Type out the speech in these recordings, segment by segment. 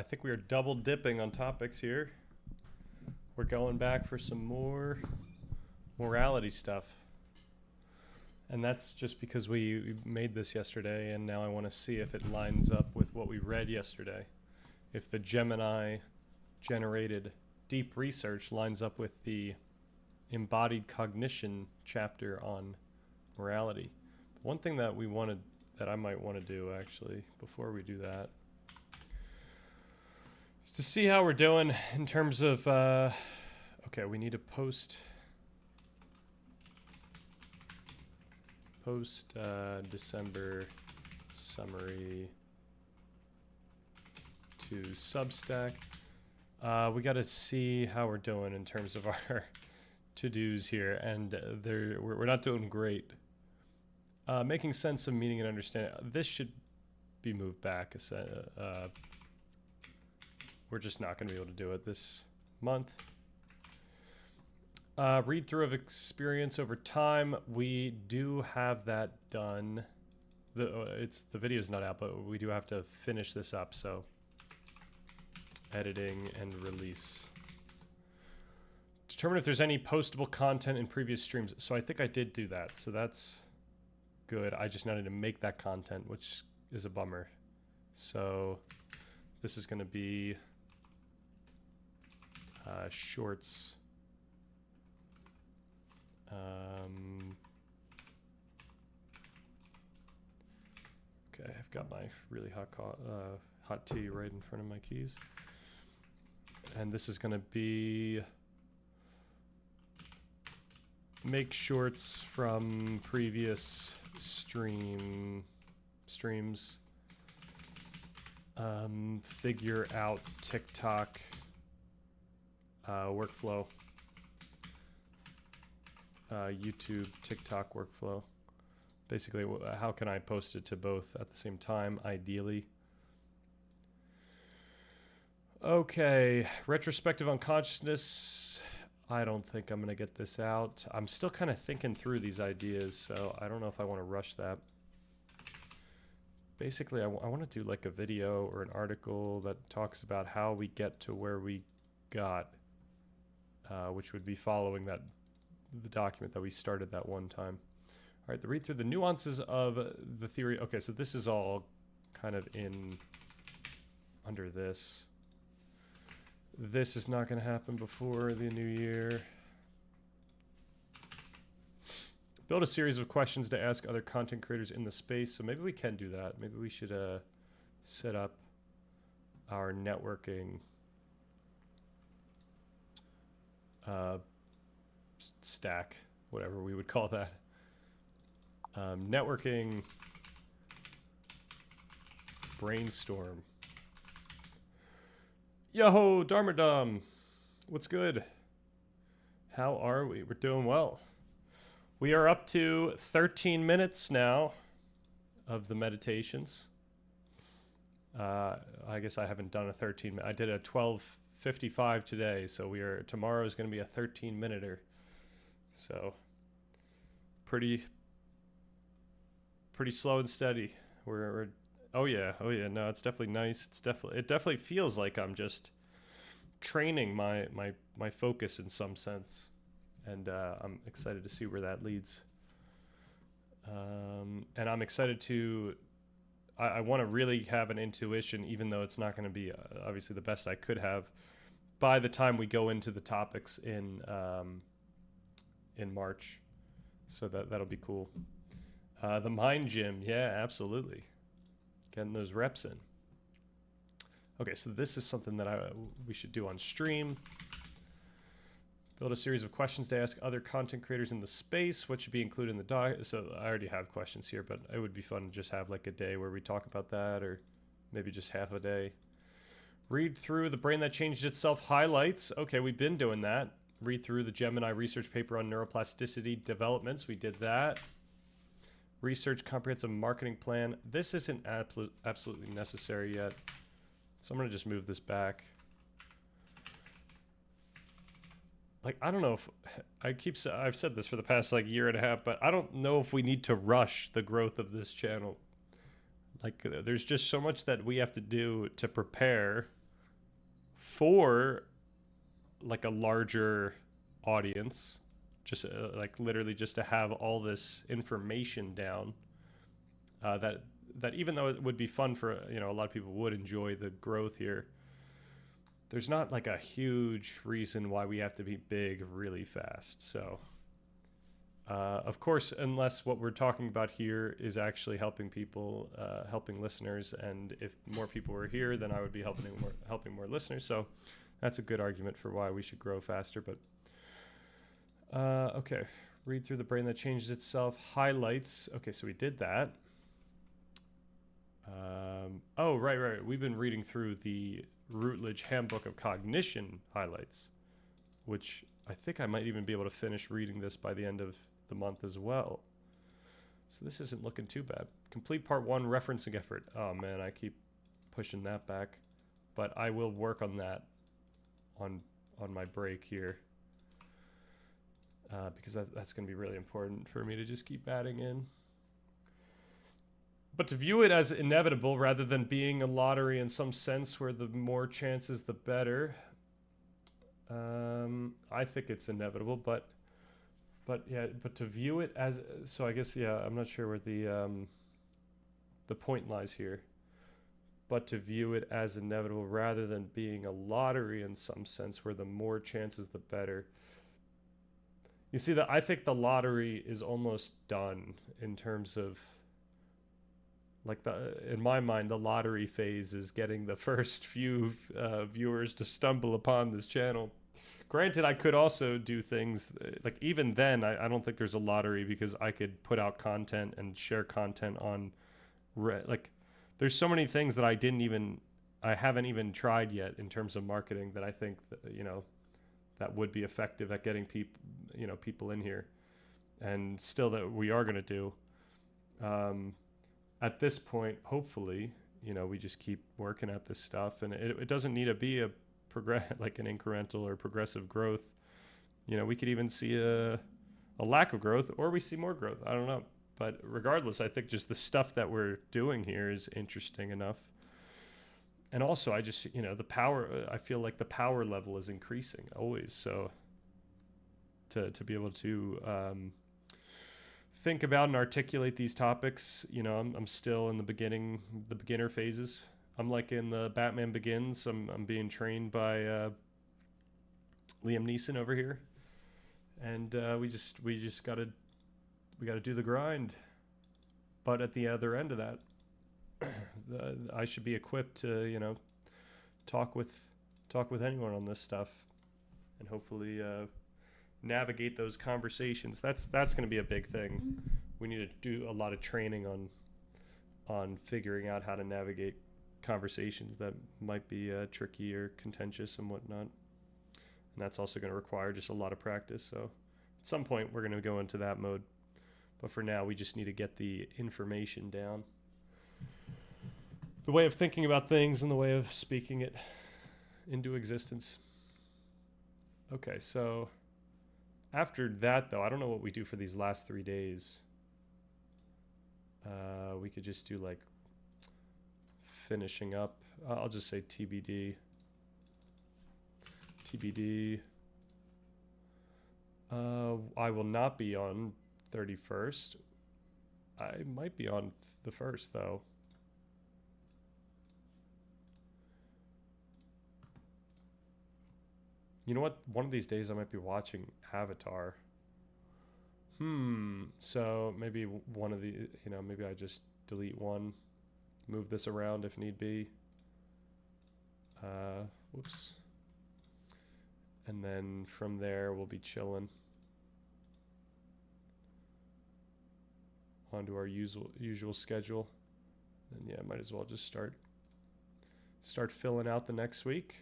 I think we are double dipping on topics here. We're going back for some more morality stuff. And that's just because we made this yesterday, and now I want to see if it lines up with what we read yesterday. If the Gemini-generated deep research lines up with the embodied cognition chapter on morality. One thing that I might want to do, actually, before we do that, is to see how we're doing in terms of, okay, we need to post December summary to Substack. We got to see how we're doing in terms of our to-dos here, and we're not doing great. Making sense of meaning and understanding. This should be moved back. We're just not going to be able to do it this month. Read through of experience over time. We do have that done. The video's not out, but we do have to finish this up. So editing and release. Determine if there's any postable content in previous streams. So I think I did do that. So that's good. I just needed to make that content, which is a bummer. So this is going to be shorts. Okay, I've got my really hot tea right in front of my keys. And this is going to be make shorts from previous streams. Figure out TikTok workflow. YouTube, TikTok workflow. Basically, how can I post it to both at the same time, ideally? Okay, retrospective on consciousness. I don't think I'm going to get this out. I'm still kind of thinking through these ideas, so I don't know if I want to rush that. Basically, I want to do like a video or an article that talks about how we get to where we got, which would be following the document that we started that one time. All right, read through the nuances of the theory. Okay, so this is all kind of under this. This is not going to happen before the new year. Build a series of questions to ask other content creators in the space. So maybe we can do that. Maybe we should set up our networking stack, whatever we would call that. Networking brainstorm. Yo, Dharmadam, what's good? How are we? We're doing well. We are up to 13 minutes now of the meditations. I guess I haven't done a 13. I did a 12:55 today, so tomorrow is going to be a 13-minuter. So pretty slow and steady. We're oh yeah. No, it's definitely nice. It definitely feels like I'm just training my focus in some sense, and I'm excited to see where that leads. And I'm excited to. I want to really have an intuition, even though it's not going to be obviously the best I could have, by the time we go into the topics in March. So that'll be cool. The mind gym, yeah, absolutely. Getting those reps in. Okay, so this is something that we should do on stream. Build a series of questions to ask other content creators in the space. What should be included in the doc? So I already have questions here, but it would be fun to just have like a day where we talk about that, or maybe just half a day. Read through The Brain That Changed Itself highlights. Okay, we've been doing that. Read through the Gemini research paper on neuroplasticity developments. We did that. Research comprehensive marketing plan. This isn't absolutely necessary yet, so I'm going to just move this back. Like, I don't know if I've said this for the past like year and a half, but I don't know if we need to rush the growth of this channel. Like, there's just so much that we have to do to prepare for like a larger audience, just like literally just to have all this information down, that even though it would be fun for, a lot of people would enjoy the growth here, there's not like a huge reason why we have to be big really fast. So of course, unless what we're talking about here is actually helping people, helping listeners, and if more people were here, then I would be helping more listeners. So that's a good argument for why we should grow faster. But okay, read through the brain that changes itself. Highlights. Okay, so we did that. Oh, right. We've been reading through the Routledge Handbook of Cognition highlights, which I think I might even be able to finish reading this by the end of the month as well. So this isn't looking too bad. Complete part 1 referencing effort. Oh man, I keep pushing that back, but I will work on that on my break here, because that's going to be really important for me to just keep adding in. But to view it as inevitable rather than being a lottery in some sense where the more chances the better, I think it's inevitable, but to view it as, so I guess, I'm not sure where the point lies here, but to view it as inevitable rather than being a lottery in some sense where the more chances the better. You see, that I think the lottery is almost done in terms of, like, in my mind, the lottery phase is getting the first few viewers to stumble upon this channel. Granted, I could also do things like, even then, I don't think there's a lottery, because I could put out content and share content on, like, there's so many things that I haven't even tried yet in terms of marketing that I think that, that would be effective at getting people in here, and still that we are going to do. At this point, hopefully, we just keep working at this stuff, and it doesn't need to be like an incremental or progressive growth. We could even see a lack of growth, or we see more growth. I don't know. But regardless, I think just the stuff that we're doing here is interesting enough. And also, I just, the power, I feel like the power level is increasing always. So to be able to think about and articulate these topics, I'm still in the beginner phases. I'm like in the Batman Begins. I'm being trained by Liam Neeson over here, and we just gotta do the grind. But at the other end of that, I should be equipped to talk with anyone on this stuff, and hopefully navigate those conversations. That's going to be a big thing. We need to do a lot of training on figuring out how to navigate conversations that might be tricky or contentious and whatnot. And that's also going to require just a lot of practice. So at some point we're going to go into that mode. But for now, we just need to get the information down. The way of thinking about things and the way of speaking it into existence. Okay, so after that, though, I don't know what we do for these last 3 days. We could just do like finishing up. I'll just say TBD. TBD. I will not be on 31st. I might be on the 1st, though. You know what? One of these days I might be watching Avatar. So maybe one of the, maybe I just delete one, move this around if need be. Whoops. And then from there we'll be chilling onto our usual schedule. And yeah, might as well just start filling out the next week.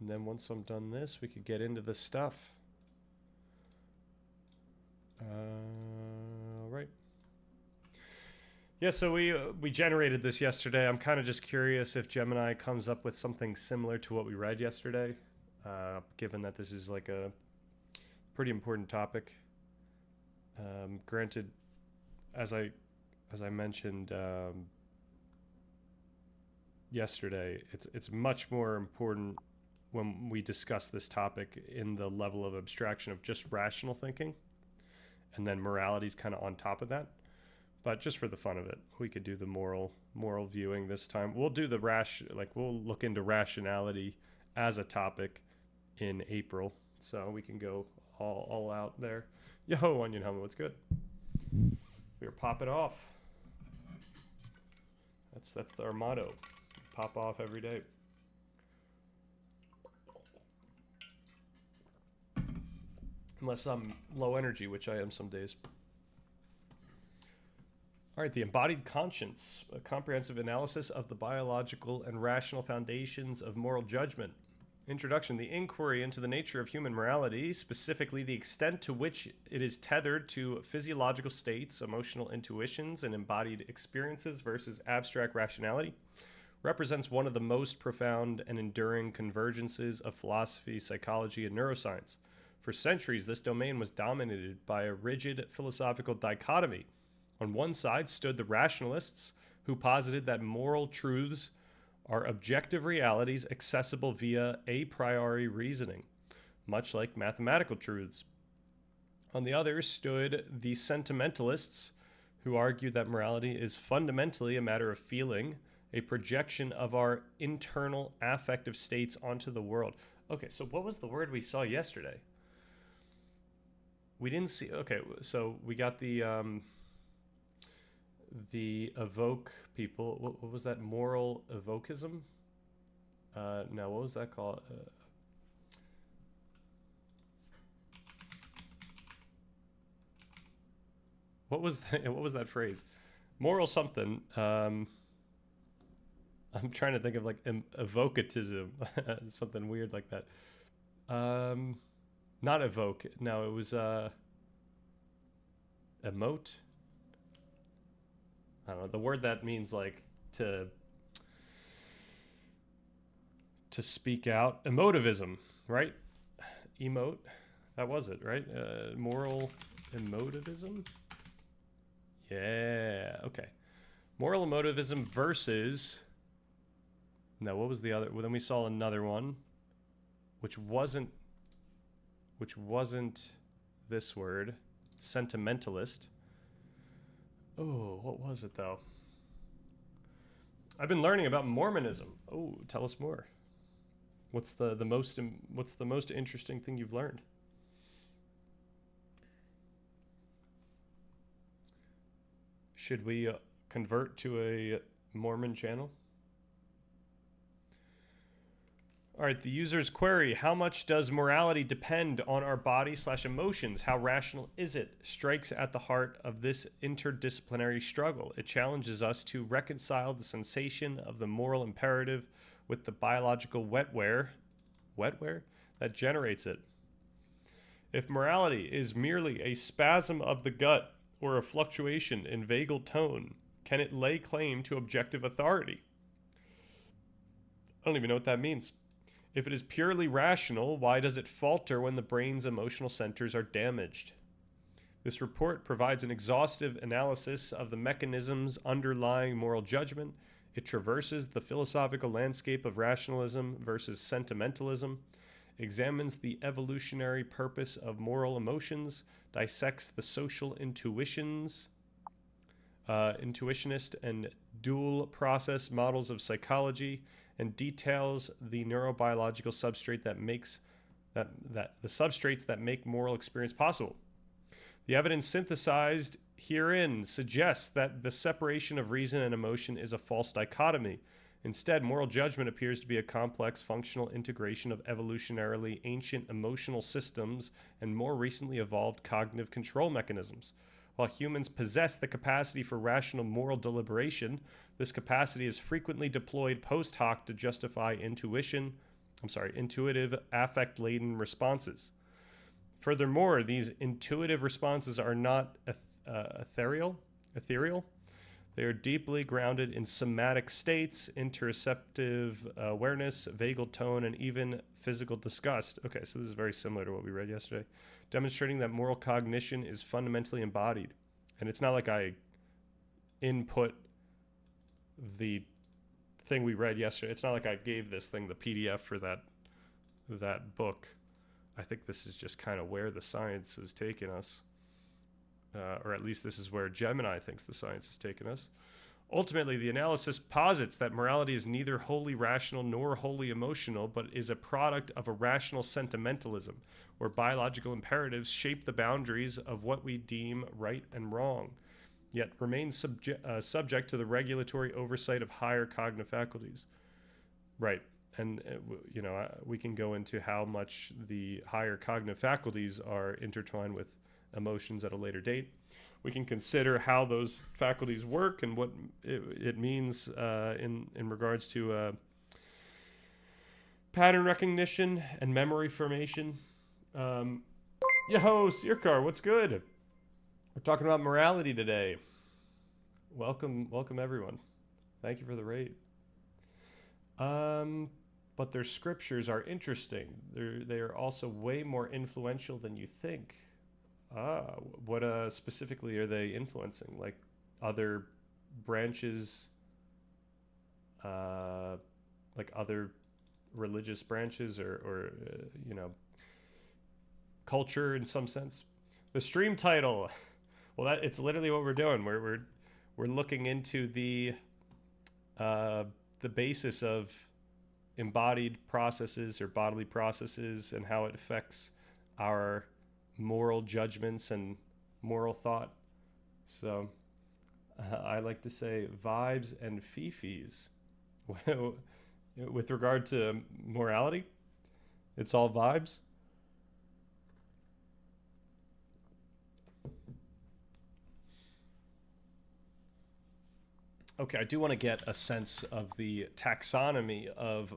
And then once I'm done this, we could get into the stuff. All right. Yeah, so we generated this yesterday. I'm kind of just curious if Gemini comes up with something similar to what we read yesterday, given that this is like a pretty important topic. Granted, as I mentioned yesterday, it's much more important when we discuss this topic in the level of abstraction of just rational thinking, and then morality is kind of on top of that. But just for the fun of it, we could do the moral viewing this time. We'll do the we'll look into rationality as a topic in April, so we can go all out there. Yo, Onion Helmet, what's good? We are popping off. That's our motto. Pop off every day. Unless I'm low energy, which I am some days. All right, the embodied conscience, a comprehensive analysis of the biological and rational foundations of moral judgment. Introduction, the inquiry into the nature of human morality, specifically the extent to which it is tethered to physiological states, emotional intuitions, and embodied experiences versus abstract rationality, represents one of the most profound and enduring convergences of philosophy, psychology, and neuroscience. For centuries, this domain was dominated by a rigid philosophical dichotomy. On one side stood the rationalists, who posited that moral truths are objective realities accessible via a priori reasoning, much like mathematical truths. On the other stood the sentimentalists, who argued that morality is fundamentally a matter of feeling, a projection of our internal affective states onto the world. Okay, so what was the word we saw yesterday? We didn't see. Okay, so we got the evoke people. What was that? Moral evocism? No, what was that called? What was that phrase? Moral something. I'm trying to think of like evocatism, something weird like that. Not evoke. No, it was emote. I don't know, the word that means like to speak out. Emotivism, right? Emote. That was it, right? Moral emotivism. Yeah. Okay. Moral emotivism versus. No, what was the other? Well, then we saw another one, which wasn't this word. Sentimentalist. Oh, what was it though? I've been learning about Mormonism. Oh, tell us more. What's the most interesting thing you've learned? Should we convert to a Mormon channel? All right, the user's query: how much does morality depend on our body/emotions? How rational is it? Strikes at the heart of this interdisciplinary struggle. It challenges us to reconcile the sensation of the moral imperative with the biological wetware that generates it. If morality is merely a spasm of the gut or a fluctuation in vagal tone, can it lay claim to objective authority? I don't even know what that means. If it is purely rational, why does it falter when the brain's emotional centers are damaged? This report provides an exhaustive analysis of the mechanisms underlying moral judgment. It traverses the philosophical landscape of rationalism versus sentimentalism, examines the evolutionary purpose of moral emotions, dissects the social intuitionist and dual process models of psychology, and details the neurobiological substrate that makes the substrates that make moral experience possible. The evidence synthesized herein suggests that the separation of reason and emotion is a false dichotomy. Instead, moral judgment appears to be a complex functional integration of evolutionarily ancient emotional systems and more recently evolved cognitive control mechanisms. While humans possess the capacity for rational moral deliberation, this capacity is frequently deployed post hoc to justify intuitive affect-laden responses. Furthermore, these intuitive responses are not ethereal. They are deeply grounded in somatic states, interoceptive awareness, vagal tone, and even physical disgust. Okay, so this is very similar to what we read yesterday, demonstrating that moral cognition is fundamentally embodied. And it's not like I input the thing we read yesterday. It's not like I gave this thing the PDF for that book. I think this is just kind of where the science has taken us. Or at least this is where Gemini thinks the science has taken us. Ultimately, the analysis posits that morality is neither wholly rational nor wholly emotional, but is a product of a rational sentimentalism, where biological imperatives shape the boundaries of what we deem right and wrong, yet remain subject to the regulatory oversight of higher cognitive faculties. Right. And, we can go into how much the higher cognitive faculties are intertwined with emotions at a later date. We can consider how those faculties work and what it means in regards to pattern recognition and memory formation. Yo, Sirkar, what's good? We're talking about morality today. Welcome everyone. Thank you for the raid. But their scriptures are interesting. They are also way more influential than you think. What specifically are they influencing? Like other branches, like other religious branches or culture in some sense? The stream title, well, it's literally what we're doing. We're looking into the basis of embodied processes or bodily processes and how it affects our moral judgments and moral thought. So I like to say vibes and fifis. With regard to morality, it's all vibes. Okay, I do want to get a sense of the taxonomy of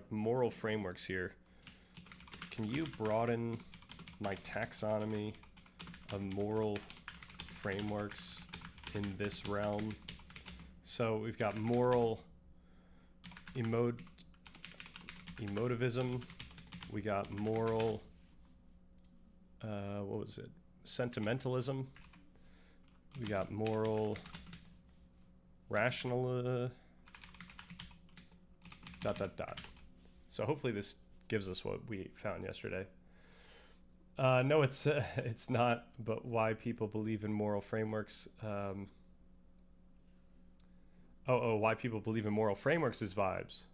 moral frameworks here. Can you broaden my taxonomy of moral frameworks in this realm? So we've got moral emotivism. We got moral, what was it? Sentimentalism. We got moral rational, ... So hopefully this gives us what we found yesterday. No, it's not, but why people believe in moral frameworks. Why people believe in moral frameworks is vibes.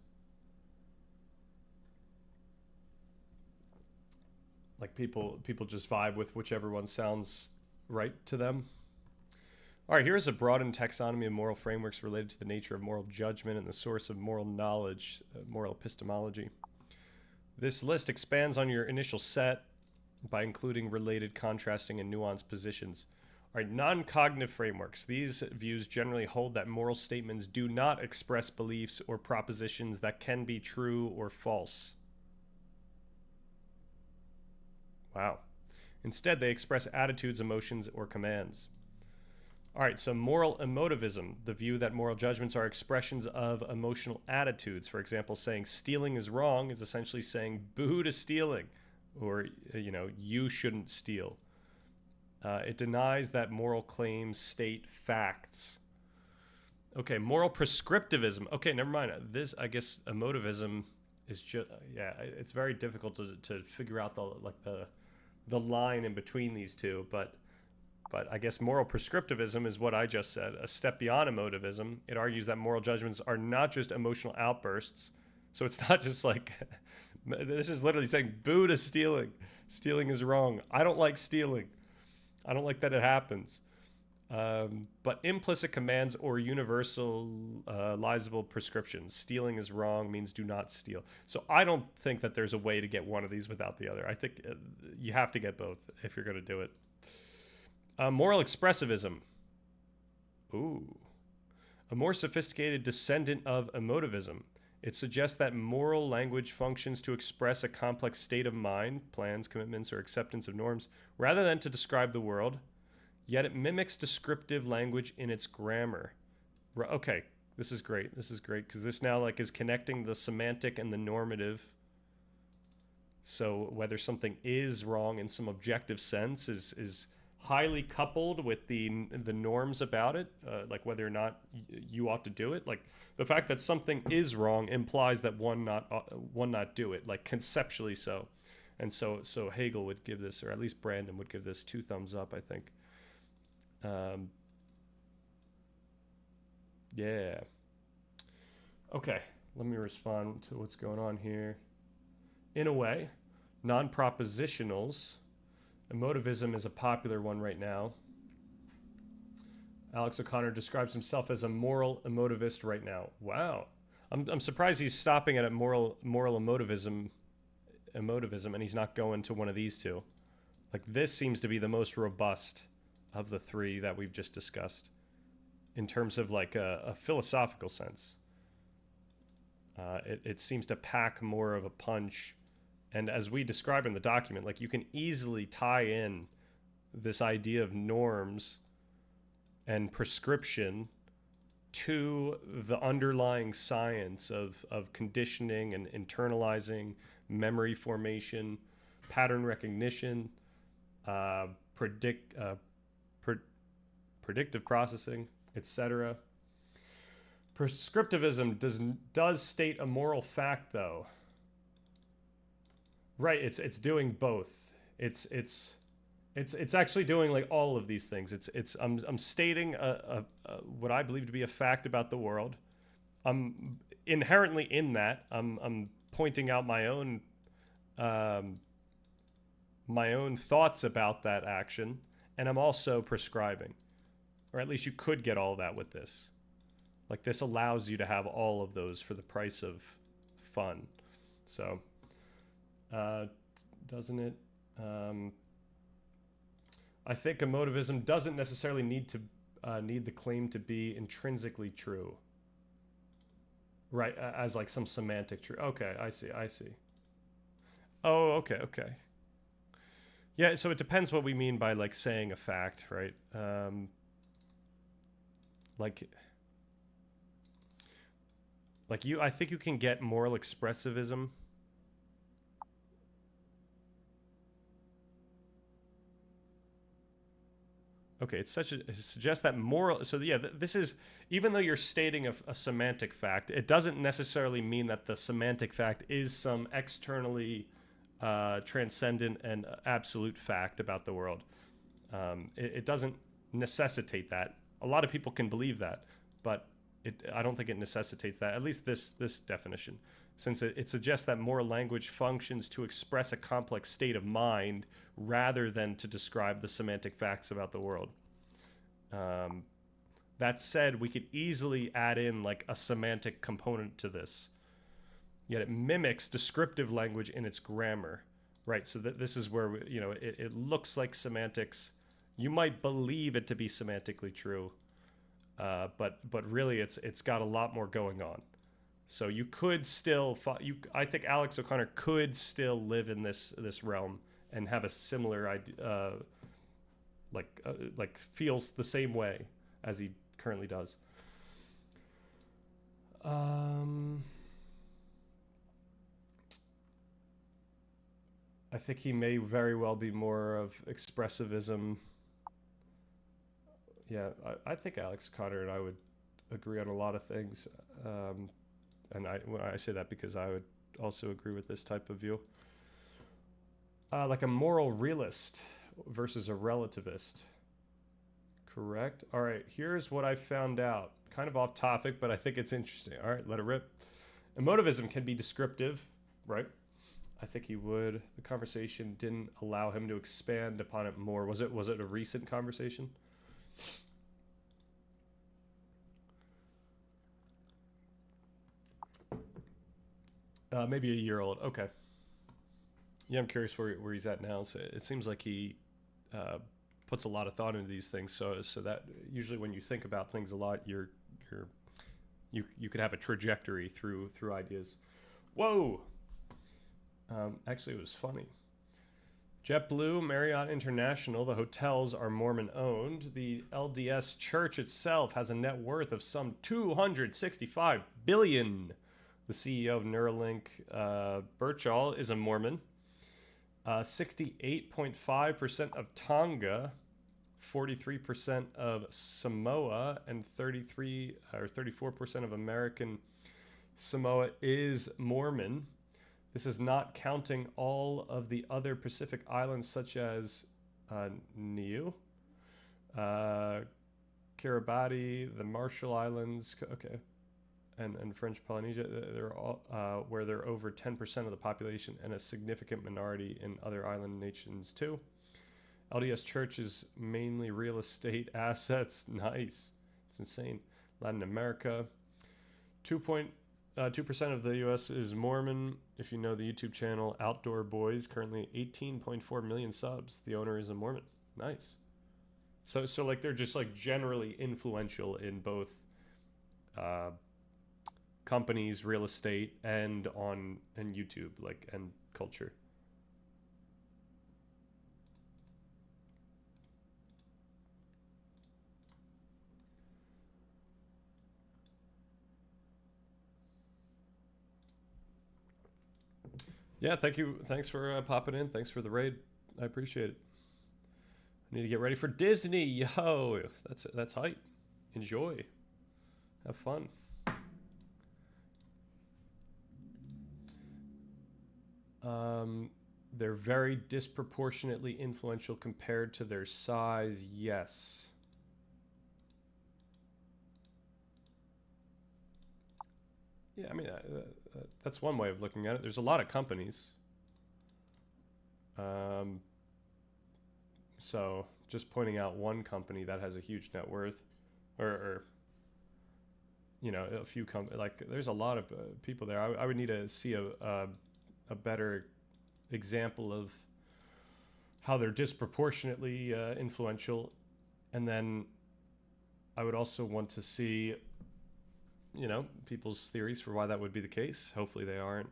Like people just vibe with whichever one sounds right to them. All right, here's a broadened taxonomy of moral frameworks related to the nature of moral judgment and the source of moral knowledge, moral epistemology. This list expands on your initial set by including related, contrasting, and nuanced positions. All right, non-cognitive frameworks. These views generally hold that moral statements do not express beliefs or propositions that can be true or false. Wow. Instead, they express attitudes, emotions, or commands. All right, so moral emotivism, the view that moral judgments are expressions of emotional attitudes. For example, saying stealing is wrong is essentially saying boo to stealing, or, you shouldn't steal. It denies that moral claims state facts. Okay, moral prescriptivism. Okay, never mind. This, I guess, emotivism is just, it's very difficult to figure out the line in between these two, but I guess moral prescriptivism is what I just said, a step beyond emotivism. It argues that moral judgments are not just emotional outbursts. So it's not just like, this is literally saying, boo to stealing. Stealing is wrong. I don't like stealing. I don't like that it happens. But implicit commands or universalizable prescriptions. Stealing is wrong means do not steal. So I don't think that there's a way to get one of these without the other. I think you have to get both if you're going to do it. Moral expressivism. Ooh. A more sophisticated descendant of emotivism. It suggests that moral language functions to express a complex state of mind, plans, commitments, or acceptance of norms, rather than to describe the world. Yet it mimics descriptive language in its grammar. Okay, this is great. This is great because this now like is connecting the semantic and the normative. So whether something is wrong in some objective sense is highly coupled with the norms about it, like whether or not you ought to do it. Like the fact that something is wrong implies that one not do it, like conceptually so. And so Hegel would give this, or at least Brandon would give this 2 thumbs up, I think. Yeah. Okay, let me respond to what's going on here. In a way, non-propositionals, emotivism is a popular one right now. Alex O'Connor describes himself as a moral emotivist right now. Wow. I'm surprised he's stopping at moral emotivism, and he's not going to one of these two. Like this seems to be the most robust of the 3 that we've just discussed in terms of like a philosophical sense. It seems to pack more of a punch. And as we describe in the document, like you can easily tie in this idea of norms and prescription to the underlying science of conditioning and internalizing, memory formation, pattern recognition, predictive processing, etc. Prescriptivism does state a moral fact, though. Right, it's doing both. It's actually doing like all of these things. I'm stating what I believe to be a fact about the world. I'm inherently in that. I'm pointing out my own thoughts about that action, and I'm also prescribing, or at least you could get all that with this. Like this allows you to have all of those for the price of fun. So. Doesn't it? I think emotivism doesn't necessarily need the claim to be intrinsically true. Right, as like some semantic truth. Okay, I see. Oh, okay. Yeah, so it depends what we mean by like saying a fact, right? I think you can get moral expressivism. Okay, it suggests that moral. So yeah, this is, even though you're stating a semantic fact, it doesn't necessarily mean that the semantic fact is some externally transcendent and absolute fact about the world. It doesn't necessitate that. A lot of people can believe that, but I don't think it necessitates that. At least this definition, since it suggests that moral language functions to express a complex state of mind rather than to describe the semantic facts about the world. That said, we could easily add in like a semantic component to this. Yet it mimics descriptive language in its grammar, right? So this is where it looks like semantics. You might believe it to be semantically true, but really it's got a lot more going on. So you could still, I think Alex O'Connor could still live in this realm and have a similar idea, like feels the same way as he currently does. I think he may very well be more of expressivism. Yeah, I think Alex O'Connor and I would agree on a lot of things. And when I say that because I would also agree with this type of view. Like a moral realist versus a relativist. Correct? All right, here's what I found out. Kind of off topic, but I think it's interesting. All right, let it rip. Emotivism can be descriptive, right? I think he would. The conversation didn't allow him to expand upon it more. Was it a recent conversation? Maybe a year old. Okay. Yeah, I'm curious where he's at now. So it seems like he puts a lot of thought into these things. So that usually when you think about things a lot, you could have a trajectory through ideas. Whoa. Actually, it was funny. JetBlue, Marriott International, the hotels are Mormon owned. The LDS Church itself has a net worth of some 265 billion. The CEO of Neuralink, Birchall, is a Mormon. 68.5% of Tonga, 43% of Samoa, and 34% of American Samoa is Mormon. This is not counting all of the other Pacific islands such as Niue, Kiribati, the Marshall Islands, okay, and French Polynesia. They're all where they're over 10% of the population, and a significant minority in other island nations too. LDS Church is mainly real estate assets. Nice, it's insane. Latin America, 2% of the U.S. is Mormon. If you know the YouTube channel Outdoor Boys, currently 18.4 million subs. The owner is a Mormon. Nice. So like they're just like generally influential in both companies, real estate, and YouTube, like, and culture. Yeah, thank you. Thanks for popping in. Thanks for the raid. I appreciate it. I need to get ready for Disney. Yo, that's hype. Enjoy. Have fun. They're very disproportionately influential compared to their size. Yes. Yeah, I mean, that's one way of looking at it. There's a lot of companies. So just pointing out one company that has a huge net worth, or you know, a few like there's a lot of people there. I would need to see a better example of how they're disproportionately influential, and then I would also want to see, you know, people's theories for why that would be the case. Hopefully they aren't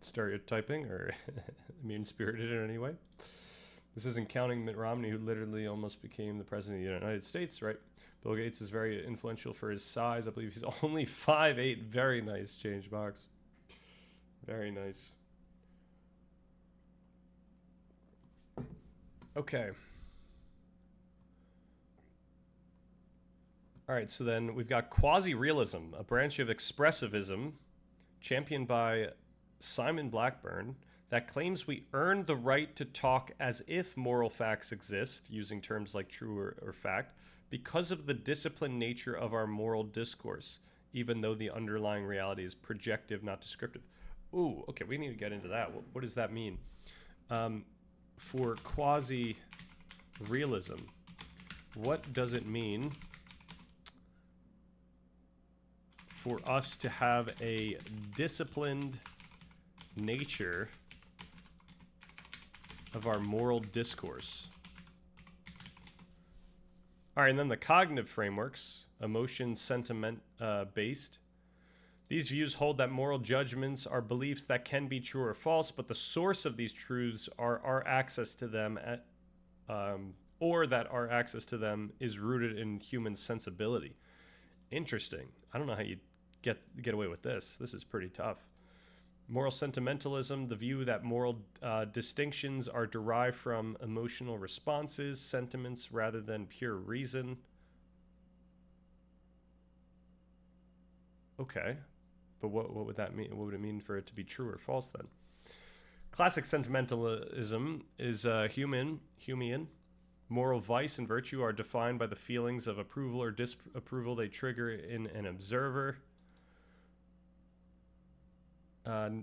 stereotyping or mean-spirited in any way. This isn't counting Mitt Romney, who literally almost became the president of the United States, right? Bill Gates is very influential for his size. I believe he's only 5'8". Very nice change box. Very nice. Okay. All right, so then we've got quasi-realism, a branch of expressivism championed by Simon Blackburn that claims we earned the right to talk as if moral facts exist, using terms like true or fact, because of the disciplined nature of our moral discourse, even though the underlying reality is projective, not descriptive. Ooh, okay, we need to get into that. What does that mean? For quasi-realism, what does it mean for us to have a disciplined nature of our moral discourse? All right, and then the cognitive frameworks, emotion, sentiment based. These views hold that moral judgments are beliefs that can be true or false, but the source of these truths are our access to them, or that our access to them is rooted in human sensibility. Interesting. I don't know how you get away with this. This is pretty tough. Moral sentimentalism, the view that moral distinctions are derived from emotional responses, sentiments, rather than pure reason. Okay, but what would that mean? What would it mean for it to be true or false then? Classic sentimentalism is Humean. Moral vice and virtue are defined by the feelings of approval or disapproval they trigger in an observer.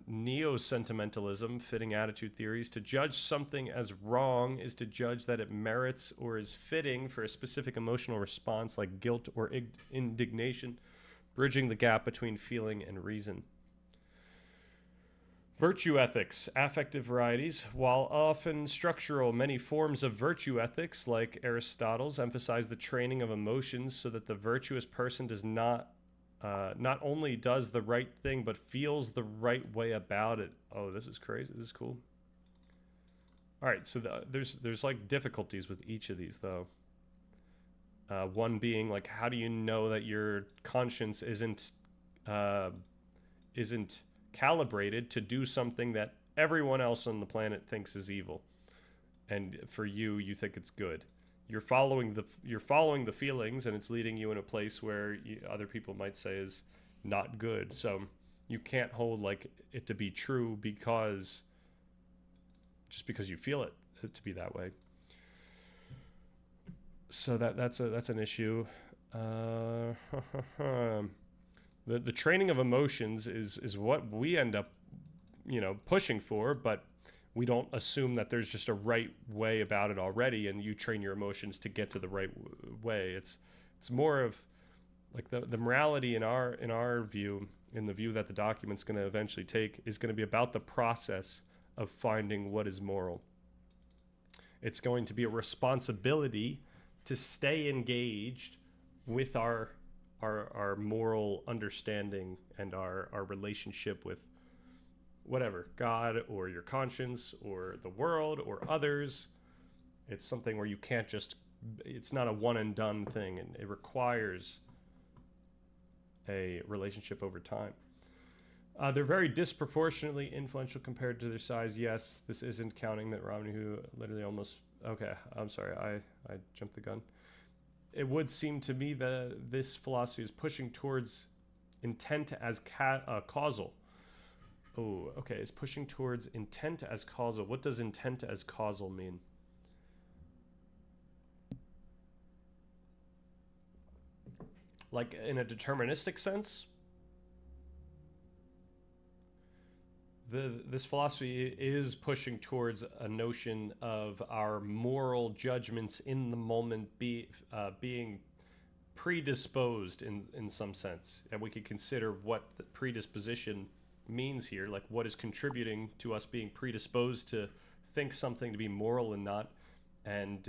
Neo-sentimentalism, fitting attitude theories. To judge something as wrong is to judge that it merits or is fitting for a specific emotional response like guilt or indignation, bridging the gap between feeling and reason. Virtue ethics, affective varieties. While often structural, many forms of virtue ethics, like Aristotle's, emphasize the training of emotions so that the virtuous person does not only does the right thing, but feels the right way about it. Oh, this is crazy. This is cool. All right, so there's like difficulties with each of these though. One being like, how do you know that your conscience uh, isn't calibrated to do something that everyone else on the planet thinks is evil, and for you, you think it's good. You're following the feelings, and it's leading you in a place where other people might say is not good. So you can't hold like it to be true because just because you feel it to be that way. So that's an issue. Uh, the training of emotions is what we end up, pushing for, but we don't assume that there's just a right way about it already, and you train your emotions to get to the right way. It's more of like the morality in our view, in the view that the document's going to eventually take, is going to be about the process of finding what is moral. It's going to be a responsibility to stay engaged with our moral understanding and our relationship with whatever, God or your conscience or the world or others. It's something where you can't just, it's not a one and done thing, and it requires a relationship over time. They're very disproportionately influential compared to their size. Yes, this isn't counting that Romney, who literally almost, okay, I'm sorry, I jumped the gun. It would seem to me that this philosophy is pushing towards intent as causal. Oh, okay, it's pushing towards intent as causal. What does intent as causal mean? Like in a deterministic sense? This philosophy is pushing towards a notion of our moral judgments in the moment being predisposed in some sense. And we could consider what the predisposition means here, like what is contributing to us being predisposed to think something to be moral and not. And,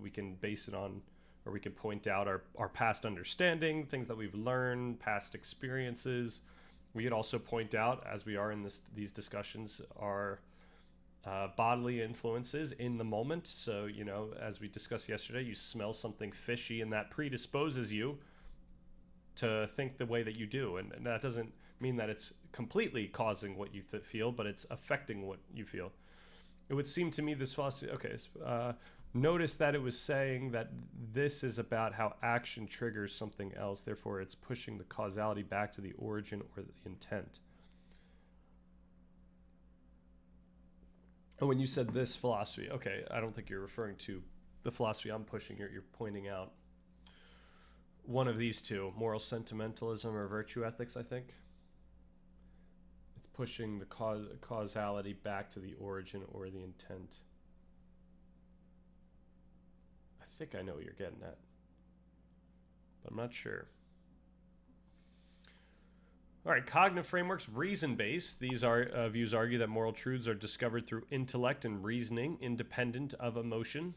we can base it on, or we can point out our past understanding, things that we've learned, past experiences. We could also point out, as we are in these discussions, our bodily influences in the moment. So, as we discussed yesterday, you smell something fishy and that predisposes you to think the way that you do. And that doesn't mean that it's completely causing what you feel, but it's affecting what you feel. It would seem to me this philosophy, okay, notice that it was saying that this is about how action triggers something else. Therefore, it's pushing the causality back to the origin or the intent. Oh, when you said this philosophy, okay, I don't think you're referring to the philosophy I'm pushing here. You're pointing out one of these two, moral sentimentalism or virtue ethics, I think. It's pushing the causality back to the origin or the intent. I think I know what you're getting at, but I'm not sure. All right, cognitive frameworks, reason-based. These views argue that moral truths are discovered through intellect and reasoning, independent of emotion.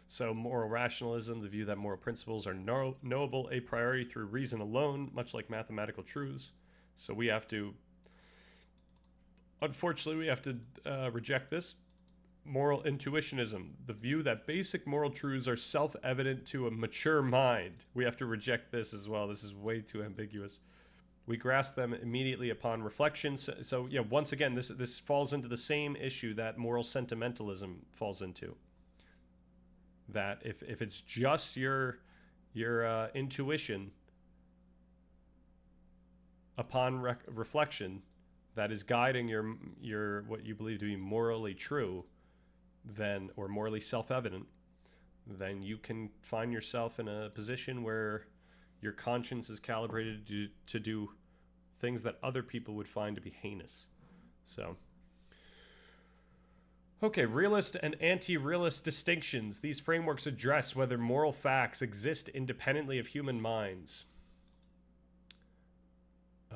So moral rationalism, the view that moral principles are knowable a priori through reason alone, much like mathematical truths. So we have to, unfortunately, reject this. Moral intuitionism, the view that basic moral truths are self-evident to a mature mind. We have to reject this as well. This is way too ambiguous. We grasp them immediately upon reflection. So once again, this falls into the same issue that moral sentimentalism falls into. That if it's just your intuition upon reflection that is guiding your what you believe to be morally true, then, or morally self-evident, then you can find yourself in a position where your conscience is calibrated to do things that other people would find to be heinous. So, okay, realist and anti-realist distinctions. These frameworks address whether moral facts exist independently of human minds.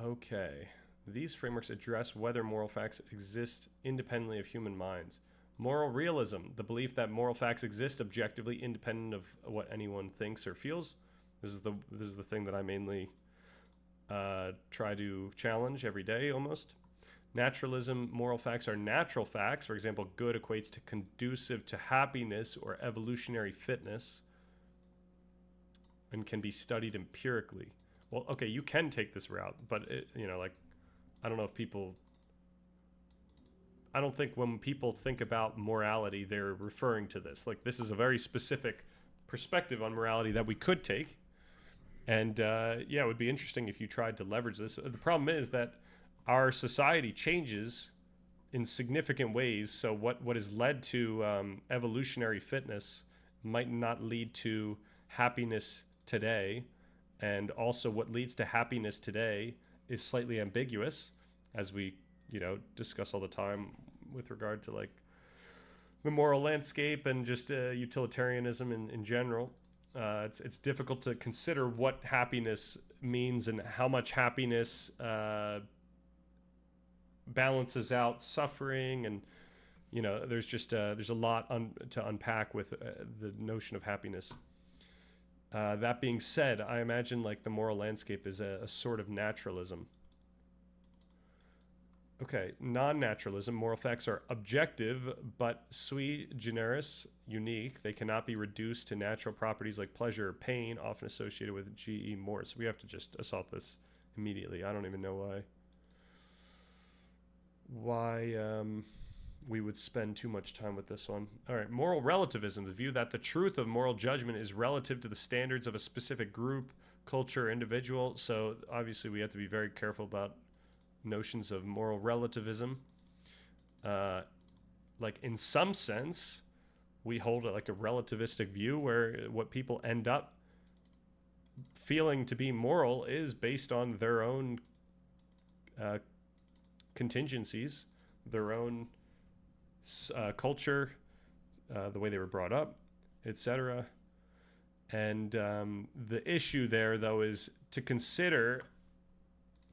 Okay, these frameworks address whether moral facts exist independently of human minds. Moral realism, the belief that moral facts exist objectively independent of what anyone thinks or feels. This is the thing that I mainly try to challenge every day almost. Naturalism, moral facts are natural facts. For example, good equates to conducive to happiness or evolutionary fitness and can be studied empirically. Well, okay, you can take this route, but I don't know if people, I don't think when people think about morality, they're referring to this. Like, this is a very specific perspective on morality that we could take. And it would be interesting if you tried to leverage this. The problem is that our society changes in significant ways. So what has led to evolutionary fitness might not lead to happiness today. And also what leads to happiness today is slightly ambiguous, as we, discuss all the time with regard to like the moral landscape and just utilitarianism in general. It's difficult to consider what happiness means and how much happiness balances out suffering, and there's just there's a lot to unpack with the notion of happiness. That being said, I imagine like the moral landscape is a sort of naturalism. Okay, non-naturalism. Moral facts are objective, but sui generis, unique. They cannot be reduced to natural properties like pleasure or pain, often associated with G.E. Morse. We have to just assault this immediately. I don't even know why we would spend too much time with this one. All right, moral relativism, the view that the truth of moral judgment is relative to the standards of a specific group, culture, or individual. So obviously we have to be very careful about notions of moral relativism. Like in some sense, we hold like a relativistic view where what people end up feeling to be moral is based on their own contingencies, their own culture, the way they were brought up, etc. And the issue there, though, is to consider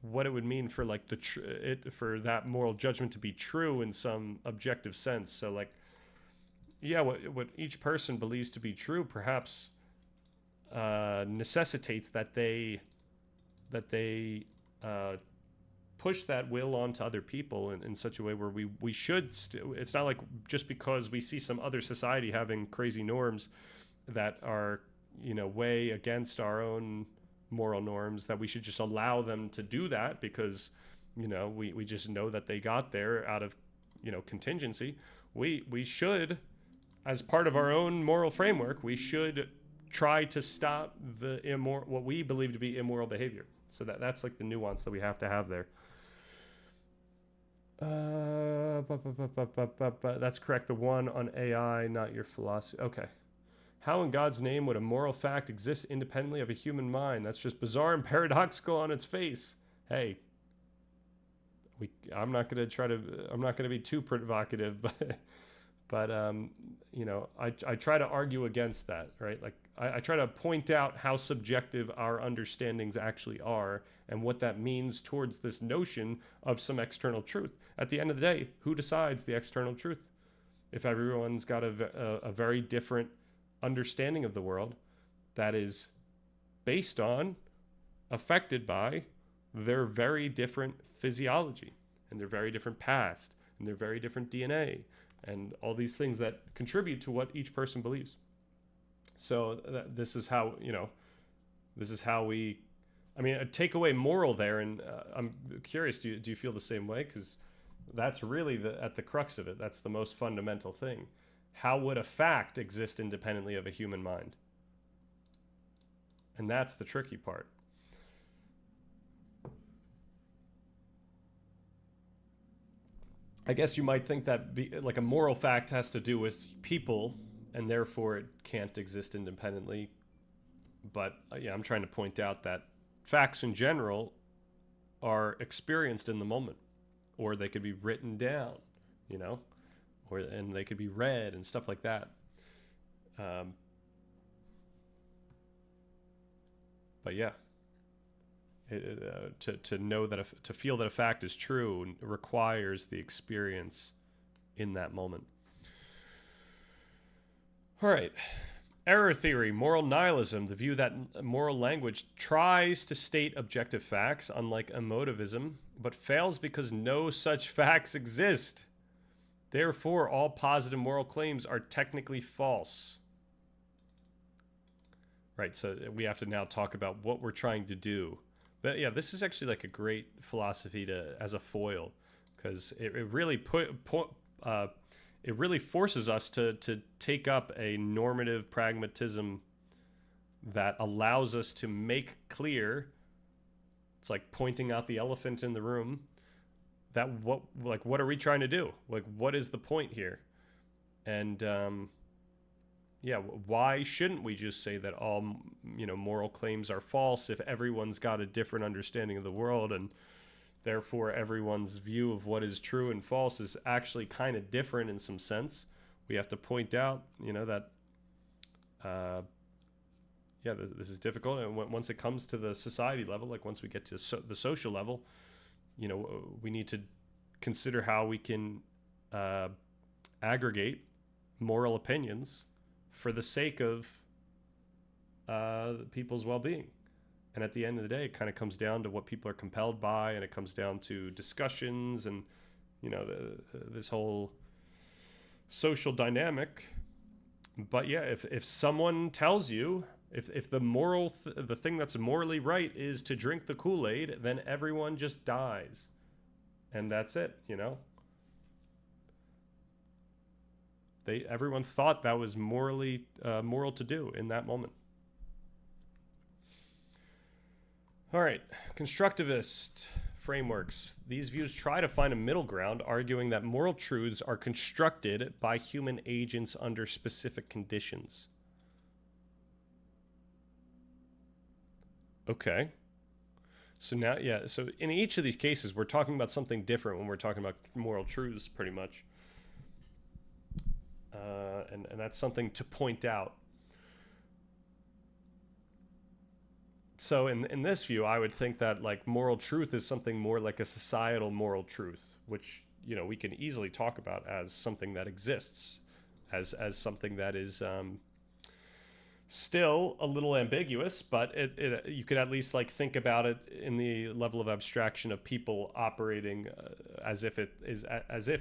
what it would mean for like for that moral judgment to be true in some objective sense. So like, yeah, what each person believes to be true perhaps necessitates that they push that will onto other people in such a way where we should it's not like just because we see some other society having crazy norms that are way against our own moral norms that we should just allow them to do that because we just know that they got there out of contingency. We should, as part of our own moral framework, we should try to stop the what we believe to be immoral behavior. So that's like the nuance that we have to have there. That's correct. The one on AI, not your philosophy. Okay. How in God's name would a moral fact exist independently of a human mind? That's just bizarre and paradoxical on its face. Hey, I'm not going to be too provocative, but I try to argue against that, right? Like I try to point out how subjective our understandings actually are and what that means towards this notion of some external truth. At the end of the day, who decides the external truth? If everyone's got a very different understanding of the world that is based on, affected by their very different physiology and their very different past and their very different DNA and all these things that contribute to what each person believes. So this is how we, take away moral there. And I'm curious, do you feel the same way? Because that's really at the crux of it. That's the most fundamental thing. How would a fact exist independently of a human mind? And that's the tricky part. I guess you might think that like a moral fact has to do with people and therefore it can't exist independently. But I'm trying to point out that facts in general are experienced in the moment, or they could be written down, and they could be read and stuff like that. But yeah, to know that to feel that a fact is true requires the experience in that moment. All right. Error theory, moral nihilism, the view that moral language tries to state objective facts, unlike emotivism, but fails because no such facts exist. Therefore, all positive moral claims are technically false. Right, so we have to now talk about what we're trying to do. But yeah, this is actually like a great philosophy to as a foil, because it really it really forces us to take up a normative pragmatism that allows us to make clear. It's like pointing out the elephant in the room. That what are we trying to do? Like, what is the point here? And yeah, why shouldn't we just say that all moral claims are false if everyone's got a different understanding of the world, and therefore everyone's view of what is true and false is actually kind of different in some sense? We have to point out, that yeah, this is difficult, and once it comes to the society level, like once we get to the social level, we need to consider how we can aggregate moral opinions for the sake of people's well-being. And at the end of the day, it kind of comes down to what people are compelled by, and it comes down to discussions and this whole social dynamic. But yeah, if someone tells you, if the thing that's morally right is to drink the Kool-Aid, then everyone just dies, and that's it. Everyone thought that was morally moral to do in that moment. All right, constructivist frameworks. These views try to find a middle ground, arguing that moral truths are constructed by human agents under specific conditions. Okay. So now, yeah, so in each of these cases, we're talking about something different when we're talking about moral truths, pretty much. And that's something to point out. So in this view, I would think that like moral truth is something more like a societal moral truth, which we can easily talk about as something that exists, as something that is still a little ambiguous, but you could at least like think about it in the level of abstraction of people operating as if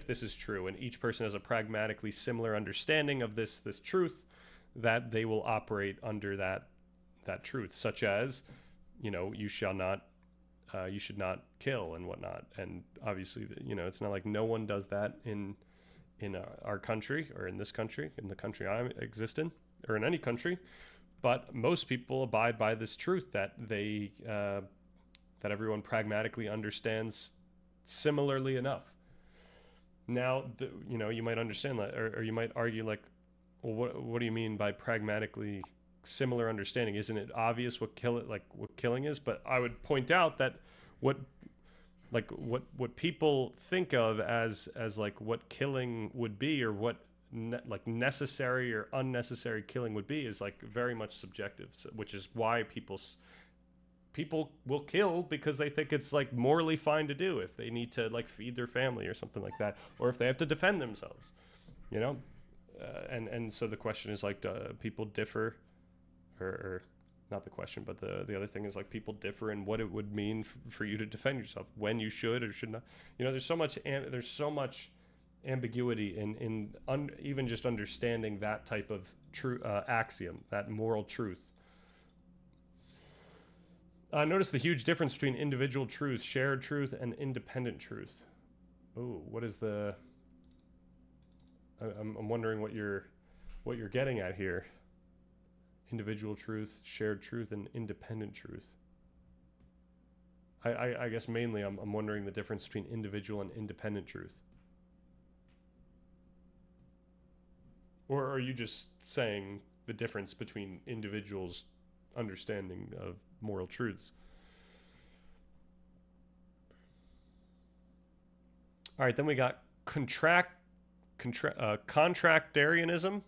this is true, and each person has a pragmatically similar understanding of this truth, that they will operate under that truth, such as you should not kill and whatnot. And obviously it's not like no one does that in our country, or in this country, in the country I exist in, or in any country, but most people abide by this truth that that everyone pragmatically understands similarly enough. Now, you might understand that, or you might argue like, well, what do you mean by pragmatically similar understanding? Isn't it obvious what killing is? But I would point out that what people think of as like what killing would be, or what necessary or unnecessary killing would be, is like very much subjective, which is why people will kill, because they think it's like morally fine to do if they need to like feed their family or something like that, or if they have to defend themselves, and so the question is like, do people differ, or not the question, but the other thing is like people differ in what it would mean for you to defend yourself, when you should or should not. There's so much ambiguity in even just understanding that type of true axiom, that moral truth. Notice the huge difference between individual truth, shared truth, and independent truth. Oh, what is the? I'm wondering what you're getting at here. Individual truth, shared truth, and independent truth. I guess mainly I'm wondering the difference between individual and independent truth. Or are you just saying the difference between individuals' understanding of moral truths? All right, then we got contractarianism,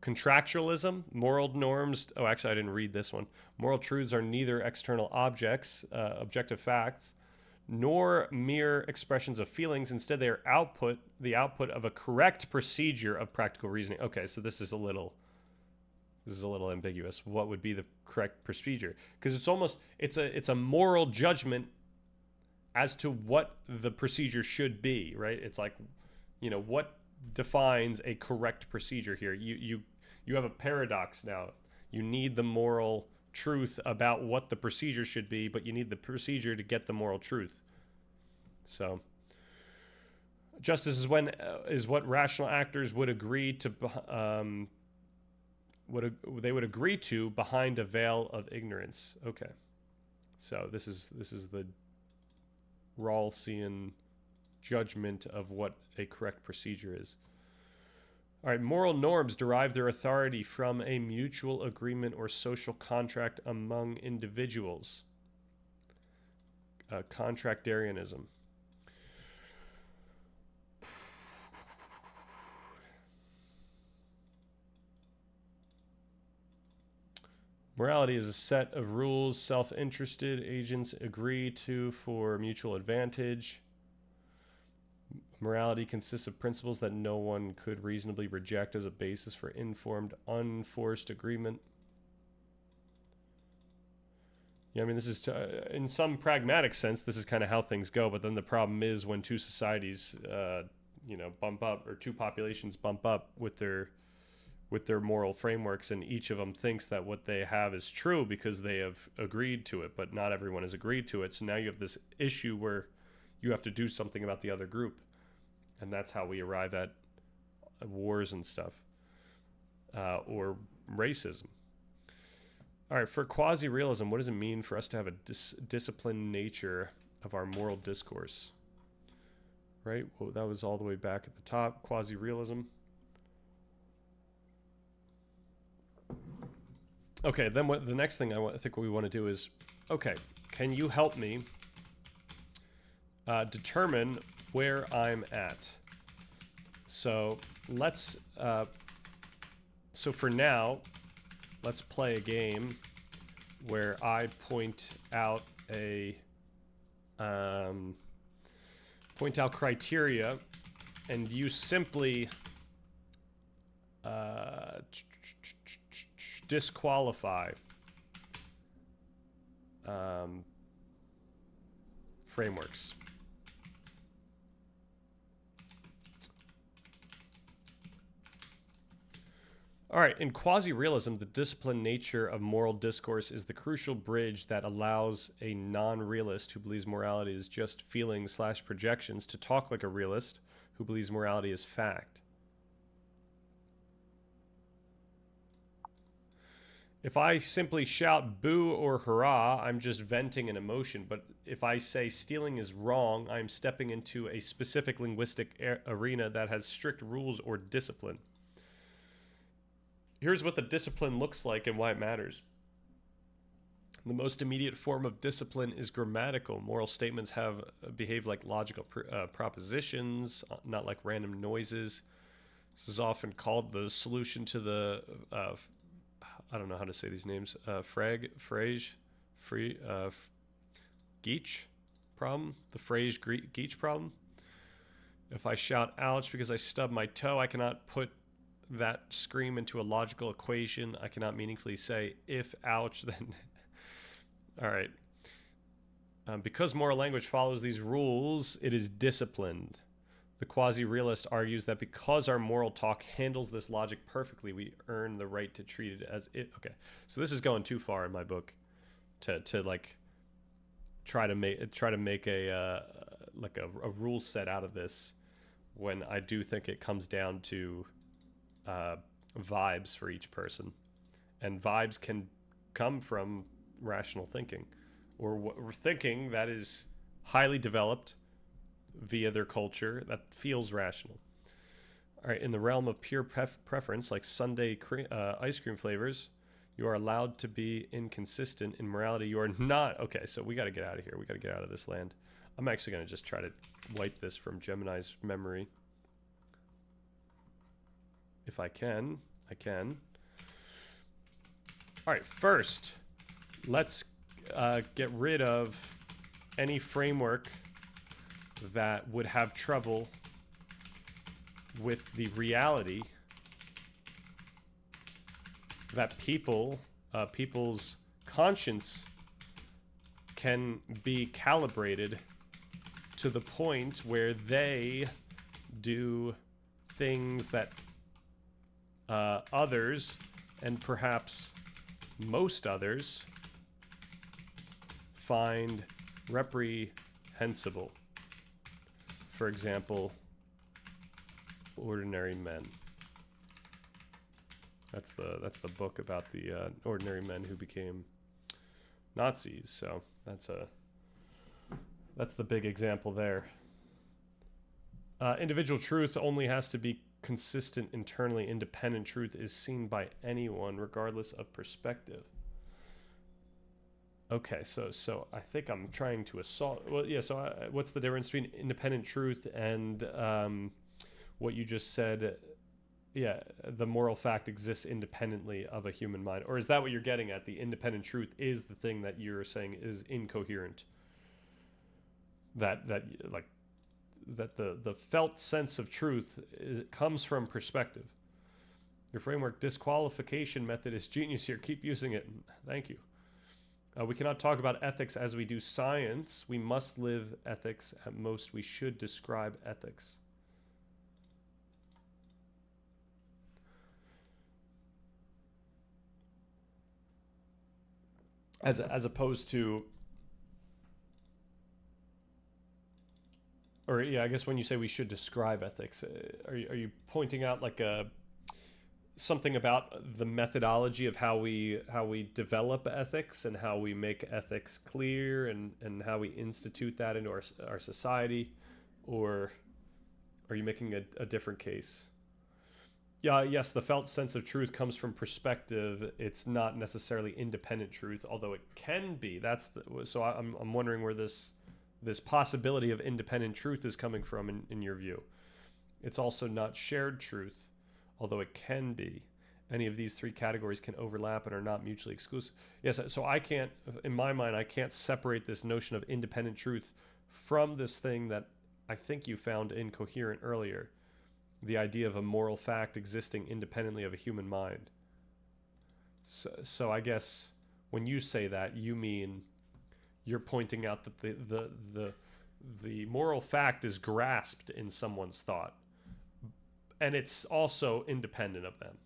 contractualism, moral norms. Oh, actually, I didn't read this one. Moral truths are neither external objects, objective facts, nor mere expressions of feelings. Instead, they are the output of a correct procedure of practical reasoning. Okay, so this is a little ambiguous. What would be the correct procedure? Because it's a moral judgment as to what the procedure should be, right? It's like, you know, what defines a correct procedure here? You have a paradox now. You need the moral truth about what the procedure should be, but you need the procedure to get the moral truth. So justice is when is what rational actors would agree to they would agree to behind a veil of ignorance. Okay, so this is the Rawlsian judgment of what a correct procedure is. All right, moral norms derive their authority from a mutual agreement or social contract among individuals. Contractarianism. Morality is a set of rules self-interested agents agree to for mutual advantage. Morality consists of principles that no one could reasonably reject as a basis for informed, unforced agreement. Yeah, I mean, this is, in some pragmatic sense, this is kind of how things go, but then the problem is when two societies, you know, bump up, or two populations bump up with their moral frameworks, and each of them thinks that what they have is true because they have agreed to it, but not everyone has agreed to it. So now you have this issue where you have to do something about the other group. And that's how we arrive at wars and stuff, or racism. All right, for quasi-realism, what does it mean for us to have a disciplined nature of our moral discourse? Right? Well, that was all the way back at the top, quasi-realism. Okay, then what the next thing I think we want to do is, okay, can you help me determine where I'm at? So let's, so for now, let's play a game where I point out criteria, and you simply disqualify frameworks. All right, in quasi-realism, the disciplined nature of moral discourse is the crucial bridge that allows a non-realist who believes morality is just feelings/projections to talk like a realist who believes morality is fact. If I simply shout boo or hurrah, I'm just venting an emotion. But if I say stealing is wrong, I'm stepping into a specific linguistic arena that has strict rules or discipline. Here's what the discipline looks like and why it matters. The most immediate form of discipline is grammatical. Moral statements behave like logical propositions, not like random noises. This is often called the solution to the I don't know how to say these names. Geach problem. The Frege-Geach problem. If I shout ouch because I stubbed my toe, I cannot put that scream into a logical equation. I cannot meaningfully say if ouch then. All right. Because moral language follows these rules, it is disciplined. The quasi-realist argues that because our moral talk handles this logic perfectly, we earn the right to treat it as it. Okay, so this is going too far in my book to like try to make a rule set out of this, when I do think it comes down to vibes for each person, and vibes can come from rational thinking, or thinking that is highly developed via their culture that feels rational. All right, in the realm of pure preference, like sundae ice cream flavors, you are allowed to be inconsistent. In morality, you are not. Okay, so we got to get out of here. We got to get out of this land. I'm actually going to just try to wipe this from Gemini's memory. If I can, I can. All right, first, let's get rid of any framework that would have trouble with the reality that people's conscience can be calibrated to the point where they do things that others, and perhaps most others, find reprehensible. For example, Ordinary Men. That's the book about the ordinary men who became Nazis. So that's the big example there. Individual truth only has to be consistent internally. Independent truth is seen by anyone regardless of perspective. Okay, so I think I'm trying to assault. Well, yeah. So what's the difference between independent truth and what you just said? Yeah, the moral fact exists independently of a human mind, or is that what you're getting at? The independent truth is the thing that you're saying is incoherent. That the felt sense of truth comes from perspective. Your framework disqualification method is genius here. Keep using it. Thank you. We cannot talk about ethics as we do science. We must live ethics. At most, we should describe ethics. As opposed to, or yeah, I guess when you say we should describe ethics, are you pointing out like something about the methodology of how we develop ethics and how we make ethics clear and how we institute that into our society, or are you making a different case? Yeah, yes, the felt sense of truth comes from perspective. It's not necessarily independent truth, although it can be. So I'm wondering where this possibility of independent truth is coming from in your view. It's also not shared truth, although it can be. Any of these three categories can overlap and are not mutually exclusive. Yes, so I can't, in my mind, I can't separate this notion of independent truth from this thing that I think you found incoherent earlier. The idea of a moral fact existing independently of a human mind. So I guess when you say that, you mean you're pointing out that the moral fact is grasped in someone's thought, and it's also independent of them.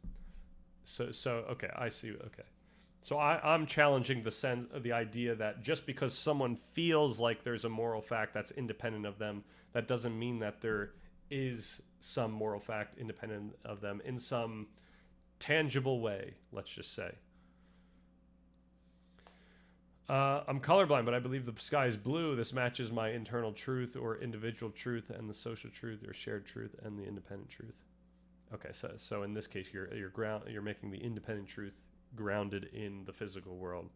So okay, I see. Okay, so I'm challenging the idea that just because someone feels like there's a moral fact that's independent of them, that doesn't mean that there is some moral fact independent of them in some tangible way, let's just say. I'm colorblind, but I believe the sky is blue. This matches my internal truth or individual truth and the social truth or shared truth and the independent truth. Okay, so in this case, you're making the independent truth grounded in the physical world.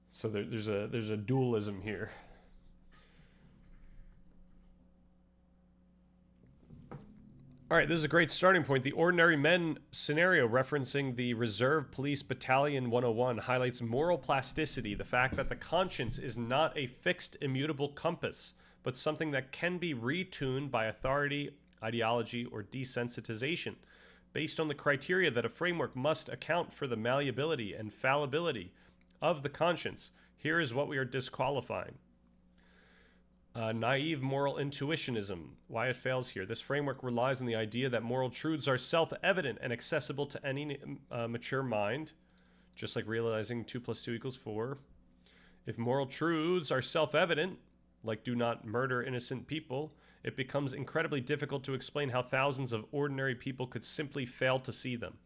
So there's a dualism here. All right, this is a great starting point. The Ordinary Men scenario, referencing the Reserve Police Battalion 101, highlights moral plasticity, the fact that the conscience is not a fixed, immutable compass, but something that can be retuned by authority, ideology, or desensitization, based on the criteria that a framework must account for the malleability and fallibility of the conscience. Here is what we are disqualifying. Naive moral intuitionism. Why it fails here. This framework relies on the idea that moral truths are self-evident and accessible to any mature mind, just like realizing 2 + 2 = 4. If moral truths are self-evident, like do not murder innocent people, it becomes incredibly difficult to explain how thousands of ordinary people could simply fail to see them.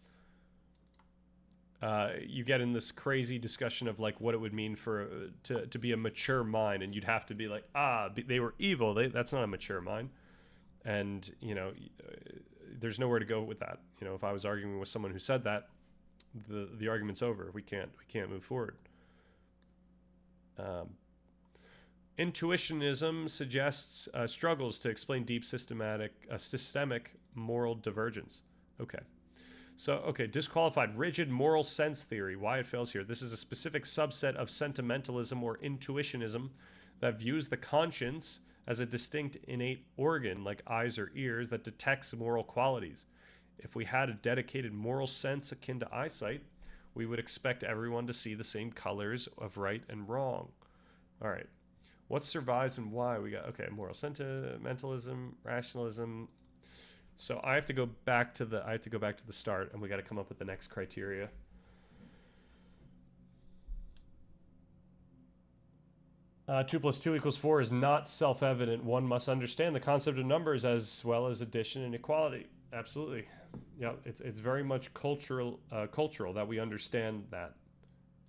You get in this crazy discussion of like what it would mean for to be a mature mind, and you'd have to be like, they were evil. That's not a mature mind, and there's nowhere to go with that. If I was arguing with someone who said that, the argument's over. We can't move forward. Intuitionism suggests struggles to explain deep systemic moral divergence. Okay. So, disqualified. Rigid moral sense theory. Why it fails here. This is a specific subset of sentimentalism or intuitionism that views the conscience as a distinct innate organ, like eyes or ears, that detects moral qualities. If we had a dedicated moral sense akin to eyesight, we would expect everyone to see the same colors of right and wrong. All right. What survives and why? We got, okay, moral sentimentalism, rationalism. So I have to go back to the start, and we got to come up with the next criteria. 2 + 2 = 4 is not self-evident. One must understand the concept of numbers as well as addition and equality. Absolutely. Yeah, it's very much cultural that we understand that.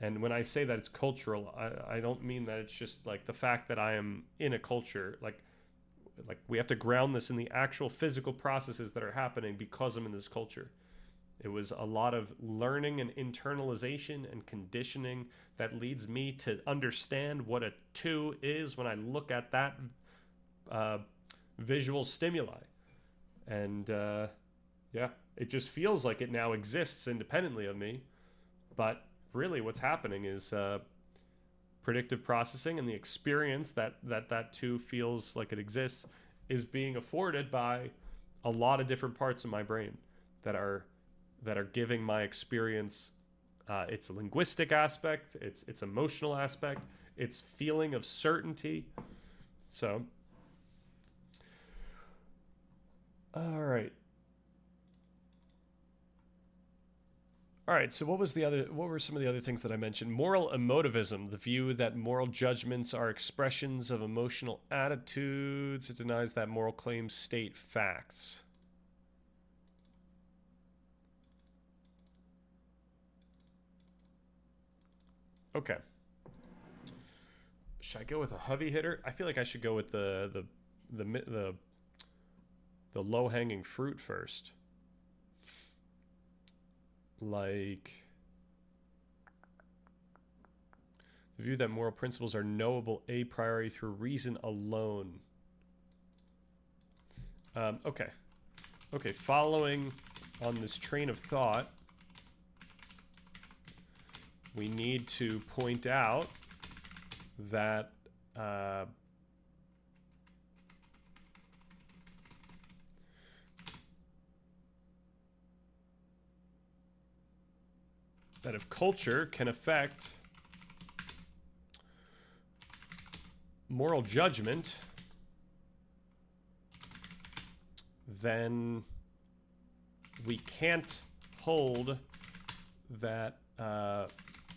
And when I say that it's cultural, I don't mean that it's just like the fact that I am in a culture. Like we have to ground this in the actual physical processes that are happening because I'm in this culture. It was a lot of learning and internalization and conditioning that leads me to understand what a 2 is when I look at that visual stimuli. And yeah, it just feels like it now exists independently of me. But really what's happening is predictive processing, and the experience that 2 feels like it exists is being afforded by a lot of different parts of my brain that are giving my experience its linguistic aspect, its emotional aspect, its feeling of certainty. So, all right. All right, so what were some of the other things that I mentioned? Moral emotivism, the view that moral judgments are expressions of emotional attitudes. It denies that moral claims state facts. Okay. Should I go with a heavy hitter? I feel like I should go with the low-hanging fruit first. Like the view that moral principles are knowable a priori through reason alone. Okay. Following on this train of thought, we need to point out that that if culture can affect moral judgment, then we can't hold that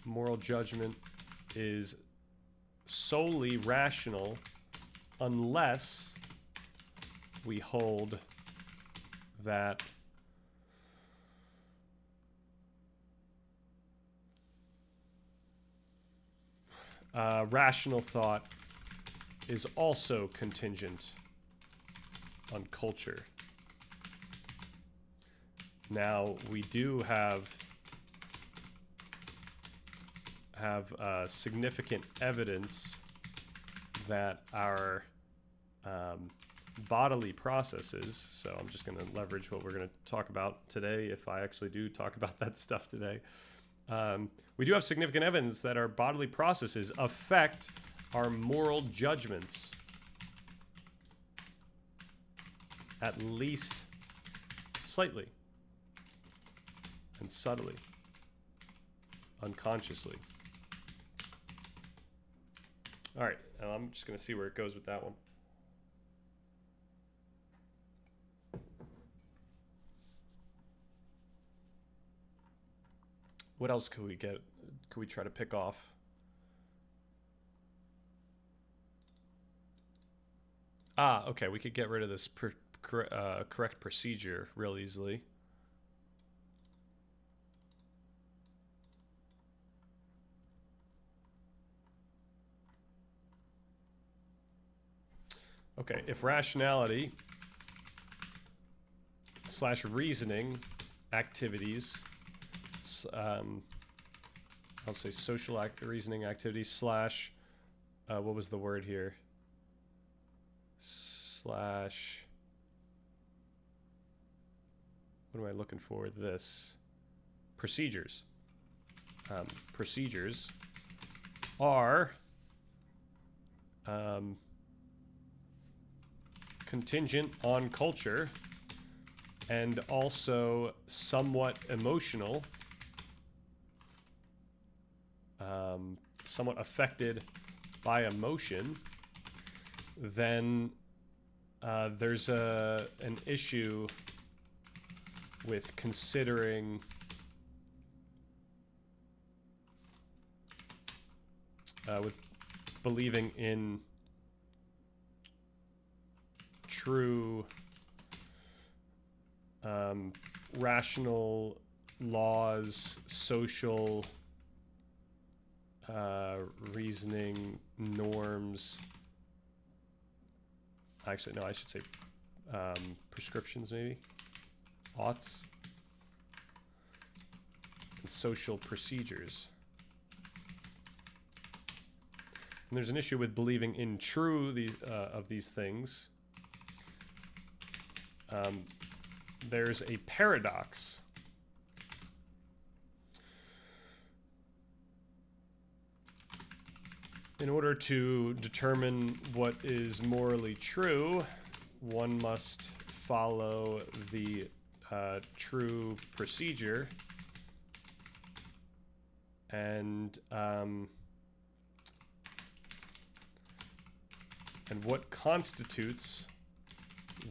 moral judgment is solely rational unless we hold that rational thought is also contingent on culture. Now, we do have significant evidence that our bodily processes, so I'm just going to leverage what we're going to talk about today if I actually do talk about that stuff today. We do have significant evidence that our bodily processes affect our moral judgments, at least slightly and subtly, unconsciously. All right, I'm just going to see where it goes with that one. What else could we get? Could we try to pick off? Okay, we could get rid of this correct procedure real easily. Okay, if rationality / reasoning activities, I'll say social reasoning activities / what was the word here? / what am I looking for? This procedures. Procedures are contingent on culture and also somewhat emotional, somewhat affected by emotion, then there's an issue with considering with believing in true rational laws, social reasoning, norms. Actually, no, I should say prescriptions, maybe. Oughts. And social procedures. And there's an issue with believing in true of these things. There's a paradox. In order to determine what is morally true, one must follow the true procedure, and what constitutes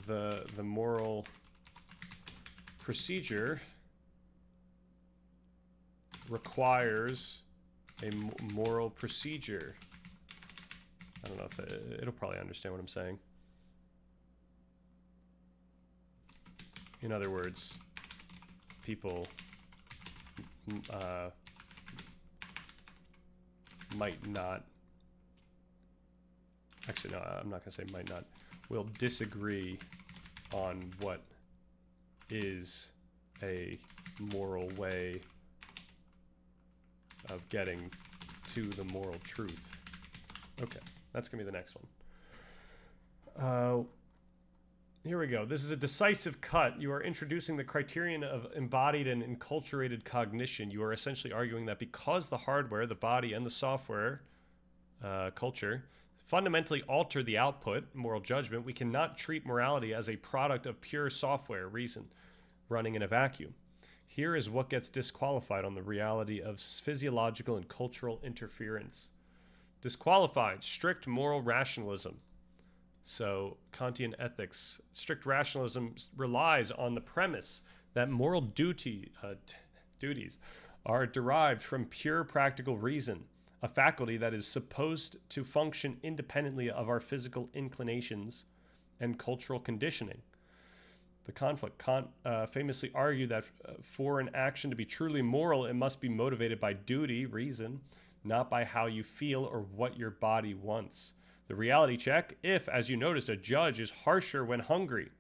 the moral procedure requires a moral procedure. I don't know if it'll probably understand what I'm saying. In other words, people might not, actually no, I'm not going to say might not, will disagree on what is a moral way of getting to the moral truth. Okay, that's going to be the next one. Here we go. This is a decisive cut. You are introducing the criterion of embodied and enculturated cognition. You are essentially arguing that because the hardware, the body, and the software, culture, fundamentally alter the output, moral judgment, we cannot treat morality as a product of pure software, reason, running in a vacuum. Here is what gets disqualified on the reality of physiological and cultural interference. Disqualified, strict moral rationalism. So, Kantian ethics, strict rationalism relies on the premise that moral duties are derived from pure practical reason, a faculty that is supposed to function independently of our physical inclinations and cultural conditioning. The conflict. Kant famously argued that for an action to be truly moral, it must be motivated by duty, reason, not by how you feel or what your body wants. The reality check: if, as you noticed, a judge is harsher when hungry,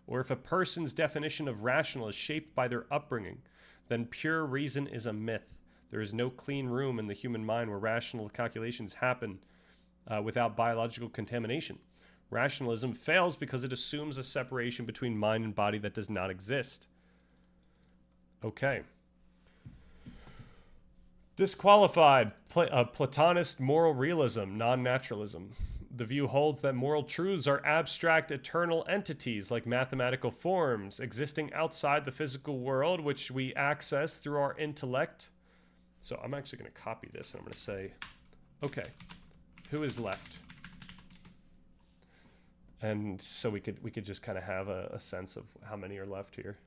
or if a person's definition of rational is shaped by their upbringing, then pure reason is a myth. There is no clean room in the human mind where rational calculations happen without biological contamination. Rationalism fails because it assumes a separation between mind and body that does not exist. Okay. Disqualified, Platonist moral realism, non-naturalism. The view holds that moral truths are abstract, eternal entities like mathematical forms existing outside the physical world, which we access through our intellect. So I'm actually going to copy this and I'm going to say, okay, who is left? And so we could just kind of have a sense of how many are left here.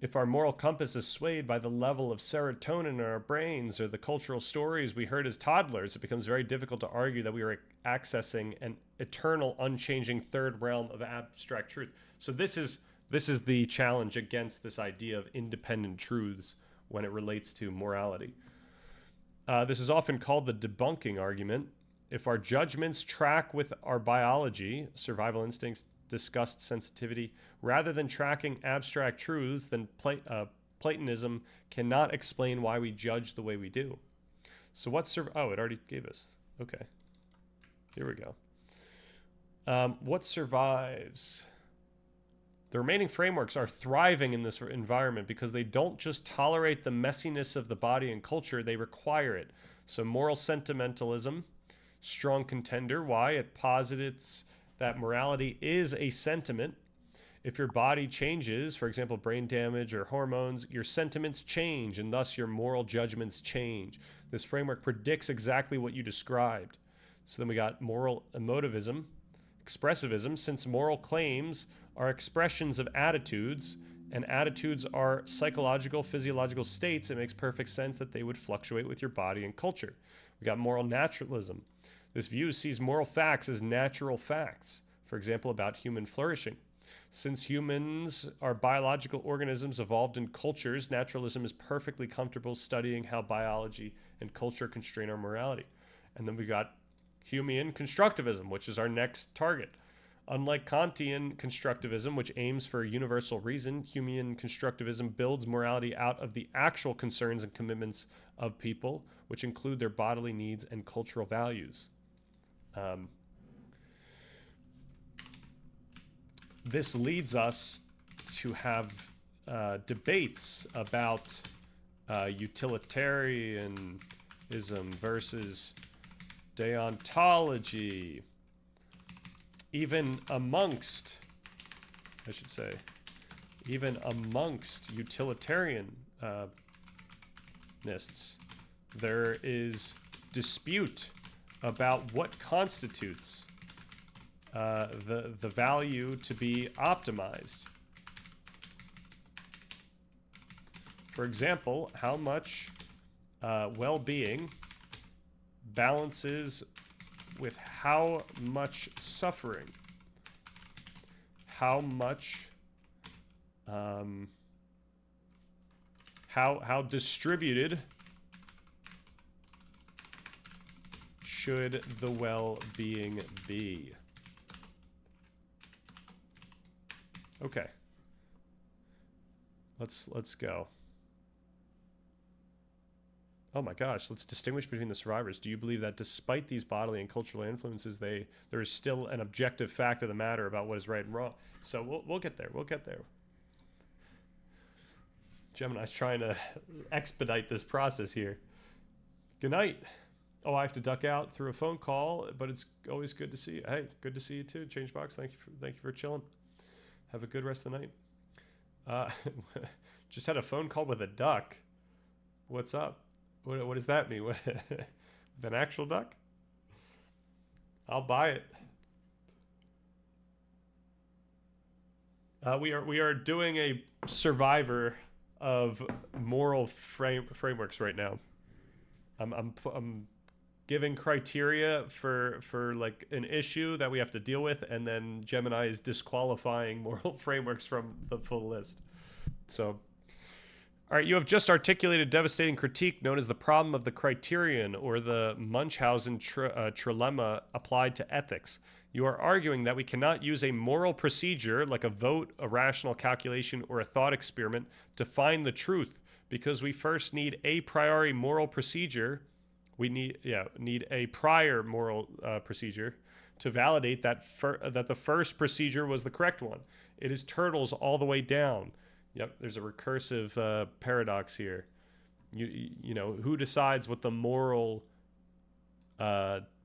If our moral compass is swayed by the level of serotonin in our brains or the cultural stories we heard as toddlers, it becomes very difficult to argue that we are accessing an eternal, unchanging third realm of abstract truth. So this is the challenge against this idea of independent truths when it relates to morality. This is often called the debunking argument. If our judgments track with our biology, survival instincts, disgust, sensitivity, rather than tracking abstract truths, then Platonism cannot explain why we judge the way we do. So what's oh, it already gave us. Okay, here we go. What survives? The remaining frameworks are thriving in this environment because they don't just tolerate the messiness of the body and culture, they require it. So moral sentimentalism, strong contender. Why? It posits that morality is a sentiment. If your body changes, for example, brain damage or hormones, your sentiments change and thus your moral judgments change. This framework predicts exactly what you described. So then we got moral emotivism, expressivism. Since moral claims are expressions of attitudes, and attitudes are psychological, physiological states, it makes perfect sense that they would fluctuate with your body and culture. We got moral naturalism. This view sees moral facts as natural facts, for example, about human flourishing. Since humans are biological organisms evolved in cultures, naturalism is perfectly comfortable studying how biology and culture constrain our morality. And then we got Humean constructivism, which is our next target. Unlike Kantian constructivism, which aims for universal reason, Humean constructivism builds morality out of the actual concerns and commitments of people, which include their bodily needs and cultural values. This leads us to have debates about utilitarianism versus deontology. Even amongst utilitarianists, there is dispute about what constitutes the value to be optimized. For example, how much well-being balances with how much suffering, how much, how distributed should the well-being be? Okay, let's go. Oh my gosh, let's distinguish between the survivors. Do you believe that despite these bodily and cultural influences, there is still an objective fact of the matter about what is right and wrong? So we'll get there. We'll get there. Gemini's trying to expedite this process here. Good night. Oh, I have to duck out through a phone call, but it's always good to see you. Hey, good to see you too. Changebox, thank you for chilling. Have a good rest of the night. Just had a phone call with a duck. What's up? What does that mean? An actual duck? I'll buy it. We are doing a survivor of moral frameworks right now. I'm giving criteria for like an issue that we have to deal with, and then Gemini is disqualifying moral frameworks from the full list. So, all right, you have just articulated devastating critique known as the problem of the criterion, or the Munchausen trilemma applied to ethics. You are arguing that we cannot use a moral procedure like a vote, a rational calculation, or a thought experiment to find the truth, because we first need a priori moral procedure. We need a prior moral procedure to validate that that the first procedure was the correct one. It is turtles all the way down. Yep, there's a recursive paradox here. You know, who decides what the moral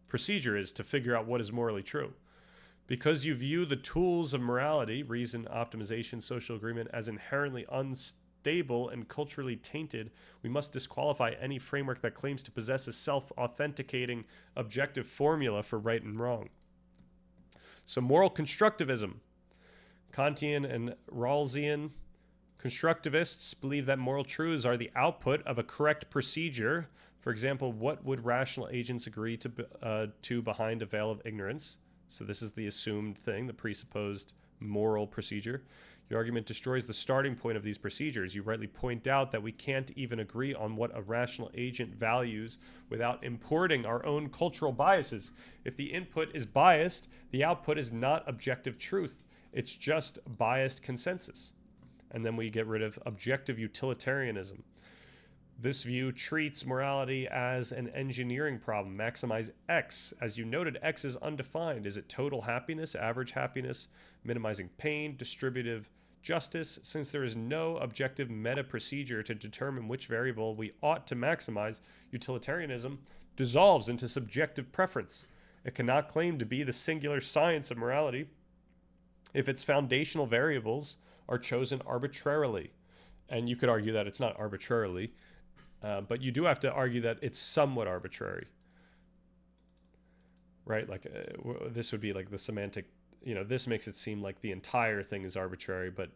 procedure is to figure out what is morally true? Because you view the tools of morality, reason, optimization, social agreement, as inherently unstable and culturally tainted, we must disqualify any framework that claims to possess a self-authenticating objective formula for right and wrong. So moral constructivism. Kantian and Rawlsian constructivists believe that moral truths are the output of a correct procedure. For example, what would rational agents agree to behind a veil of ignorance? So this is the assumed thing, the presupposed moral procedure. Your argument destroys the starting point of these procedures. You rightly point out that we can't even agree on what a rational agent values without importing our own cultural biases. If the input is biased, the output is not objective truth. It's just biased consensus. And then we get rid of objective utilitarianism. This view treats morality as an engineering problem. Maximize X. As you noted, X is undefined. Is it total happiness, average happiness, minimizing pain, distributive justice? Since there is no objective meta procedure to determine which variable we ought to maximize, utilitarianism dissolves into subjective preference. It cannot claim to be the singular science of morality. if its foundational variables are chosen arbitrarily. And you could argue that it's not arbitrarily, but you do have to argue that it's somewhat arbitrary, right? Like this would be like the semantic, this makes it seem like the entire thing is arbitrary, but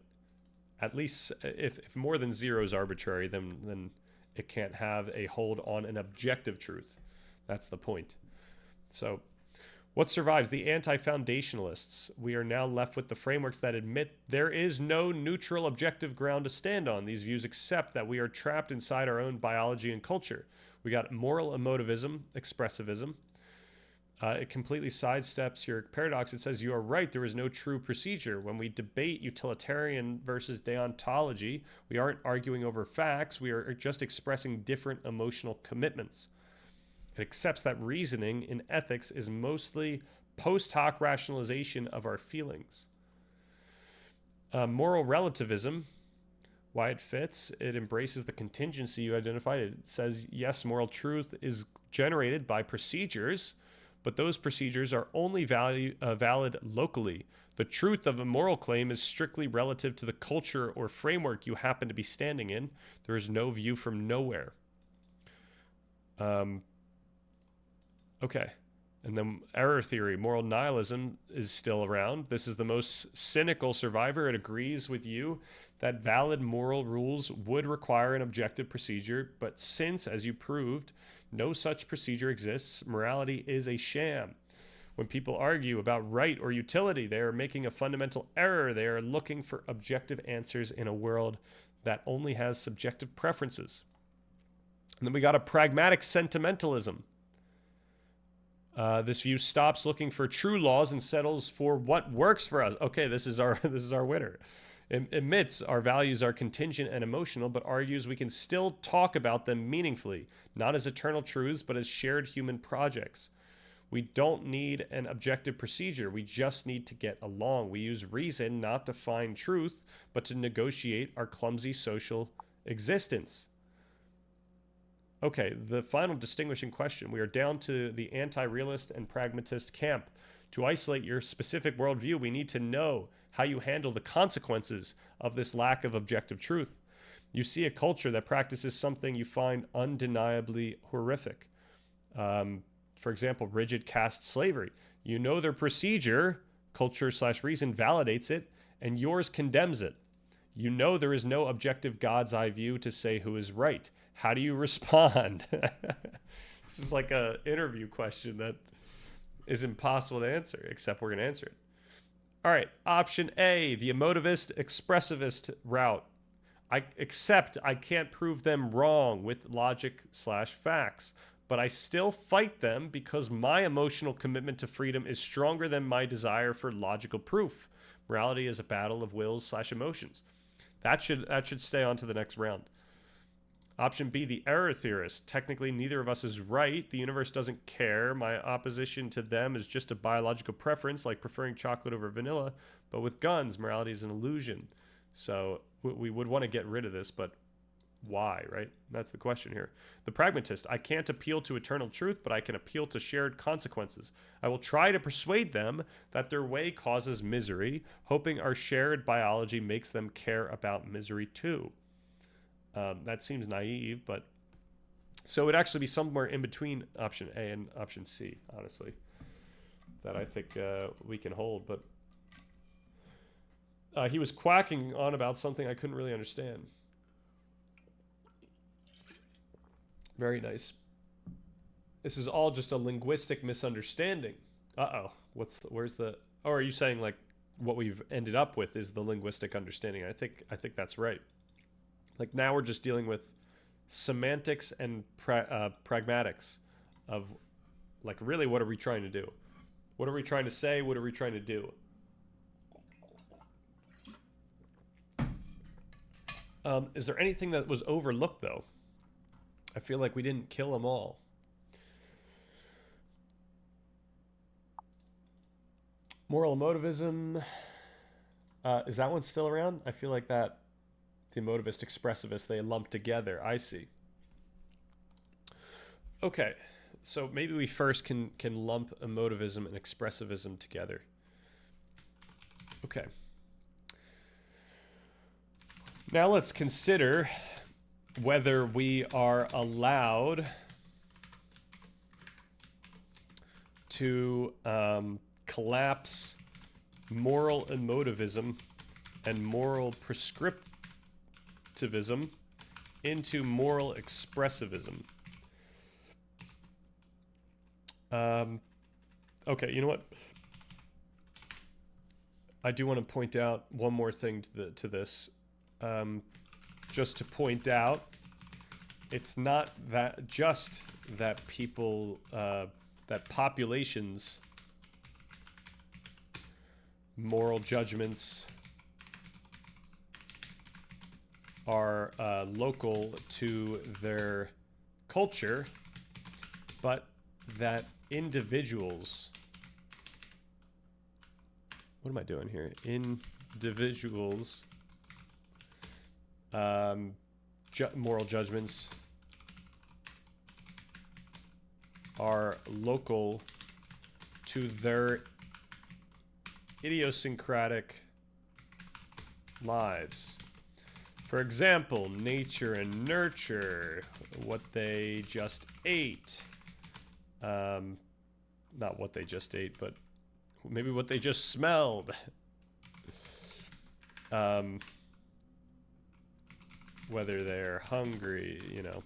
at least if more than 0 is arbitrary, then it can't have a hold on an objective truth. That's the point. So what survives? The anti-foundationalists. We are now left with the frameworks that admit there is no neutral objective ground to stand on. These views accept that we are trapped inside our own biology and culture. We got moral emotivism, expressivism. It completely sidesteps your paradox. It says you are right, there is no true procedure. When we debate utilitarian versus deontology, we aren't arguing over facts, we are just expressing different emotional commitments. It accepts that reasoning in ethics is mostly post hoc rationalization of our feelings. Moral relativism, why it fits, it embraces the contingency you identified. It says, yes, moral truth is generated by procedures, but those procedures are only valid locally. The truth of a moral claim is strictly relative to the culture or framework you happen to be standing in. There is no view from nowhere. Okay. And then error theory, moral nihilism is still around. This is the most cynical survivor. It agrees with you that valid moral rules would require an objective procedure, but since, as you proved, no such procedure exists, morality is a sham. When people argue about right or utility, they are making a fundamental error. They are looking for objective answers in a world that only has subjective preferences. And then we got a pragmatic sentimentalism. This view stops looking for true laws and settles for what works for us. Okay, this is our winner. It admits our values are contingent and emotional, but argues we can still talk about them meaningfully, not as eternal truths, but as shared human projects. We don't need an objective procedure. We just need to get along. We use reason not to find truth, but to negotiate our clumsy social existence. Okay, the final distinguishing question. We are down to the anti-realist and pragmatist camp. To isolate your specific worldview, we need to know how you handle the consequences of this lack of objective truth. You see a culture that practices something you find undeniably horrific. For example, rigid caste slavery. You know their procedure, culture/reason, validates it, and yours condemns it. You know there is no objective God's eye view to say who is right. How do you respond? This is like an interview question that is impossible to answer, except we're going to answer it. All right, option A, the emotivist, expressivist route. I accept I can't prove them wrong with logic/facts, but I still fight them because my emotional commitment to freedom is stronger than my desire for logical proof. Morality is a battle of wills/emotions. That should stay on to the next round. Option B, the error theorist. Technically, neither of us is right. The universe doesn't care. My opposition to them is just a biological preference, like preferring chocolate over vanilla. But with guns, morality is an illusion. So we would want to get rid of this, but why, right? That's the question here. The pragmatist. I can't appeal to eternal truth, but I can appeal to shared consequences. I will try to persuade them that their way causes misery, hoping our shared biology makes them care about misery too. That seems naive, but so it would actually be somewhere in between option A and option C, honestly, that I think we can hold. But he was quacking on about something I couldn't really understand. Very nice. This is all just a linguistic misunderstanding. Uh-oh. Where's the... Oh, are you saying like what we've ended up with is the linguistic understanding? I think that's right. Like now we're just dealing with semantics and pragmatics of like really what are we trying to do? What are we trying to say? What are we trying to do? Is there anything that was overlooked though? I feel like we didn't kill them all. Moral emotivism. Is that one still around? I feel like that the emotivist, expressivist, they lump together. I see. Okay, so maybe we first can lump emotivism and expressivism together. Okay. Now let's consider whether we are allowed to collapse moral emotivism and moral prescriptivism into moral expressivism. Okay, you know what? I do want to point out one more thing to this. Just to point out, it's not that just that people, that populations' moral judgments are local to their culture, but that individuals, what am I doing here? Individuals, moral judgments are local to their idiosyncratic lives. For example, nature and nurture, what they just ate. Not what they just ate, but maybe what they just smelled. Whether they're hungry, you know.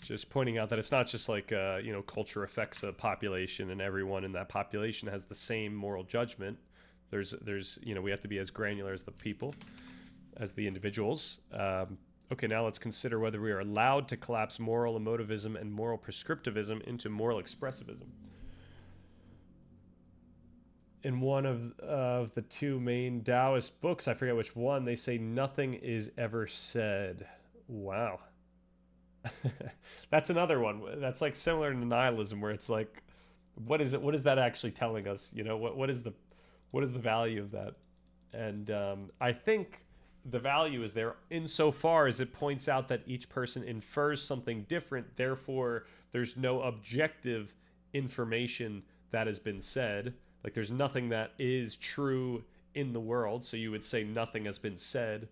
Just pointing out that it's not just like, you know, culture affects a population and everyone in that population has the same moral judgment. There's, you know, we have to be as granular as the people, as the individuals. Okay, now let's consider whether we are allowed to collapse moral emotivism and moral prescriptivism into moral expressivism. In one of the two main Taoist books, I forget which one, they say nothing is ever said. Wow. That's another one. That's like similar to nihilism, where it's like, what is it? What is that actually telling us? You know, what is the value of that? And I think the value is there insofar as it points out that each person infers something different. Therefore, there's no objective information that has been said. Like, there's nothing that is true in the world. So you would say nothing has been said.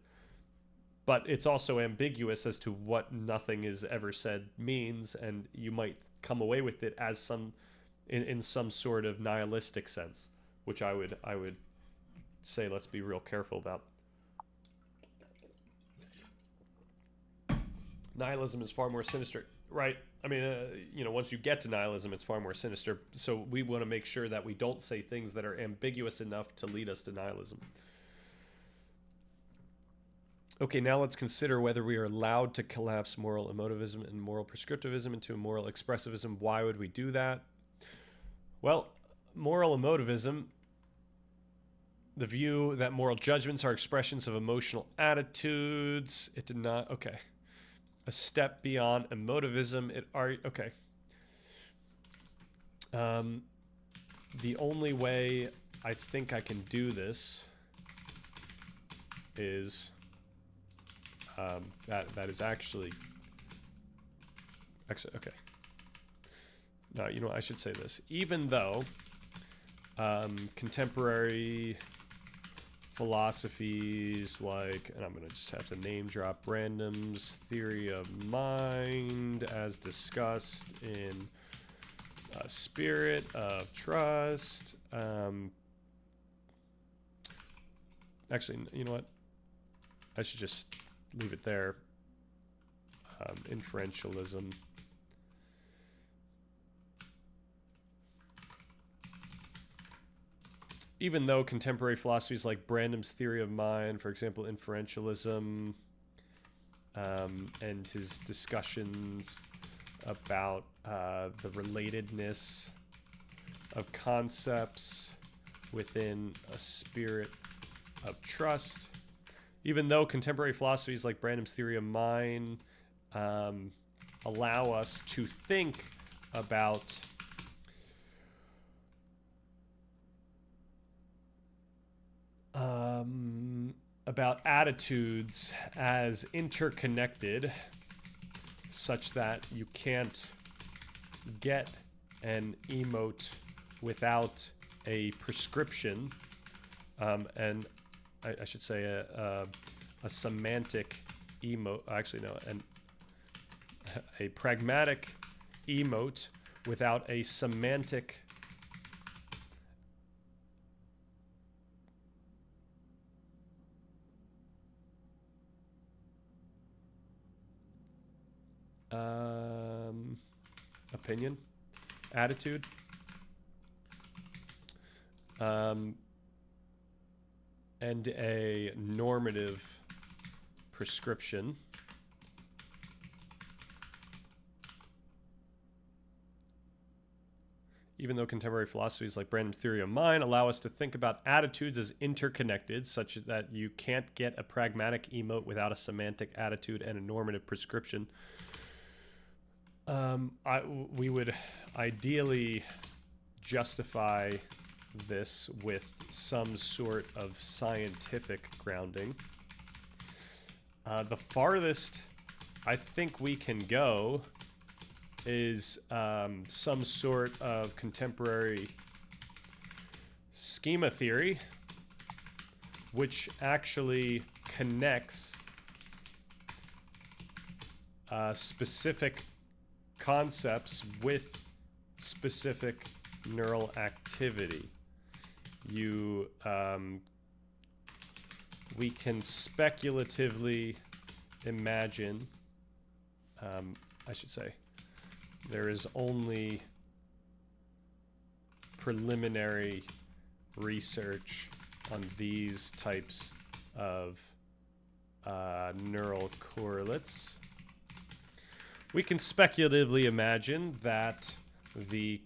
But it's also ambiguous as to what nothing is ever said means, and you might come away with it as some, in some sort of nihilistic sense, which I would say let's be real careful about. Nihilism is far more sinister, right? I mean, you know, once you get to nihilism, it's far more sinister. So we want to make sure that we don't say things that are ambiguous enough to lead us to nihilism. Okay, now let's consider whether we are allowed to collapse moral emotivism and moral prescriptivism into moral expressivism. Why would we do that? Well, moral emotivism, the view that moral judgments are expressions of emotional attitudes. It did not, okay. A step beyond emotivism. Okay. The only way I think I can do this is that is actually okay. No, you know what, I should say this. Even though contemporary philosophies like, and I'm going to just have to name drop, Brandom's theory of mind as discussed in Spirit of Trust. Actually, you know what? I should just leave it there. Inferentialism. Even though contemporary philosophies like Brandom's theory of mind, for example, inferentialism, and his discussions about the relatedness of concepts within a spirit of trust, even though contemporary philosophies like Brandom's theory of mind allow us to think about attitudes as interconnected, such that you can't get an emote without a prescription, and I should say a semantic emote. Actually, no, a pragmatic emote without a semantic opinion, attitude, and a normative prescription. Even though contemporary philosophies like Branham's theory of mind allow us to think about attitudes as interconnected, such that you can't get a pragmatic emote without a semantic attitude and a normative prescription, we would ideally justify this with some sort of scientific grounding. The farthest I think we can go is some sort of contemporary schema theory, which actually connects specific concepts with specific neural activity. We can speculatively imagine, I should say, there is only preliminary research on these types of neural correlates. We can speculatively imagine that the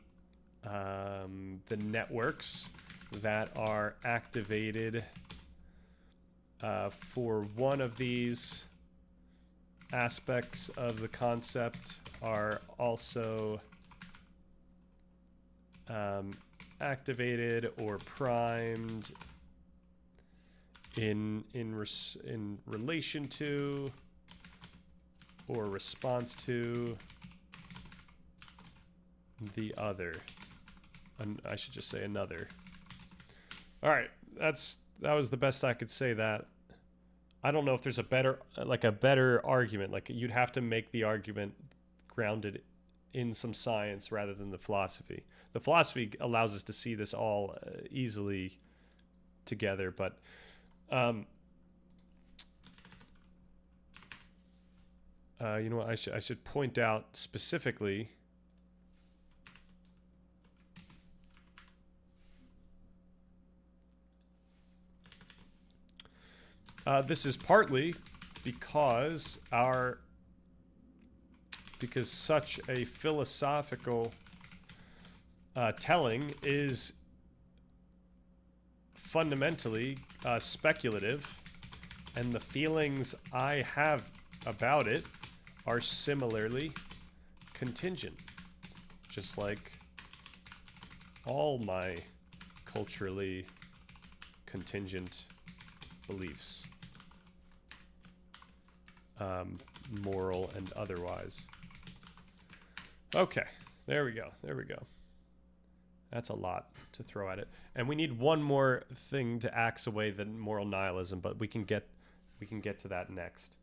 networks that are activated for one of these aspects of the concept are also activated or primed in relation to or response to the other. I should just say another. All right, that was the best I could say. That I don't know if there's a better argument. Like, you'd have to make the argument grounded in some science rather than the philosophy. The philosophy allows us to see this all easily together, but you know what? I should point out specifically. This is partly because such a philosophical telling is fundamentally speculative, and the feelings I have about it are similarly contingent, just like all my culturally contingent beliefs, moral and otherwise. Okay, there we go. That's a lot to throw at it. And we need one more thing to axe away the moral nihilism, but we can get to that next.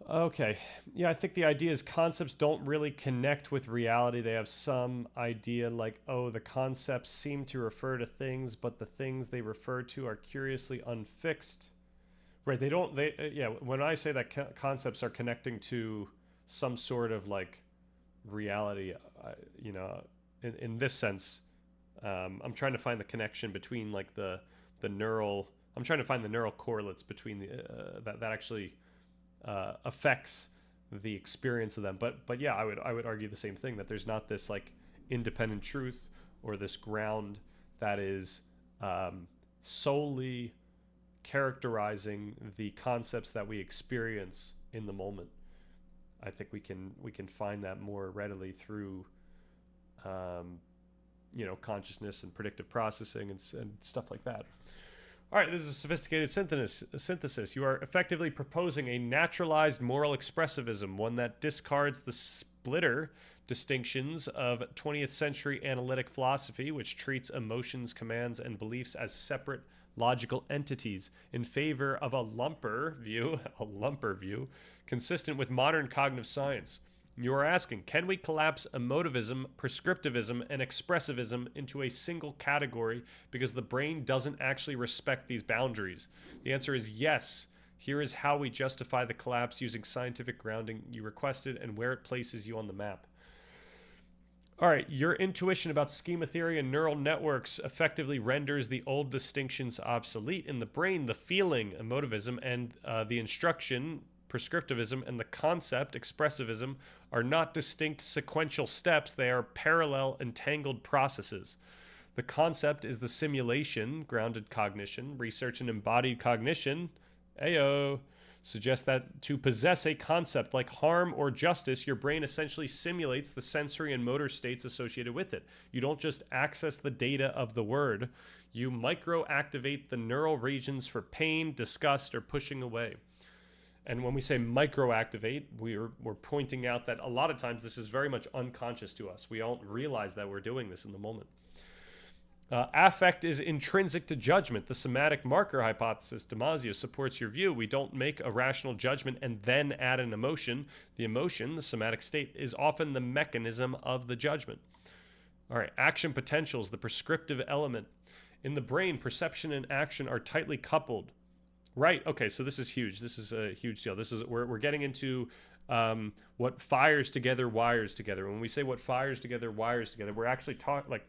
Okay. Yeah, I think the idea is concepts don't really connect with reality. They have some idea like, oh, the concepts seem to refer to things, but the things they refer to are curiously unfixed. Right, when I say that concepts are connecting to some sort of like reality, in this sense, I'm trying to find the connection between like the neural. I'm trying to find the neural correlates between that actually affects the experience of them. But yeah, I would argue the same thing, that there's not this like independent truth or this ground that is solely characterizing the concepts that we experience in the moment. I think we can find that more readily through consciousness and predictive processing and stuff like that. All right, this is a sophisticated synthesis. You are effectively proposing a naturalized moral expressivism, one that discards the splitter distinctions of 20th century analytic philosophy, which treats emotions, commands, and beliefs as separate logical entities in favor of a lumper view, consistent with modern cognitive science. You are asking, can we collapse emotivism, prescriptivism, and expressivism into a single category because the brain doesn't actually respect these boundaries? The answer is yes. Here is how we justify the collapse using scientific grounding you requested and where it places you on the map. All right, your intuition about schema theory and neural networks effectively renders the old distinctions obsolete. In the brain, the feeling, emotivism, and the instruction, prescriptivism, and the concept, expressivism, are not distinct sequential steps. They are parallel, entangled processes. The concept is the simulation, grounded cognition, research and embodied cognition, Ayo, suggests that to possess a concept like harm or justice, your brain essentially simulates the sensory and motor states associated with it. You don't just access the data of the word, you microactivate the neural regions for pain, disgust, or pushing away. And when we say microactivate, we're pointing out that a lot of times this is very much unconscious to us. We don't realize that we're doing this in the moment. Affect is intrinsic to judgment. The somatic marker hypothesis, Damasio, supports your view. We don't make a rational judgment and then add an emotion. The emotion, the somatic state, is often the mechanism of the judgment. All right, action potentials, the prescriptive element. In the brain, perception and action are tightly coupled. Right, okay, so this is huge. This is a huge deal. This is we're getting into what fires together, wires together. When we say what fires together, wires together, we're actually talking, like,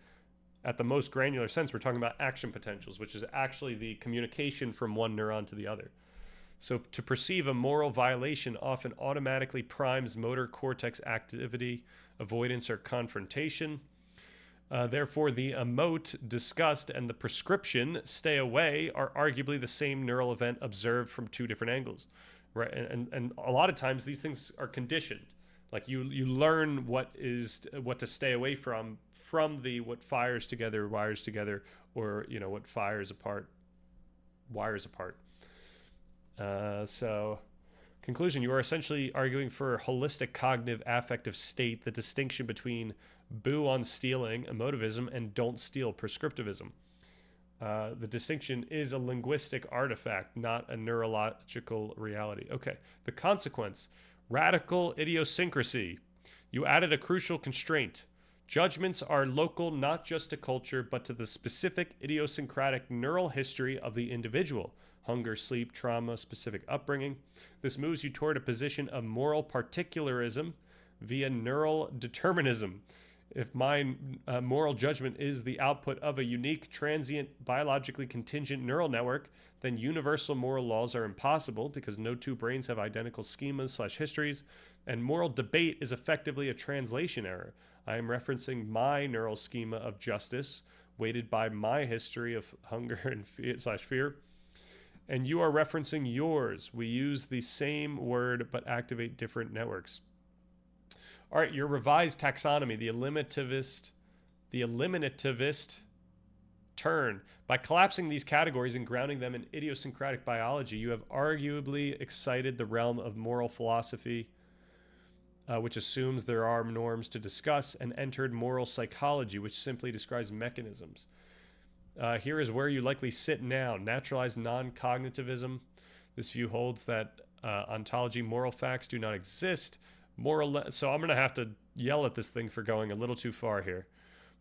at the most granular sense, we're talking about action potentials, which is actually the communication from one neuron to the other. So to perceive a moral violation often automatically primes motor cortex activity, avoidance, or confrontation. Therefore, the emote, disgust, and the prescription, stay away, are arguably the same neural event observed from two different angles. Right? And a lot of times these things are conditioned. Like you learn what to stay away from the what fires together, wires together, or what fires apart, wires apart. So, conclusion: you are essentially arguing for a holistic cognitive affective state, the distinction between boo on stealing, emotivism, and don't steal, prescriptivism. The distinction is a linguistic artifact, not a neurological reality. Okay, the consequence: radical idiosyncrasy. You added a crucial constraint. Judgments are local not just to culture, but to the specific idiosyncratic neural history of the individual. Hunger, sleep, trauma, specific upbringing. This moves you toward a position of moral particularism via neural determinism. If my moral judgment is the output of a unique, transient, biologically contingent neural network, then universal moral laws are impossible because no two brains have identical schemas/histories, and moral debate is effectively a translation error. I am referencing my neural schema of justice, weighted by my history of hunger and fear, and you are referencing yours. We use the same word but activate different networks. All right, your revised taxonomy, the eliminativist turn. By collapsing these categories and grounding them in idiosyncratic biology, you have arguably excited the realm of moral philosophy, which assumes there are norms to discuss, and entered moral psychology, which simply describes mechanisms. Here is where you likely sit now. Naturalized non-cognitivism. This view holds that ontology, moral facts do not exist. So I'm going to have to yell at this thing for going a little too far here.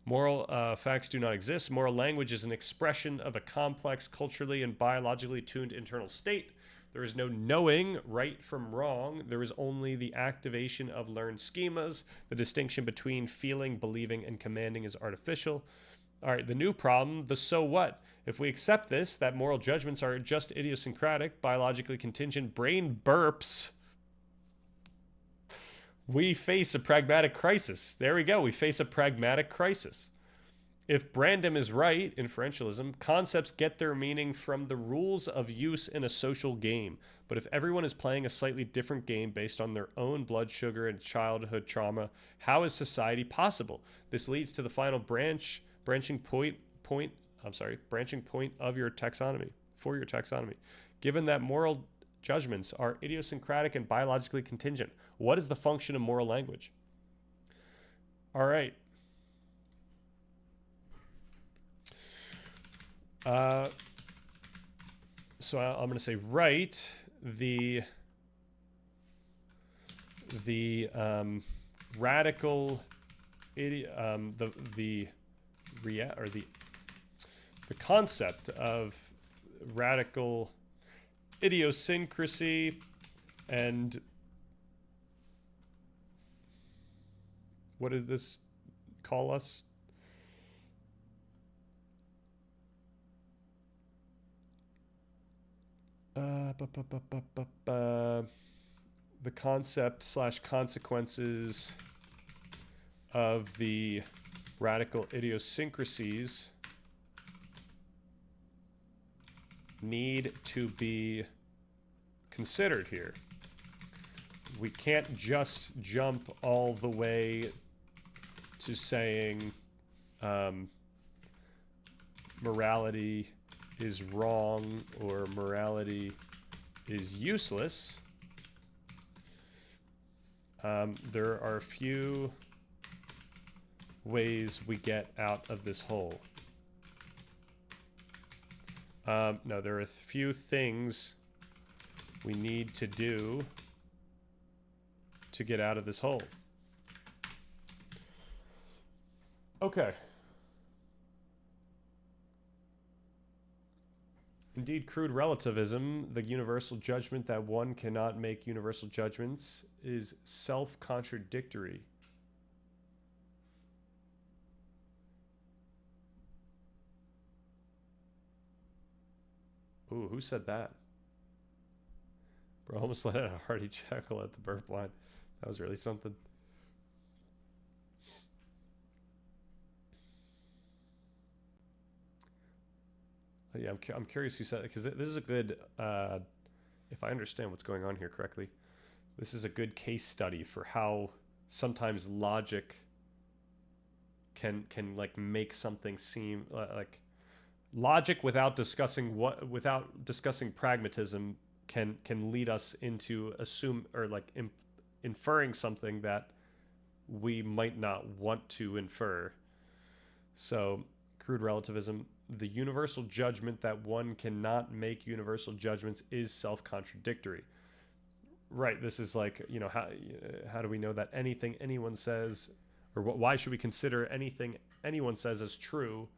Moral facts do not exist. Moral language is an expression of a complex, culturally and biologically tuned internal state. There is no knowing right from wrong. There is only the activation of learned schemas. The distinction between feeling, believing, and commanding is artificial. All right, the new problem, the so what? If we accept this, that moral judgments are just idiosyncratic, biologically contingent brain burps, we face a pragmatic crisis. There we go. We face a pragmatic crisis. If Brandom is right, inferentialism, concepts get their meaning from the rules of use in a social game. But if everyone is playing a slightly different game based on their own blood sugar and childhood trauma, how is society possible? This leads to the final branching point of your taxonomy, for your taxonomy. Given that moral judgments are idiosyncratic and biologically contingent, what is the function of moral language? All right. So I'm going to say write the radical the concept of radical idiosyncrasy and what did this call us? The concept / consequences of the radical idiosyncrasies need to be considered here. We can't just jump all the way to saying morality is wrong or morality is useless. There are a few ways we get out of this hole. No, there are a few things we need to do to get out of this hole. Okay. Indeed, crude relativism, the universal judgment that one cannot make universal judgments, is self-contradictory. Ooh, who said that? Bro, almost let out a hearty chuckle at the burp line. That was really something. Yeah, I'm curious who said it, because this is a good, if I understand what's going on here correctly, this is a good case study for how sometimes logic can like make something seem like logic without discussing pragmatism can lead us into inferring something that we might not want to infer. So, crude relativism, the universal judgment that one cannot make universal judgments is self-contradictory. Right, this is like, you know, how do we know that anything anyone says, or why should we consider anything anyone says as true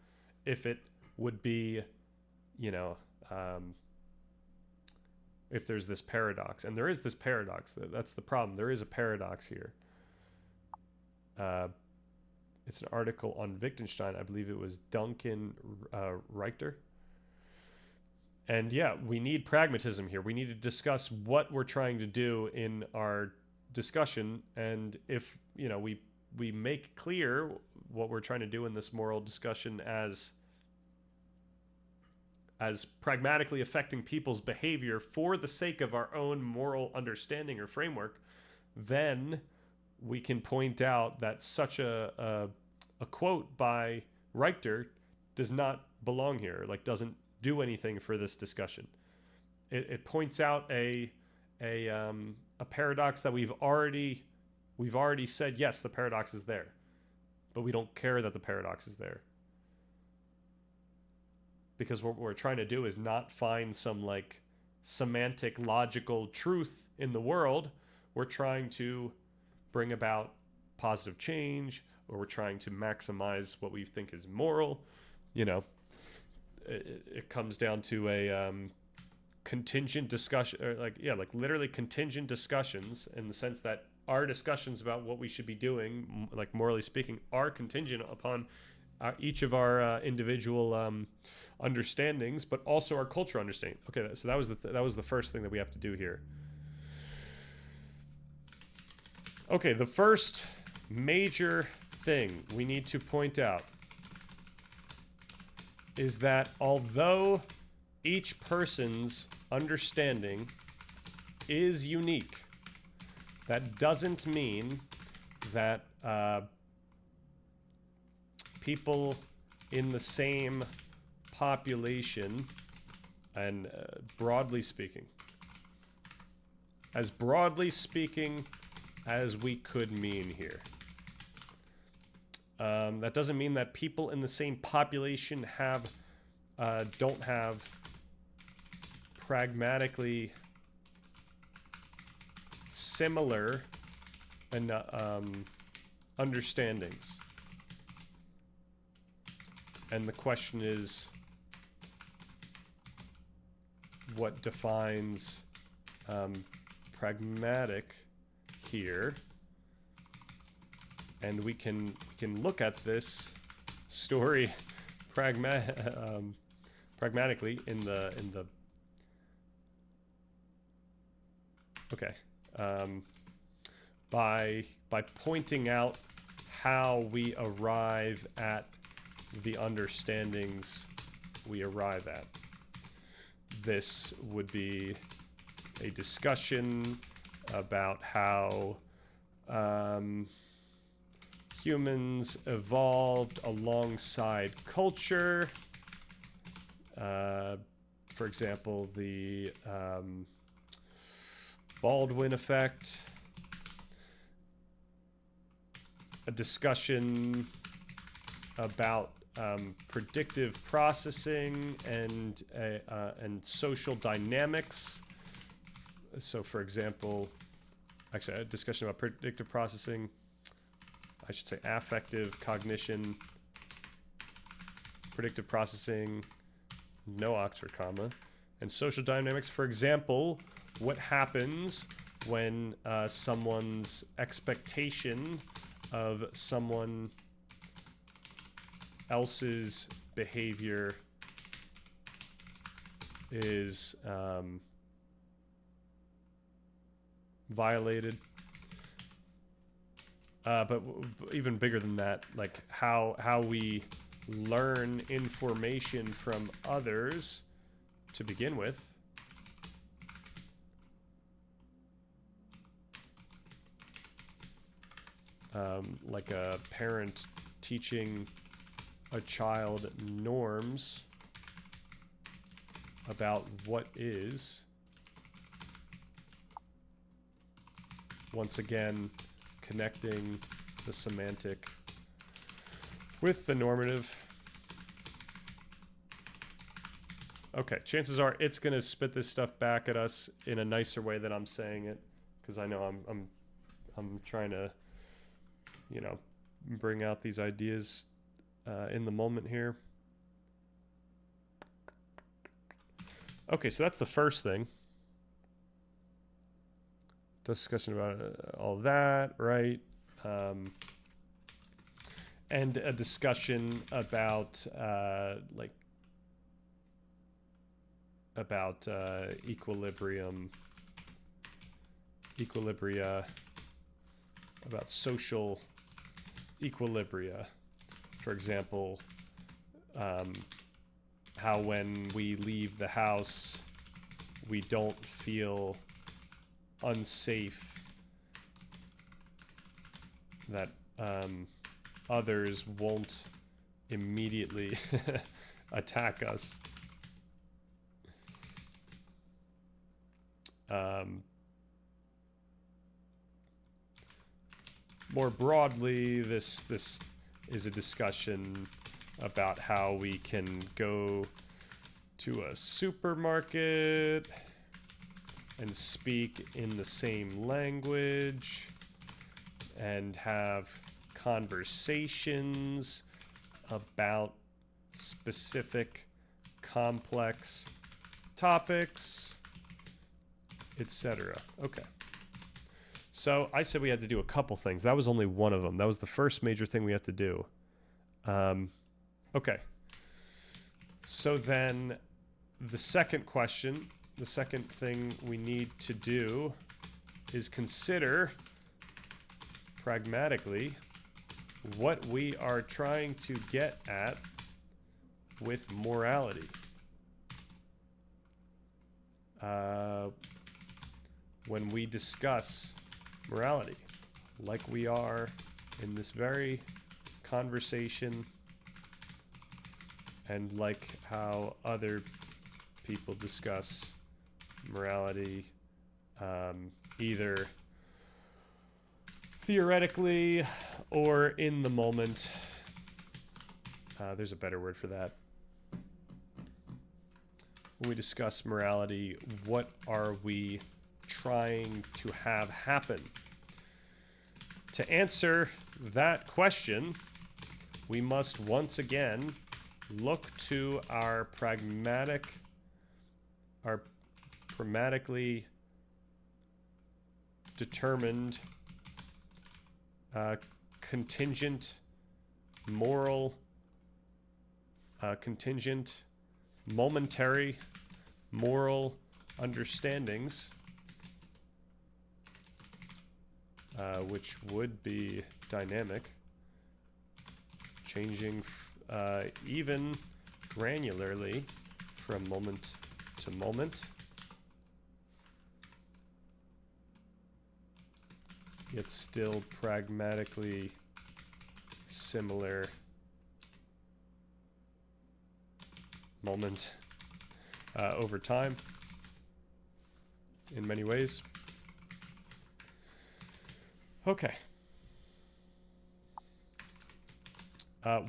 if it would be, you know, if there's this paradox. And there is this paradox. That's the problem. There is a paradox here. It's an article on Wittgenstein. I believe it was Duncan Reichter. And yeah, we need pragmatism here. We need to discuss what we're trying to do in our discussion. And if, you know, we make clear what we're trying to do in this moral discussion as pragmatically affecting people's behavior for the sake of our own moral understanding or framework, then we can point out that such a quote by Reichter does not belong here, like doesn't do anything for this discussion. It points out a paradox that we've already said, yes, the paradox is there, but we don't care that the paradox is there. Because what we're trying to do is not find some like semantic logical truth in the world. We're trying to bring about positive change, or we're trying to maximize what we think is moral. You know, it comes down to a contingent discussion, or like literally contingent discussions, in the sense that our discussions about what we should be doing, like morally speaking, are contingent upon each of our individual understandings, but also our cultural understanding. Okay, so that was the first thing that we have to do here. Okay, the first major thing we need to point out is that although each person's understanding is unique, that doesn't mean that people in the same population, and broadly speaking as we could mean here, That doesn't mean that people in the same population don't have pragmatically similar understandings. And the question is, what defines pragmatic here? And we can look at this story pragmatically in the okay, by pointing out how we arrive at the understandings we arrive at. This would be a discussion about how humans evolved alongside culture. For example, the Baldwin effect. A discussion about predictive processing and social dynamics. So, for example, actually, a discussion about predictive processing. I should say affective cognition, predictive processing, no Oxford comma, and social dynamics. For example, what happens when someone's expectation of someone else's behavior is violated. But even bigger than that, like how we learn information from others to begin with. Like a parent teaching a child norms about what is. Once again, connecting the semantic with the normative. Okay, chances are it's gonna spit this stuff back at us in a nicer way than I'm saying it, because I know I'm trying to, you know, bring out these ideas in the moment here. Okay, so that's the first thing. Discussion about all of that, right? And a discussion about equilibria, about social equilibria. For example, how when we leave the house, we don't feel unsafe, that others won't immediately attack us. More broadly, this is a discussion about how we can go to a supermarket and speak in the same language and have conversations about specific complex topics, etc. Okay. So I said we had to do a couple things. That was only one of them. That was the first major thing we had to do. Okay. So then the second question, the second thing we need to do is consider pragmatically what we are trying to get at with morality. When we discuss morality, like we are in this very conversation, and like how other people discuss morality, either theoretically or in the moment, There's a better word for that. When we discuss morality, what are we trying to have happen? To answer that question, we must once again look to our pragmatically determined contingent moral contingent momentary moral understandings, which would be dynamic, changing even granularly from moment to moment, yet still pragmatically similar moment over time in many ways. Okay.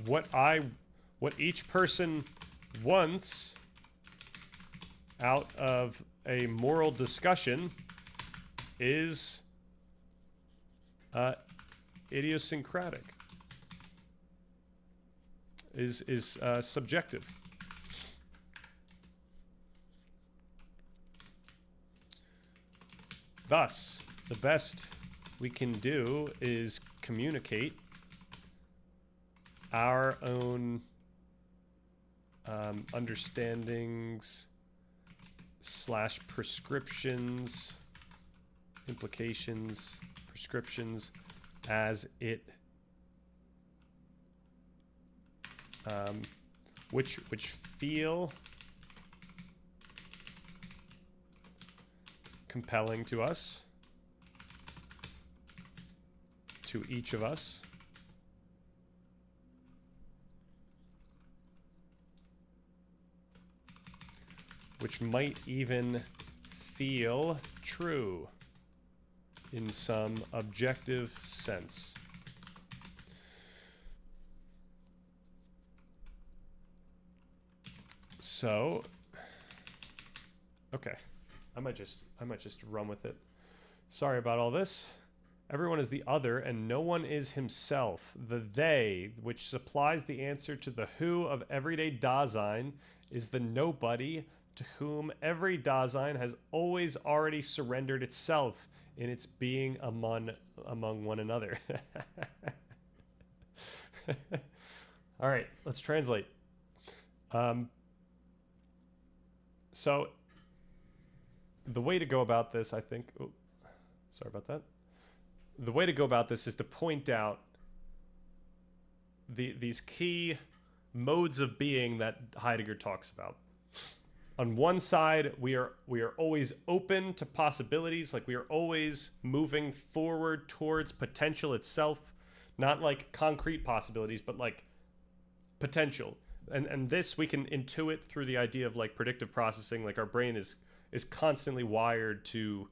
What each person wants out of a moral discussion is idiosyncratic, is subjective. Thus, the best we can do is communicate our own understandings / prescriptions, implications, prescriptions, as it which feel compelling to us, to each of us, which might even feel true in some objective sense. So, okay, I might just run with it. Sorry about all this. Everyone is the other, and no one is himself. The they, which supplies the answer to the who of everyday Dasein, is the nobody to whom every Dasein has always already surrendered itself in its being among one another. All right, let's translate. So the way to go about this, I think, oh, sorry about that. The way to go about this is to point out these key modes of being that Heidegger talks about. On one side, we are always open to possibilities, like we are always moving forward towards potential itself, not like concrete possibilities, but like potential. And this we can intuit through the idea of like predictive processing. Like our brain is constantly wired to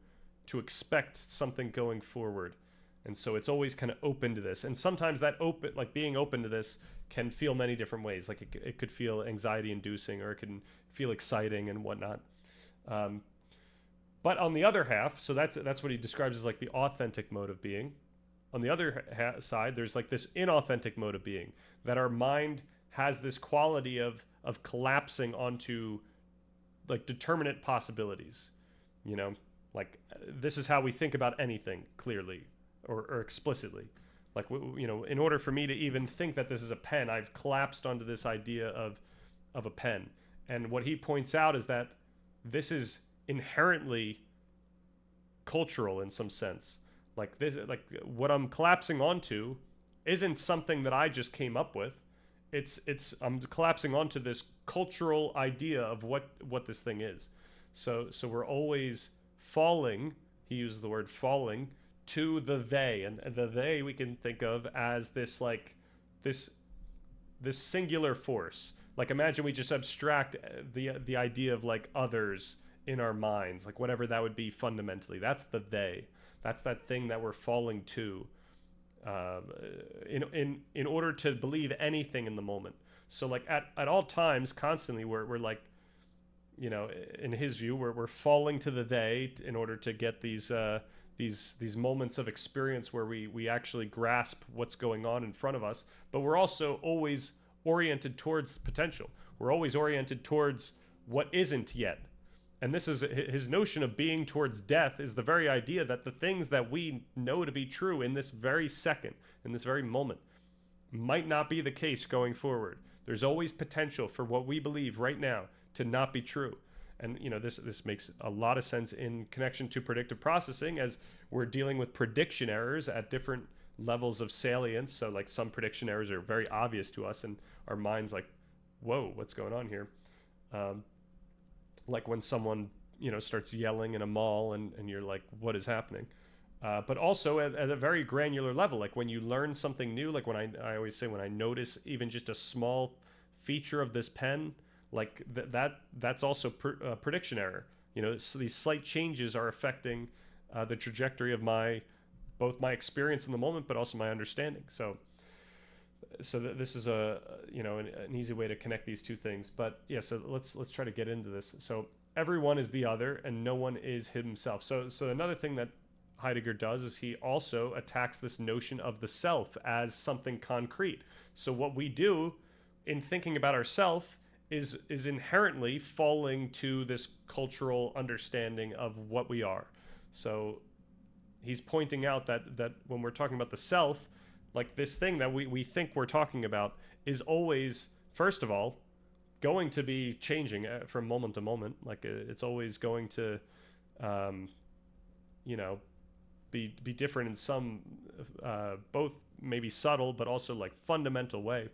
expect something going forward. And so it's always kind of open to this. And sometimes that open, like being open to this, can feel many different ways. Like it could feel anxiety inducing, or it can feel exciting and whatnot. But on the other half, so that's what he describes as like the authentic mode of being. On the other side, there's like this inauthentic mode of being, that our mind has this quality of collapsing onto like determinate possibilities. You know, like this is how we think about anything clearly or explicitly. Like, you know, in order for me to even think that this is a pen, I've collapsed onto this idea of a pen. And what he points out is that this is inherently cultural in some sense. Like this, like what I'm collapsing onto isn't something that I just came up with. I'm collapsing onto this cultural idea of what this thing is. So we're always falling. He uses the word falling to the they, and the they we can think of as this like this singular force. Like imagine we just abstract the idea of like others in our minds, like whatever that would be fundamentally. That's the they. That's that thing that we're falling to in order to believe anything in the moment. So like at all times, constantly, we're like, you know, in his view, we're falling to the they in order to get these moments of experience where we actually grasp what's going on in front of us. But we're also always oriented towards potential. We're always oriented towards what isn't yet. And this is his notion of being towards death, is the very idea that the things that we know to be true in this very second, in this very moment, might not be the case going forward. There's always potential for what we believe right now to not be true. And you know, this makes a lot of sense in connection to predictive processing, as we're dealing with prediction errors at different levels of salience. So like some prediction errors are very obvious to us and our mind's like, whoa, what's going on here? Like when someone, you know, starts yelling in a mall and you're like, what is happening? But also at a very granular level, like when you learn something new, like when I always say, when I notice even just a small feature of this pen, like that's also prediction error. You know, so these slight changes are affecting the trajectory of both my experience in the moment, but also my understanding. So this is a, you know, an easy way to connect these two things. But yeah, so let's try to get into this. So everyone is the other and no one is himself. So another thing that Heidegger does is he also attacks this notion of the self as something concrete. So what we do in thinking about ourself is inherently falling to this cultural understanding of what we are. So he's pointing out that when we're talking about the self, like this thing that we think we're talking about is always, first of all, going to be changing from moment to moment. Like it's always going to, you know, be different in some, both maybe subtle, but also like fundamental way.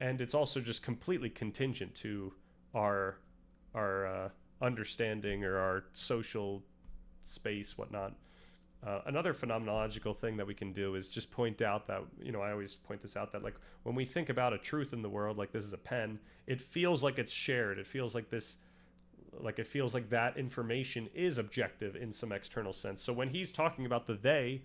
And it's also just completely contingent to our understanding or our social space, whatnot. Another phenomenological thing that we can do is just point out that, you know, I always point this out, that like when we think about a truth in the world, like this is a pen, it feels like it's shared. It feels like this, like it feels like that information is objective in some external sense. So when he's talking about the they,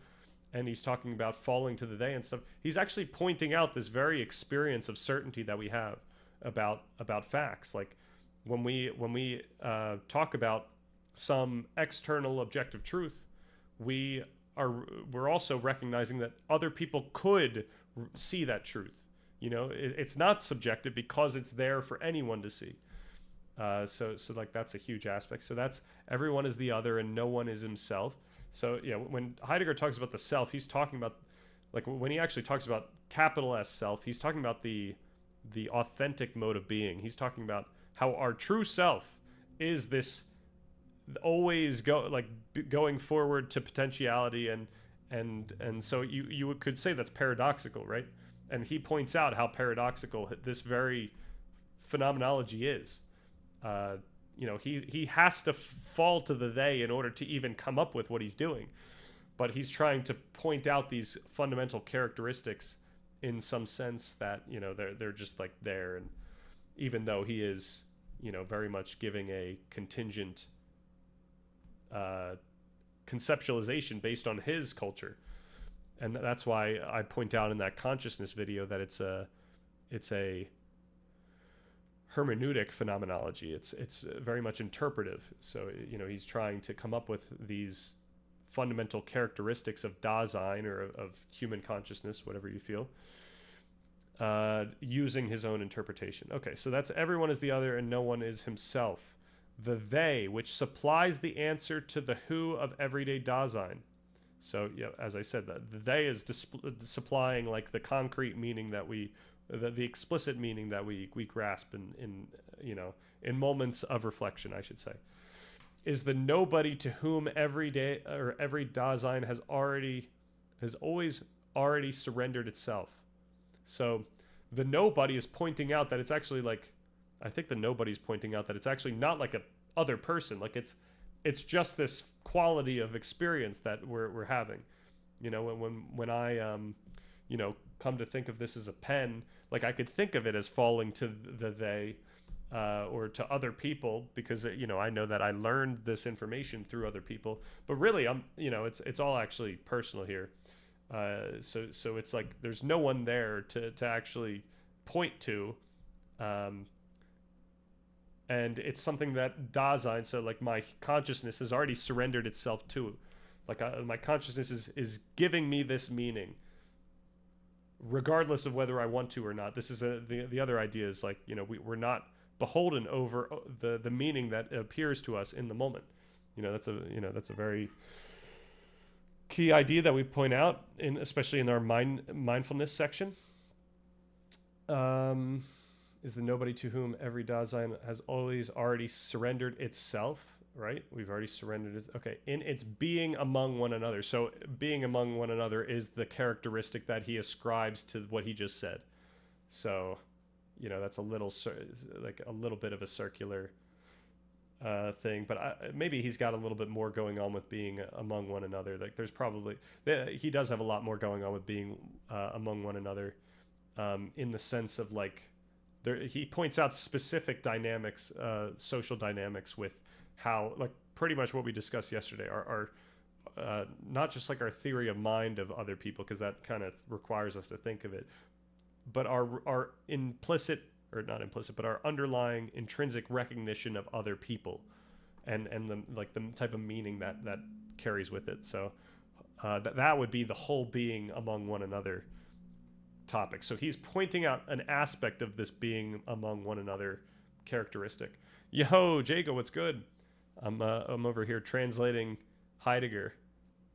and he's talking about falling to the they and stuff, he's actually pointing out this very experience of certainty that we have about facts. Like when we talk about some external objective truth, we're also recognizing that other people could see that truth. You know, it's not subjective because it's there for anyone to see. So like that's a huge aspect. So that's everyone is the other and no one is himself. So yeah, when Heidegger talks about the self, he's talking about, like when he actually talks about capital S self, he's talking about the authentic mode of being. He's talking about how our true self is this always going forward to potentiality, and so you could say that's paradoxical, right? And he points out how paradoxical this very phenomenology is. You know, he has to fall to the they in order to even come up with what he's doing, but he's trying to point out these fundamental characteristics in some sense that, you know, they're just like there. And even though he is, you know, very much giving a contingent conceptualization based on his culture, and that's why I point out in that consciousness video that it's a hermeneutic phenomenology. It's very much interpretive. So, you know, he's trying to come up with these fundamental characteristics of Dasein, or of human consciousness, whatever you feel, using his own interpretation. Okay, so that's everyone is the other and no one is himself. The they, which supplies the answer to the who of everyday Dasein. So, yeah, as I said, the they is supplying like the concrete meaning that the explicit meaning that we grasp in you know, in moments of reflection, I should say, is the nobody to whom every day or every Dasein has always already surrendered itself. So the nobody is pointing out that it's actually like, I think the nobody is pointing out that it's actually not like a other person. Like it's just this quality of experience that we're having. You know, when I you know, come to think of this as a pen, like I could think of it as falling to the they, or to other people, because, you know, I know that I learned this information through other people, but really you know, it's all actually personal here. So it's like there's no one there to actually point to Um, and it's something that Dasein, so like my consciousness has already surrendered itself to. Like my consciousness is giving me this meaning, regardless of whether I want to or not. This is the other idea is like, you know, we're not beholden over the meaning that appears to us in the moment. You know, that's a very key idea that we point out in, especially in our mindfulness section. Is the nobody to whom every Dasein has always already surrendered itself, right? We've already surrendered it. Okay, in its being among one another. So being among one another is the characteristic that he ascribes to what he just said. So, you know, that's a little like a little bit of a circular thing, but maybe he's got a little bit more going on with being among one another. Like there's probably he does have a lot more going on with being among one another, in the sense of like he points out specific dynamics, social dynamics with how, like pretty much what we discussed yesterday, are not just like our theory of mind of other people, because that kind of requires us to think of it, but our implicit, or not implicit, but our underlying intrinsic recognition of other people, and the like the type of meaning that carries with it. So that would be the whole being among one another topic. So he's pointing out an aspect of this being among one another characteristic. Yo, Jago, what's good? I'm over here translating Heidegger.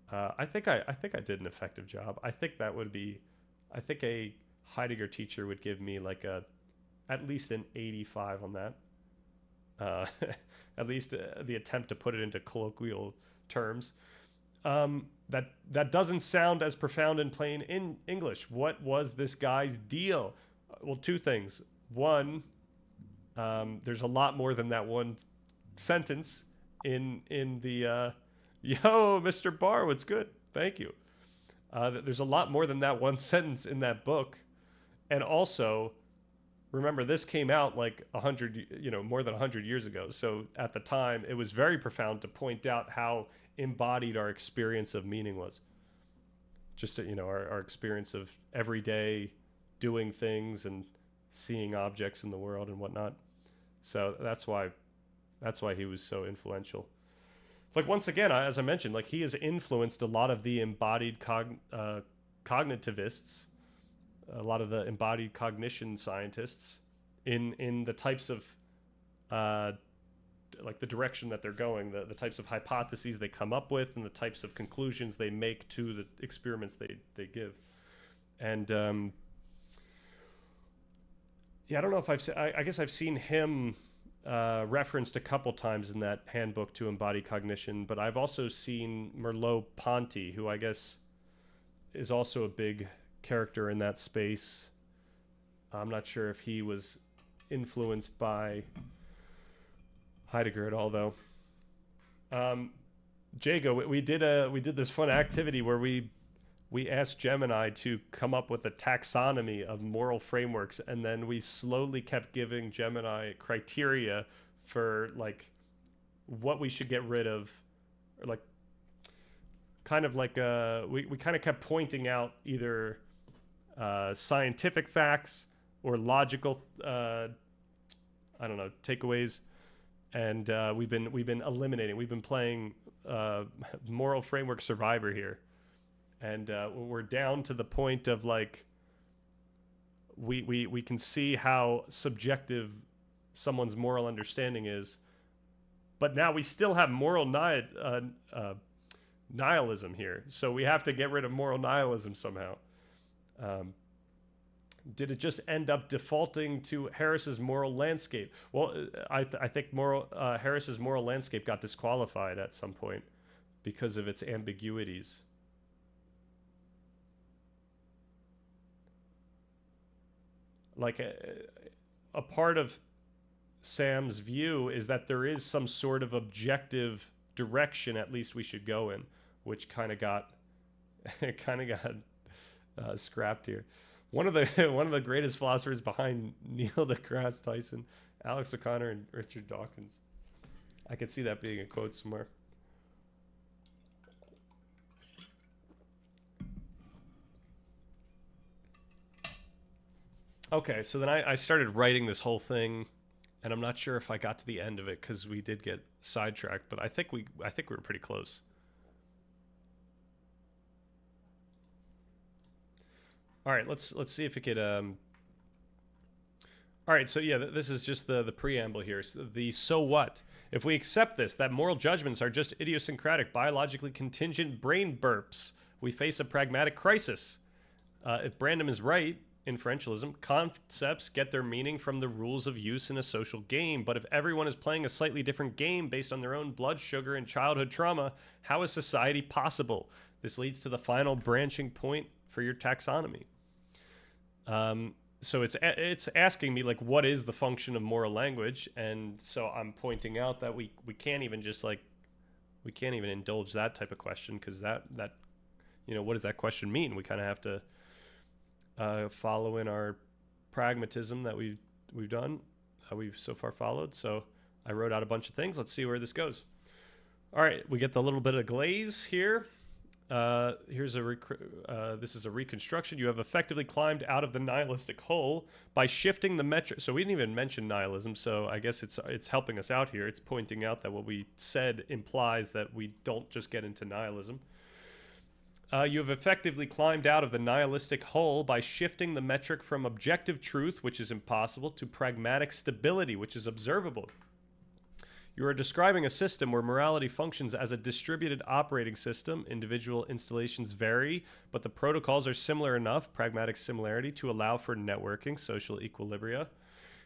I think I did an effective job. I think a Heidegger teacher would give me like at least an 85 on that. At least the attempt to put it into colloquial terms. That doesn't sound as profound and plain in English. What was this guy's deal? Well, two things. One, there's a lot more than that one sentence in the yo, Mr. Barr, what's good? Thank you. There's a lot more than that one sentence in that book. And also, remember, this came out like 100, more than 100 years ago. So at the time, it was very profound to point out how embodied our experience of meaning was. Just our experience of every day doing things and seeing objects in the world and whatnot. So that's why he was so influential. Like, once again, as I mentioned, like he has influenced a lot of the embodied cognitivists, a lot of the embodied cognition scientists in the types of like the direction that they're going, the types of hypotheses they come up with, and the types of conclusions they make to the experiments they give. And I don't know if I guess I've seen him referenced a couple times in that handbook to embody cognition, but I've also seen Merleau-Ponty, who I guess is also a big character in that space. I'm not sure if he was influenced by Heidegger at all, though. Jago, we did this fun activity where we asked Gemini to come up with a taxonomy of moral frameworks, and then we slowly kept giving Gemini criteria for like what we should get rid of, or like kind of like we kind of kept pointing out either scientific facts or logical takeaways. And we've been eliminating. We've been playing moral framework survivor here, and we're down to the point of like we can see how subjective someone's moral understanding is, but now we still have moral nihilism here. So we have to get rid of moral nihilism somehow. Did it just end up defaulting to Harris's moral landscape? Well, I think Harris's moral landscape got disqualified at some point because of its ambiguities. Like a part of Sam's view is that there is some sort of objective direction at least we should go in, which kind of got scrapped here. One of the greatest philosophers behind Neil deGrasse Tyson, Alex O'Connor, and Richard Dawkins. I could see that being a quote somewhere. Okay, so then I started writing this whole thing, and I'm not sure if I got to the end of it because we did get sidetracked, but I think we were pretty close. All right, let's see if it could. All right, so yeah, this is just the preamble here. So what? If we accept this, that moral judgments are just idiosyncratic, biologically contingent brain burps, we face a pragmatic crisis. If Brandom is right, inferentialism, concepts get their meaning from the rules of use in a social game. But if everyone is playing a slightly different game based on their own blood sugar and childhood trauma, how is society possible? This leads to the final branching point for your taxonomy. So it's asking me, like, what is the function of moral language? And so I'm pointing out that we can't even just, like, we can't even indulge that type of question, because that what does that question mean? We kind of have to follow in our pragmatism that we've done, we've so far followed. So I wrote out a bunch of things. Let's see where this goes. All right, we get the little bit of glaze here. Here's this is a reconstruction. You have effectively climbed out of the nihilistic hole by shifting the metric. So we didn't even mention nihilism, so I guess it's helping us out here. It's pointing out that what we said implies that we don't just get into nihilism. You have effectively climbed out of the nihilistic hole by shifting the metric from objective truth, which is impossible, to pragmatic stability, which is observable. You are describing a system where morality functions as a distributed operating system. Individual installations vary, but the protocols are similar enough, pragmatic similarity, to allow for networking, social equilibria.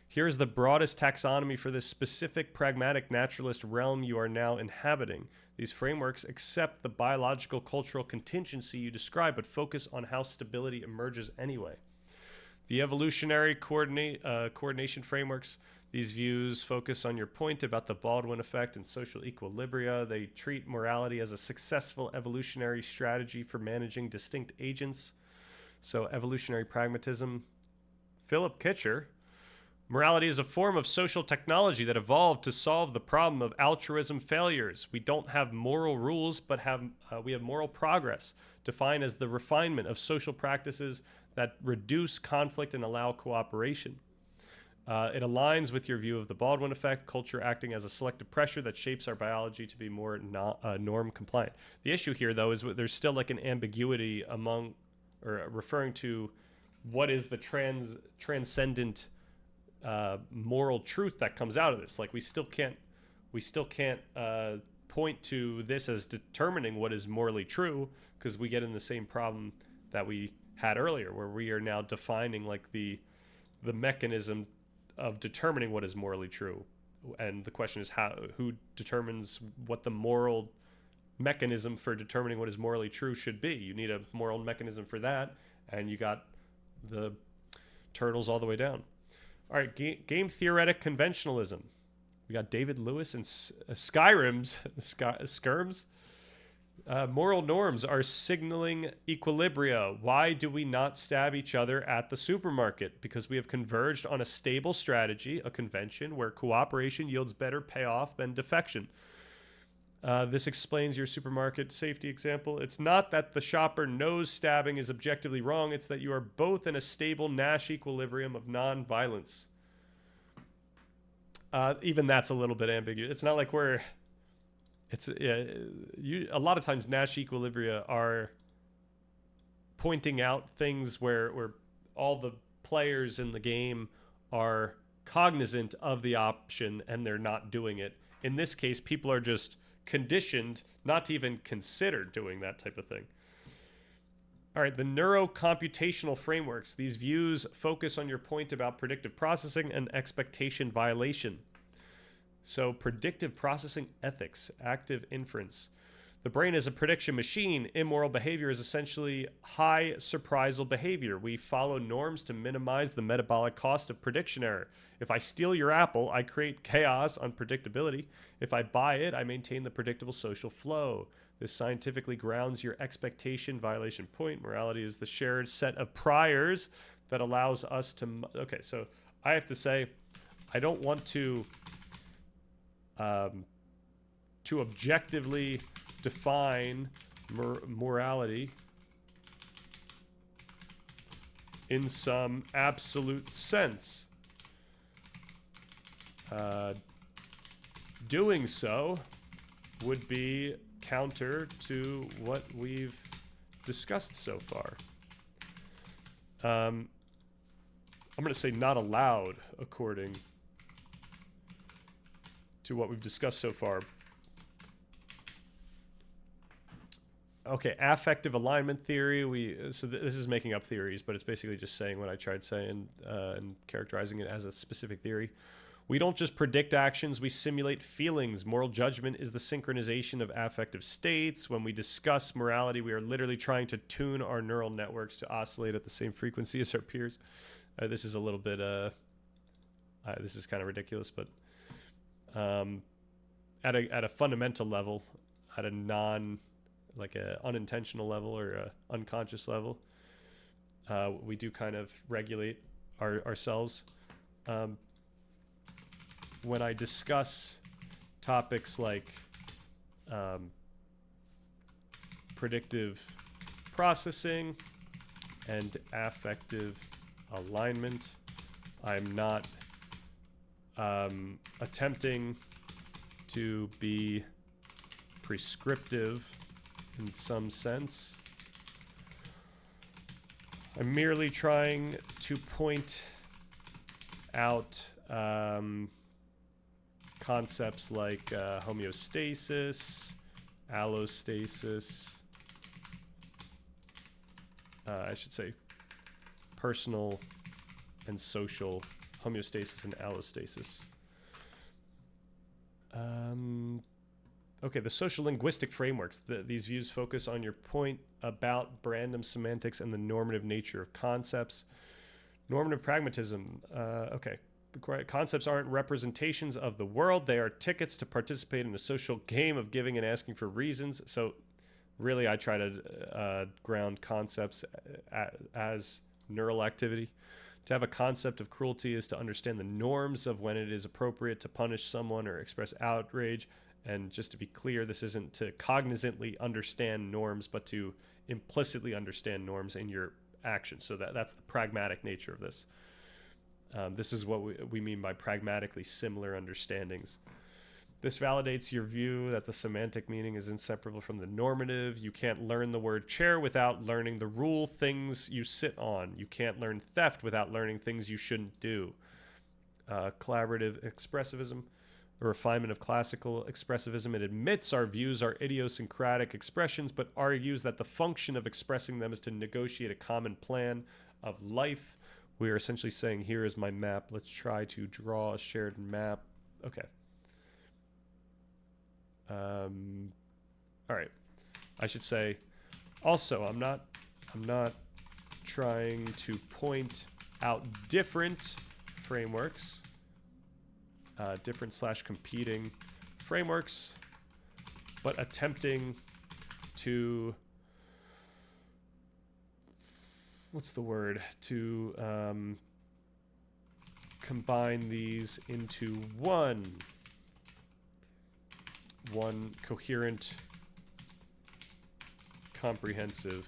Here is the broadest taxonomy for this specific pragmatic naturalist realm you are now inhabiting. These frameworks accept the biological cultural contingency you describe, but focus on how stability emerges anyway. The evolutionary coordination frameworks. These views focus on your point about the Baldwin effect and social equilibria. They treat morality as a successful evolutionary strategy for managing distinct agents. So evolutionary pragmatism. Philip Kitcher. Morality is a form of social technology that evolved to solve the problem of altruism failures. We don't have moral rules, but we have moral progress, defined as the refinement of social practices that reduce conflict and allow cooperation. It aligns with your view of the Baldwin effect, culture acting as a selective pressure that shapes our biology to be more norm compliant. The issue here, though, is there's still like an ambiguity among, or referring to, what is the transcendent moral truth that comes out of this. Like we still can't point to this as determining what is morally true, because we get in the same problem that we had earlier, where we are now defining like the mechanism of determining what is morally true. And the question is who determines what the moral mechanism for determining what is morally true should be. You need a moral mechanism for that, and you got the turtles all the way down. All right, game theoretic conventionalism. We got David Lewis and Skyrms. Moral norms are signaling equilibria. Why do we not stab each other at the supermarket? Because we have converged on a stable strategy, a convention, where cooperation yields better payoff than defection. This explains your supermarket safety example. It's not that the shopper knows stabbing is objectively wrong. It's that you are both in a stable Nash equilibrium of non-violence. Even that's a little bit ambiguous. It's not like we're... a lot of times Nash equilibria are pointing out things where all the players in the game are cognizant of the option and they're not doing it. In this case, people are just conditioned not to even consider doing that type of thing. All right, the neurocomputational frameworks. These views focus on your point about predictive processing and expectation violation. So predictive processing ethics, active inference. The brain is a prediction machine. Immoral behavior is essentially high surprisal behavior. We follow norms to minimize the metabolic cost of prediction error. If I steal your apple, I create chaos, unpredictability. If I buy it, I maintain the predictable social flow. This scientifically grounds your expectation violation point. Morality is the shared set of priors that allows us to... Okay, so I have to say, I don't want to objectively define morality in some absolute sense. Doing so would be counter to what we've discussed so far. I'm going to say not allowed according to what we've discussed so far. Okay, affective alignment theory. So this is making up theories, but it's basically just saying what I tried saying and characterizing it as a specific theory. We don't just predict actions, we simulate feelings. Moral judgment is the synchronization of affective states. When we discuss morality, we are literally trying to tune our neural networks to oscillate at the same frequency as our peers. This is a little bit, this is kind of ridiculous, but at a fundamental level, at a like a unintentional level or a unconscious level, we do kind of regulate ourselves. When I discuss topics like predictive processing and affective alignment, I'm not attempting to be prescriptive in some sense. I'm merely trying to point out concepts like homeostasis, allostasis, I should say personal and social homeostasis and allostasis. Okay, the social linguistic frameworks. These views focus on your point about random semantics and the normative nature of concepts. Normative pragmatism. Okay, the concepts aren't representations of the world. They are tickets to participate in a social game of giving and asking for reasons. So really, I try to ground concepts as neural activity. To have a concept of cruelty is to understand the norms of when it is appropriate to punish someone or express outrage. And just to be clear, this isn't to cognizantly understand norms, but to implicitly understand norms in your actions. So that's the pragmatic nature of this. This is what we mean by pragmatically similar understandings. This validates your view that the semantic meaning is inseparable from the normative. You can't learn the word chair without learning the rule things you sit on. You can't learn theft without learning things you shouldn't do. Collaborative expressivism, a refinement of classical expressivism. It admits our views are idiosyncratic expressions, but argues that the function of expressing them is to negotiate a common plan of life. We are essentially saying, here is my map. Let's try to draw a shared map. Okay. All right. I should say, also, I'm not trying to point out different frameworks, different/competing frameworks, but attempting to, what's the word, to combine these into one coherent, comprehensive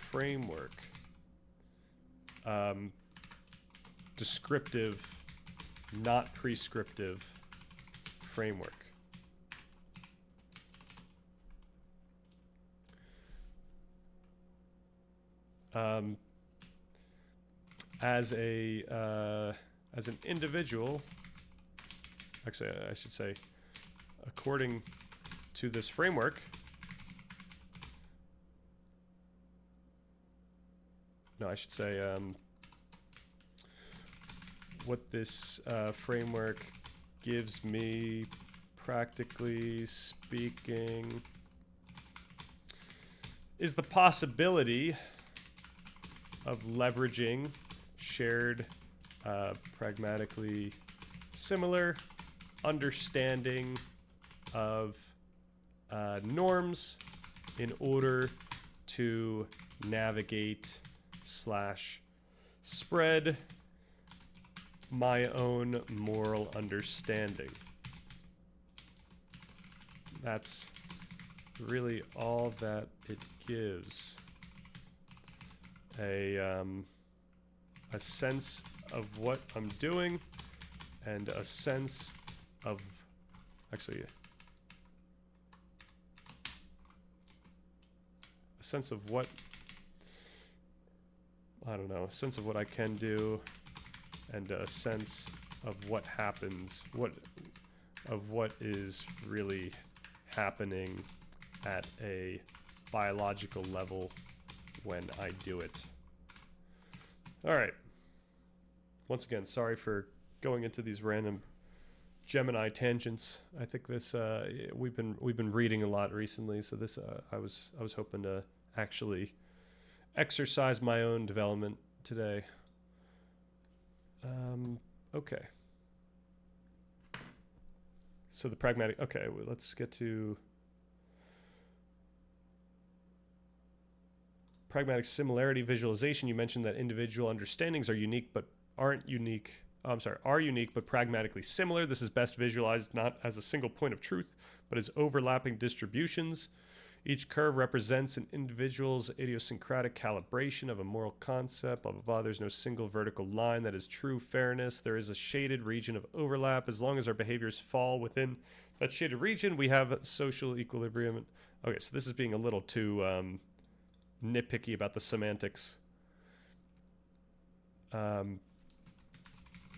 framework. Descriptive, not prescriptive framework. As an individual, actually, I should say, according to this framework, no, I should say, what this framework gives me, practically speaking, is the possibility of leveraging shared, pragmatically similar understanding of norms in order to navigate / spread my own moral understanding. That's really all that it gives. A a sense of what I'm doing and a sense of, actually, a sense of what, I don't know, a sense of what I can do and a sense of what happens, of what is really happening at a biological level when I do it. All right. Once again, sorry for going into these random Gemini tangents. I think this we've been reading a lot recently, so this I was hoping to actually exercise my own development today. Okay. So the pragmatic. Okay, well, let's get to pragmatic similarity visualization. You mentioned that individual understandings are unique, but aren't unique. Are unique but pragmatically similar. This is best visualized not as a single point of truth, but as overlapping distributions. Each curve represents an individual's idiosyncratic calibration of a moral concept, blah, blah, blah. There's no single vertical line that is true fairness. There is a shaded region of overlap. As long as our behaviors fall within that shaded region, we have social equilibrium. Okay, so this is being a little too nitpicky about the semantics.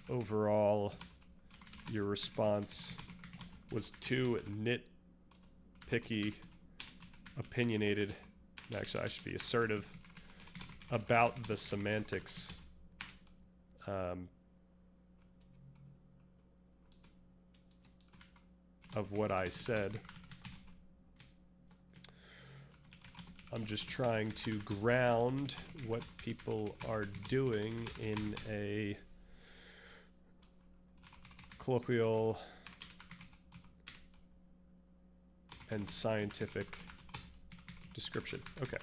Overall, your response was too nitpicky, opinionated. Actually, I should be assertive about the semantics. Of what I said. I'm just trying to ground what people are doing in a colloquial and scientific description. Okay.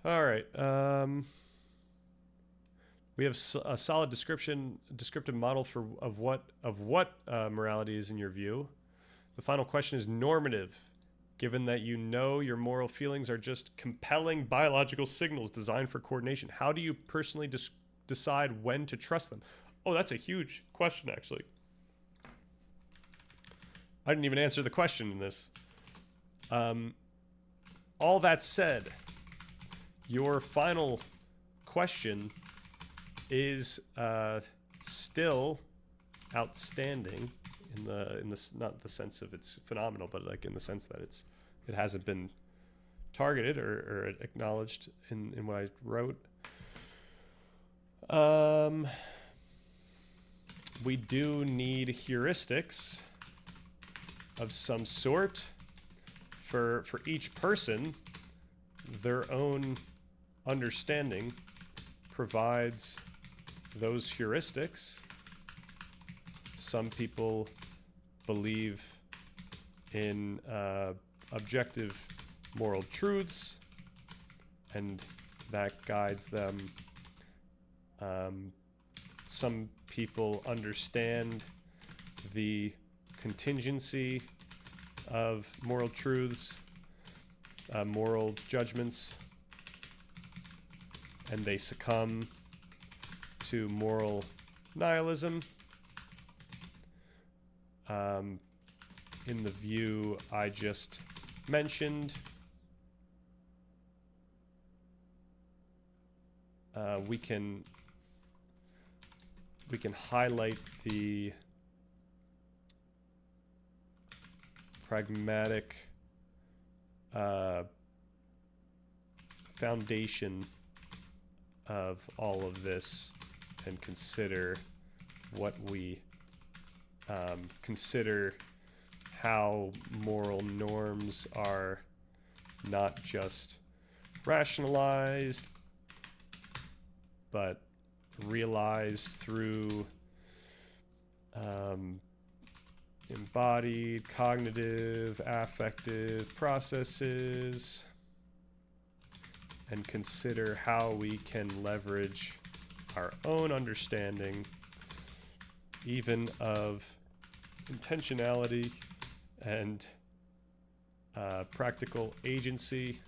All right. We have a solid descriptive model of what morality is in your view. The final question is normative. Given that you know your moral feelings are just compelling biological signals designed for coordination, how do you personally decide when to trust them? Oh, that's a huge question, actually. I didn't even answer the question in this. All that said, your final question is still outstanding in the not the sense of it's phenomenal, but like in the sense that it hasn't been targeted or acknowledged in what I wrote. We do need heuristics of some sort for each person. Their own understanding provides those heuristics. Some people believe in objective moral truths, and that guides them. Some people understand the contingency of moral truths, moral judgments, and they succumb to moral nihilism. In the view I just mentioned, we can highlight the pragmatic foundation of all of this and consider what we consider how moral norms are not just rationalized but realized through embodied cognitive affective processes, and consider how we can leverage our own understanding even of intentionality and practical agency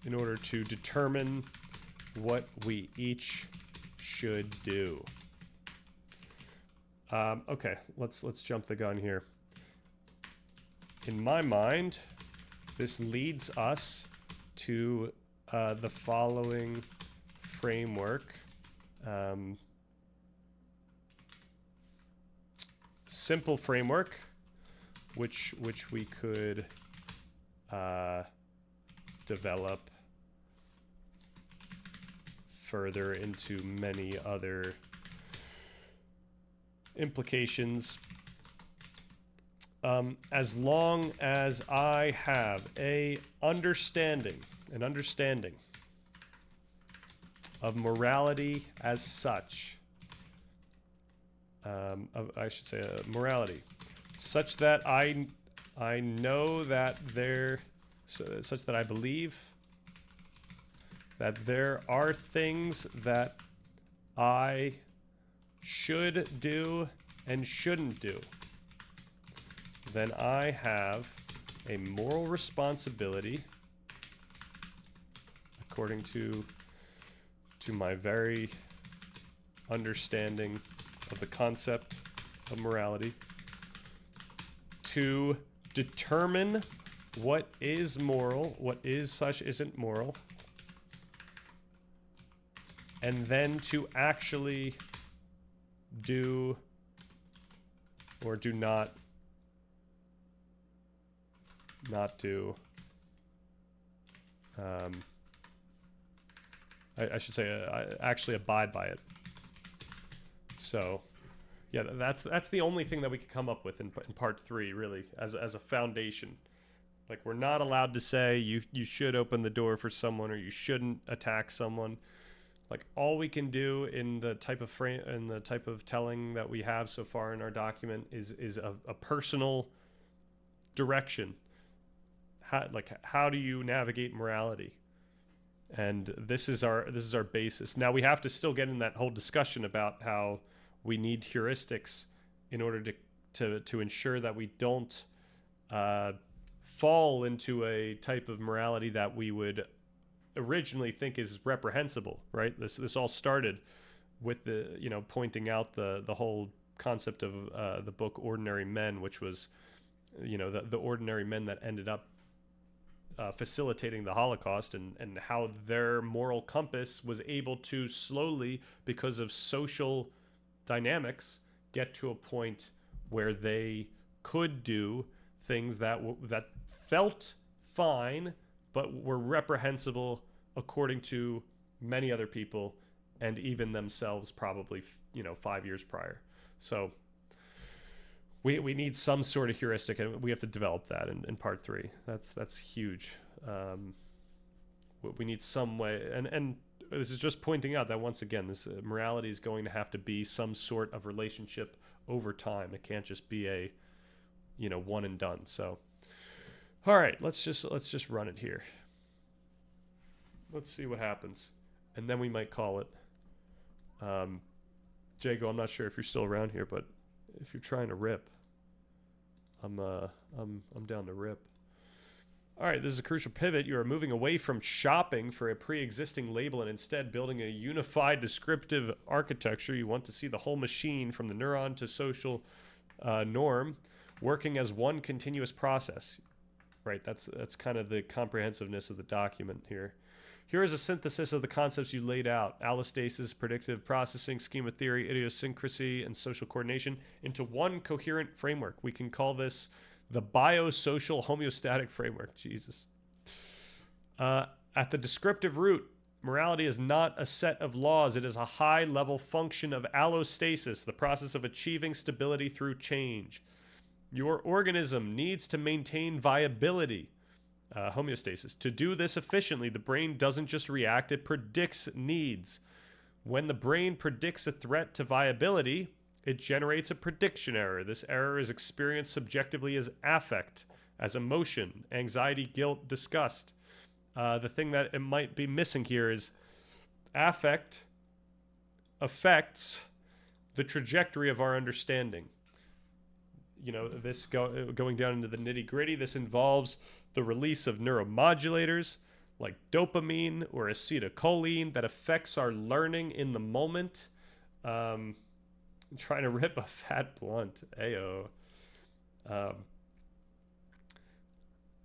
in order to determine what we each should do. Okay, let's jump the gun here. In my mind, this leads us to the following framework. Simple framework, which we could develop further into many other implications. As long as I have an understanding of morality as such, I should say morality, such that I know that such that I believe that there are things that I should do and shouldn't do, then I have a moral responsibility, according to my very understanding of the concept of morality, to determine what is moral, what is such isn't moral, and then to actually do or do not do. I should say I actually abide by it. So, yeah, that's the only thing that we could come up with in part 3, really, as a foundation. Like, we're not allowed to say you should open the door for someone or you shouldn't attack someone. Like, all we can do in the type of frame and the type of telling that we have so far in our document is a personal direction. How do you navigate morality? And this is our basis. Now we have to still get in that whole discussion about how we need heuristics in order to ensure that we don't fall into a type of morality that we would originally think is reprehensible, right? This all started with the pointing out the whole concept of the book Ordinary Men, which was the ordinary men that ended up facilitating the Holocaust, and how their moral compass was able to slowly, because of social dynamics, get to a point where they could do things that felt fine but were reprehensible according to many other people and even themselves, probably 5 years prior. So we need some sort of heuristic, and we have to develop that in part 3. That's huge. We need some way, and this is just pointing out that once again, this morality is going to have to be some sort of relationship over time. It can't just be a one and done. So, all right, let's just run it here. Let's see what happens, and then we might call it. Jago, I'm not sure if you're still around here, but if you're trying to rip, I'm down to rip. All right, this is a crucial pivot. You are moving away from shopping for a pre-existing label and instead building a unified descriptive architecture. You want to see the whole machine, from the neuron to social norm, working as one continuous process. Right, that's kind of the comprehensiveness of the document here. Here is a synthesis of the concepts you laid out: allostasis, predictive processing, schema theory, idiosyncrasy, and social coordination into one coherent framework. We can call this the biosocial homeostatic framework. Jesus. At the descriptive root, morality is not a set of laws. It is a high-level function of allostasis, the process of achieving stability through change. Your organism needs to maintain viability. Homeostasis. To do this efficiently, the brain doesn't just react, it predicts needs. When the brain predicts a threat to viability, it generates a prediction error. This error is experienced subjectively as affect, as emotion, anxiety, guilt, disgust. The thing that it might be missing here is affect affects the trajectory of our understanding. this going down into the nitty gritty, this involves the release of neuromodulators like dopamine or acetylcholine that affects our learning in the moment. I'm trying to rip a fat blunt. Ayo.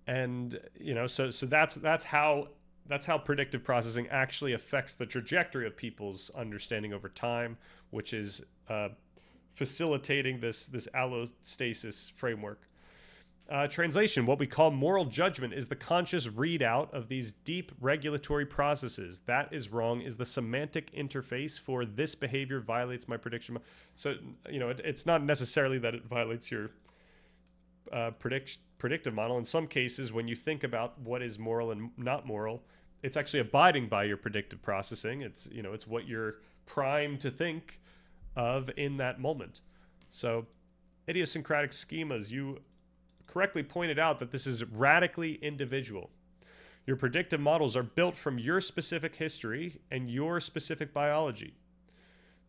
And so that's how predictive processing actually affects the trajectory of people's understanding over time, which is facilitating this allostasis framework. Translation: what we call moral judgment is the conscious readout of these deep regulatory processes. That is wrong is the semantic interface for this behavior violates my prediction. So it's not necessarily that it violates your predictive model. In some cases, when you think about what is moral and not moral, it's actually abiding by your predictive processing. It's it's what you're primed to think of in that moment. So idiosyncratic schemas, you correctly pointed out that this is radically individual. Your predictive models are built from your specific history and your specific biology.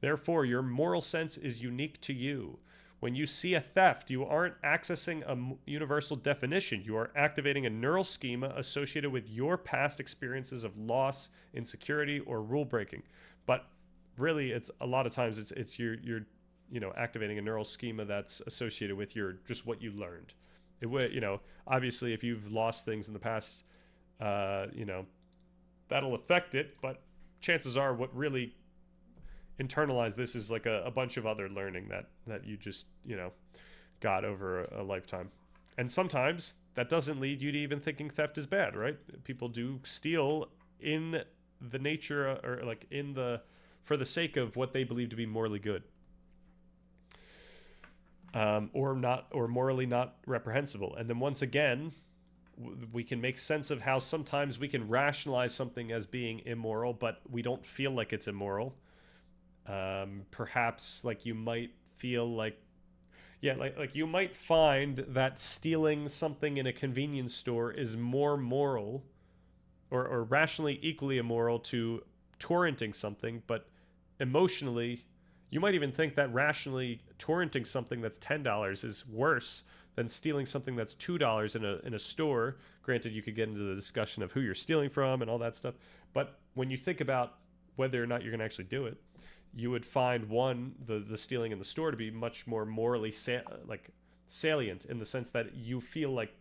Therefore, your moral sense is unique to you. When you see a theft, you aren't accessing a universal definition. You are activating a neural schema associated with your past experiences of loss, insecurity, or rule breaking. But really, it's a lot of times it's you're activating a neural schema that's associated with just what you learned. It would obviously if you've lost things in the past, that'll affect it. But chances are, what really internalized this is like a bunch of other learning that you just got over a lifetime. And sometimes that doesn't lead you to even thinking theft is bad, right? People do steal in the nature or like for the sake of what they believe to be morally good. Or morally not reprehensible. And then once again, we can make sense of how sometimes we can rationalize something as being immoral, but we don't feel like it's immoral. Perhaps like you might feel like you might find that stealing something in a convenience store is more moral or rationally equally immoral to torrenting something, but emotionally you might even think that rationally torrenting something that's $10 is worse than stealing something that's $2 in a store. Granted, you could get into the discussion of who you're stealing from and all that stuff, but when you think about whether or not you're going to actually do it, you would find the stealing in the store to be much more morally salient in the sense that you feel like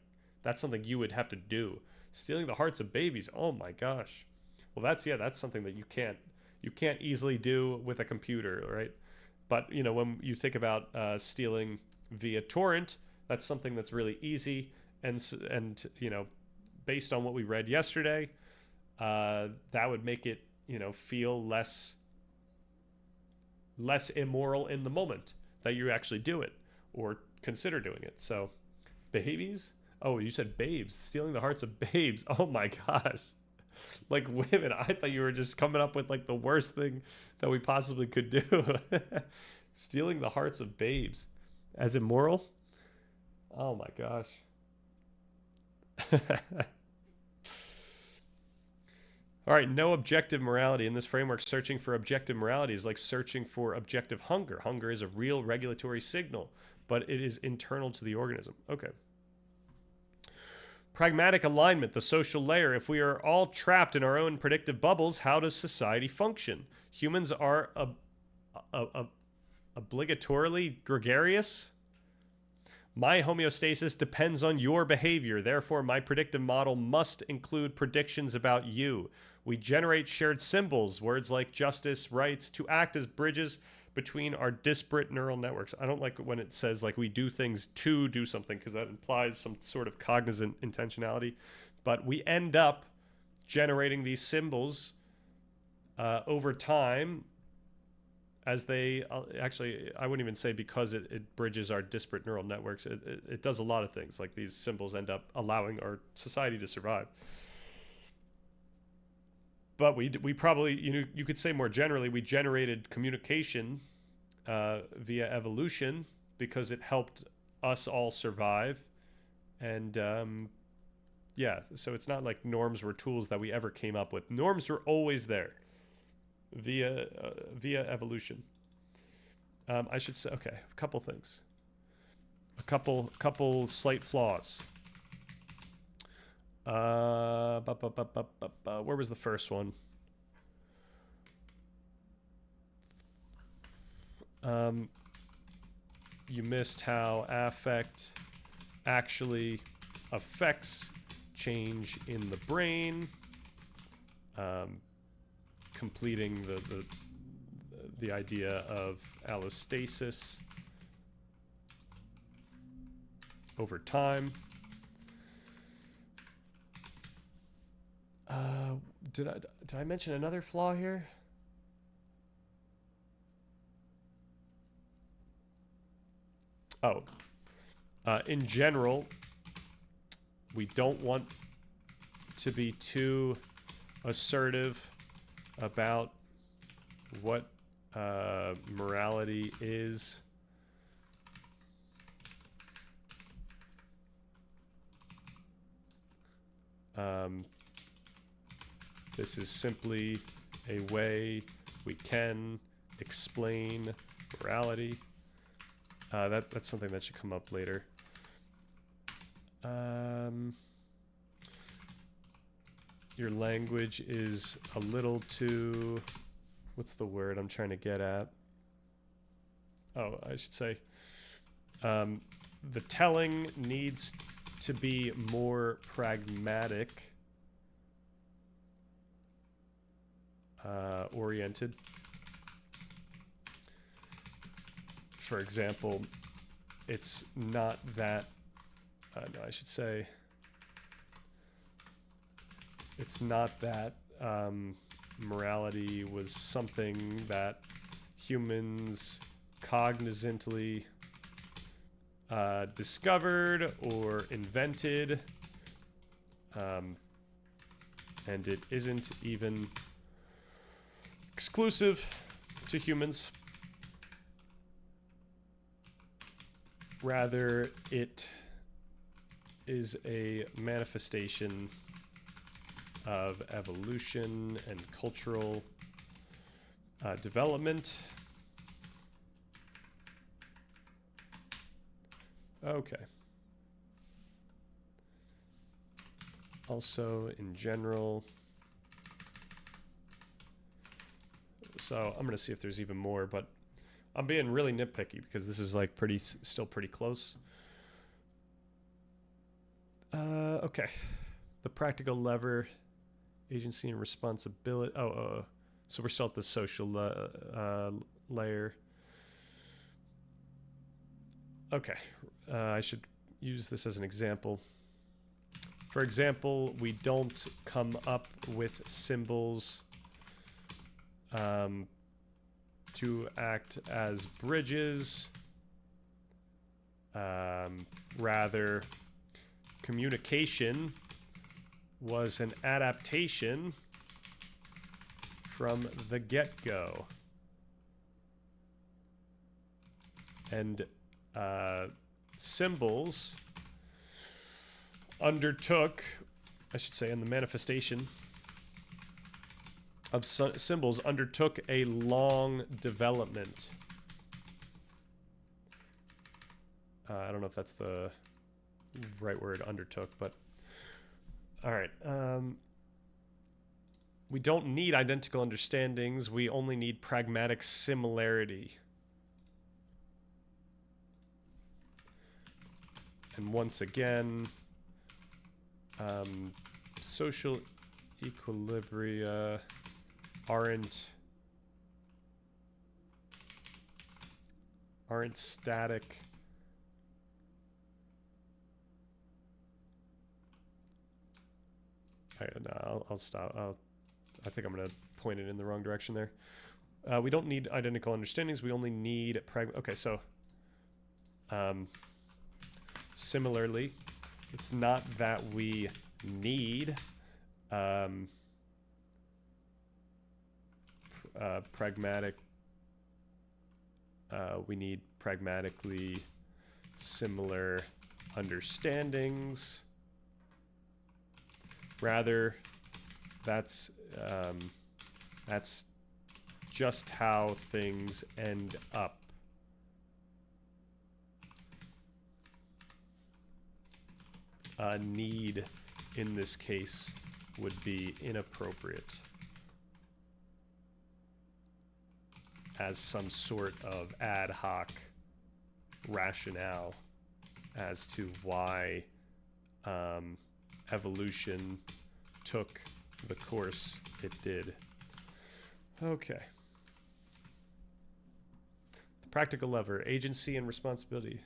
that's something you would have to do. Stealing the hearts of babies, oh my gosh. Well, that's something that you can't easily do with a computer, right? But when you think about stealing via torrent, that's something that's really easy, and based on what we read yesterday, that would make it feel less immoral in the moment that you actually do it or consider doing it. So babies, oh, you said babes, stealing the hearts of babes, oh my gosh. Like women, I thought you were just coming up with like the worst thing that we possibly could do. Stealing the hearts of babes as immoral? Oh my gosh. All right, no objective morality. In this framework, searching for objective morality is like searching for objective hunger. Hunger is a real regulatory signal, but it is internal to the organism. Okay. Pragmatic alignment, the social layer. If we are all trapped in our own predictive bubbles, how does society function? Humans are obligatorily gregarious. My homeostasis depends on your behavior. Therefore, my predictive model must include predictions about you. We generate shared symbols, words like justice, rights, to act as bridges between our disparate neural networks. I don't like when it says like we do things to do something, because that implies some sort of cognizant intentionality. But we end up generating these symbols over time as they actually, I wouldn't even say because it bridges our disparate neural networks. It does a lot of things. Like these symbols end up allowing our society to survive. But we probably, you could say more generally, we generated communication via evolution because it helped us all survive. And so it's not like norms were tools that we ever came up with. Norms were always there via evolution. I should say, okay, a couple things. a couple slight flaws. Where was the first one? You missed how affect actually affects change in the brain, completing the idea of allostasis over time. Did I mention another flaw here? Oh, in general, we don't want to be too assertive about what morality is. This is simply a way we can explain morality. That's something that should come up later. Your language is a little too... What's the word I'm trying to get at? Oh, I should say... the telling needs to be more pragmatic oriented. For example, it's not that... no, I should say... It's not that morality was something that humans cognizantly discovered or invented, and it isn't even exclusive to humans. Rather, it is a manifestation of evolution and cultural development. Okay. Also, in general, so I'm gonna see if there's even more, but I'm being really nitpicky because this is like still pretty close. Okay. The practical lever, agency and responsibility. So we're still at the social layer. Okay. I should use this as an example. For example, we don't come up with symbols to act as bridges. Rather, communication was an adaptation from the get-go. And symbols undertook, I should say, in the manifestation of symbols undertook a long development. I don't know if that's the right word, undertook, but all right. We don't need identical understandings. We only need pragmatic similarity. And once again, social equilibria aren't static. No, I'll stop. I think I'm going to point it in the wrong direction there. We don't need identical understandings. We only need okay, so similarly, it's not that we need pragmatic. We need pragmatically similar understandings. Rather, that's just how things end up. need in this case would be inappropriate as some sort of ad hoc rationale as to why evolution took the course it did. Okay. The practical lever, agency and responsibility.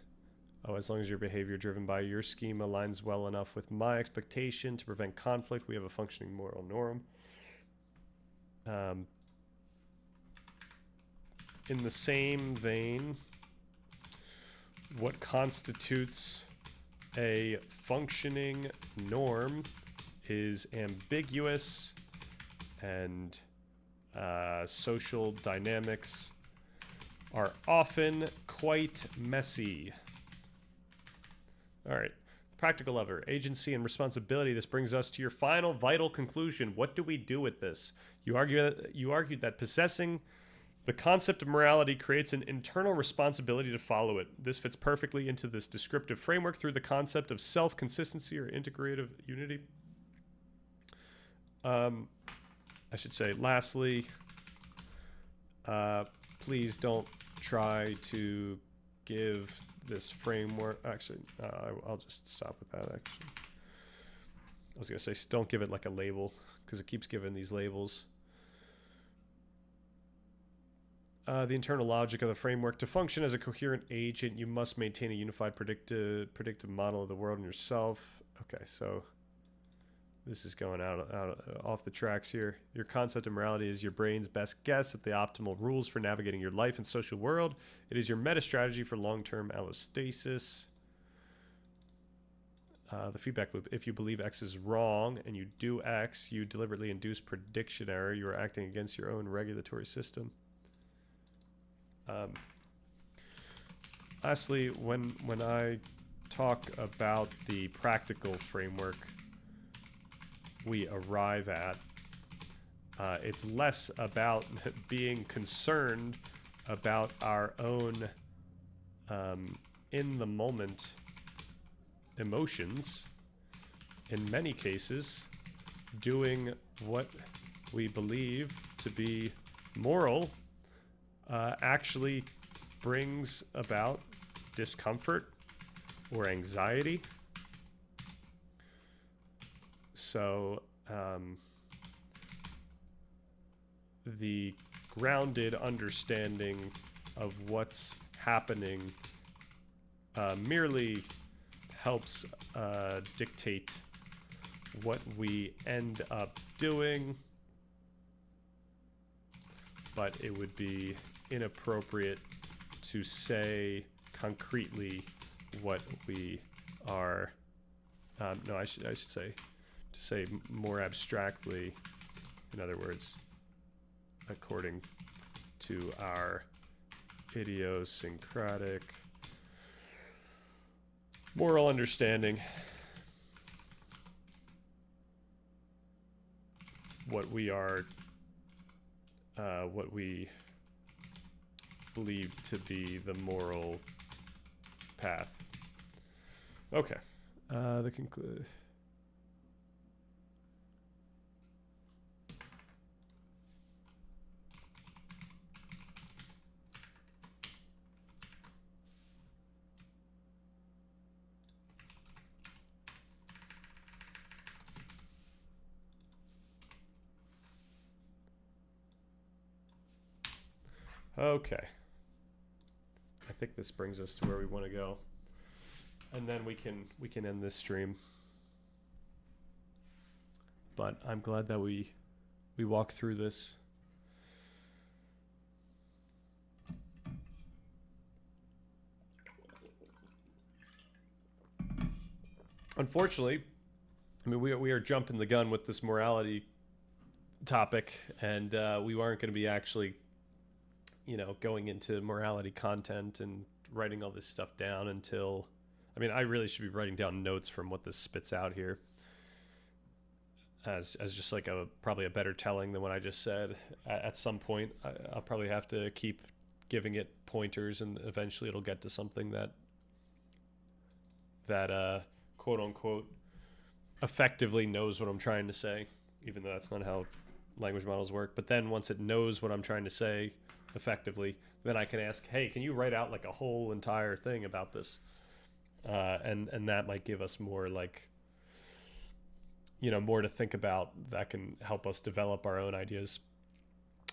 Oh, as long as your behavior driven by your scheme aligns well enough with my expectation to prevent conflict, we have a functioning moral norm. In the same vein, what constitutes a functioning norm is ambiguous, and social dynamics are often quite messy. All right, practical lever, agency and responsibility. This brings us to your final vital conclusion. What do we do with this? You argued that possessing the concept of morality creates an internal responsibility to follow it. This fits perfectly into this descriptive framework through the concept of self-consistency or integrative unity. I should say, lastly, please don't try to give this framework, actually, I'll just stop with that, actually. I was going to say, don't give it like a label, because it keeps giving these labels. The internal logic of the framework. To function as a coherent agent, you must maintain a unified predictive model of the world and yourself. Okay, so this is going off the tracks here. Your concept of morality is your brain's best guess at the optimal rules for navigating your life and social world. It is your meta strategy for long-term allostasis. The feedback loop. If you believe X is wrong and you do X, you deliberately induce prediction error. You are acting against your own regulatory system. Lastly, when I talk about the practical framework we arrive at, it's less about being concerned about our own in the moment emotions. In many cases, doing what we believe to be moral actually brings about discomfort or anxiety. So the grounded understanding of what's happening merely helps dictate what we end up doing, but it would be inappropriate to say concretely what we are. No, I should say, to say more abstractly, in other words, according to our idiosyncratic moral understanding, what we are, what we believe to be the moral path. Okay. The conclude. Okay. I think this brings us to where we want to go, and then we can end this stream. But I'm glad that we walked through this. Unfortunately, I mean, we are jumping the gun with this morality topic, and we aren't going to be actually, going into morality content and writing all this stuff down until, I mean, I really should be writing down notes from what this spits out here as just like probably a better telling than what I just said. At some point, I'll probably have to keep giving it pointers, and eventually it'll get to something that quote unquote effectively knows what I'm trying to say, even though that's not how language models work. But then once it knows what I'm trying to say effectively, then I can ask, hey, can you write out like a whole entire thing about this? And that might give us more like, more to think about that can help us develop our own ideas.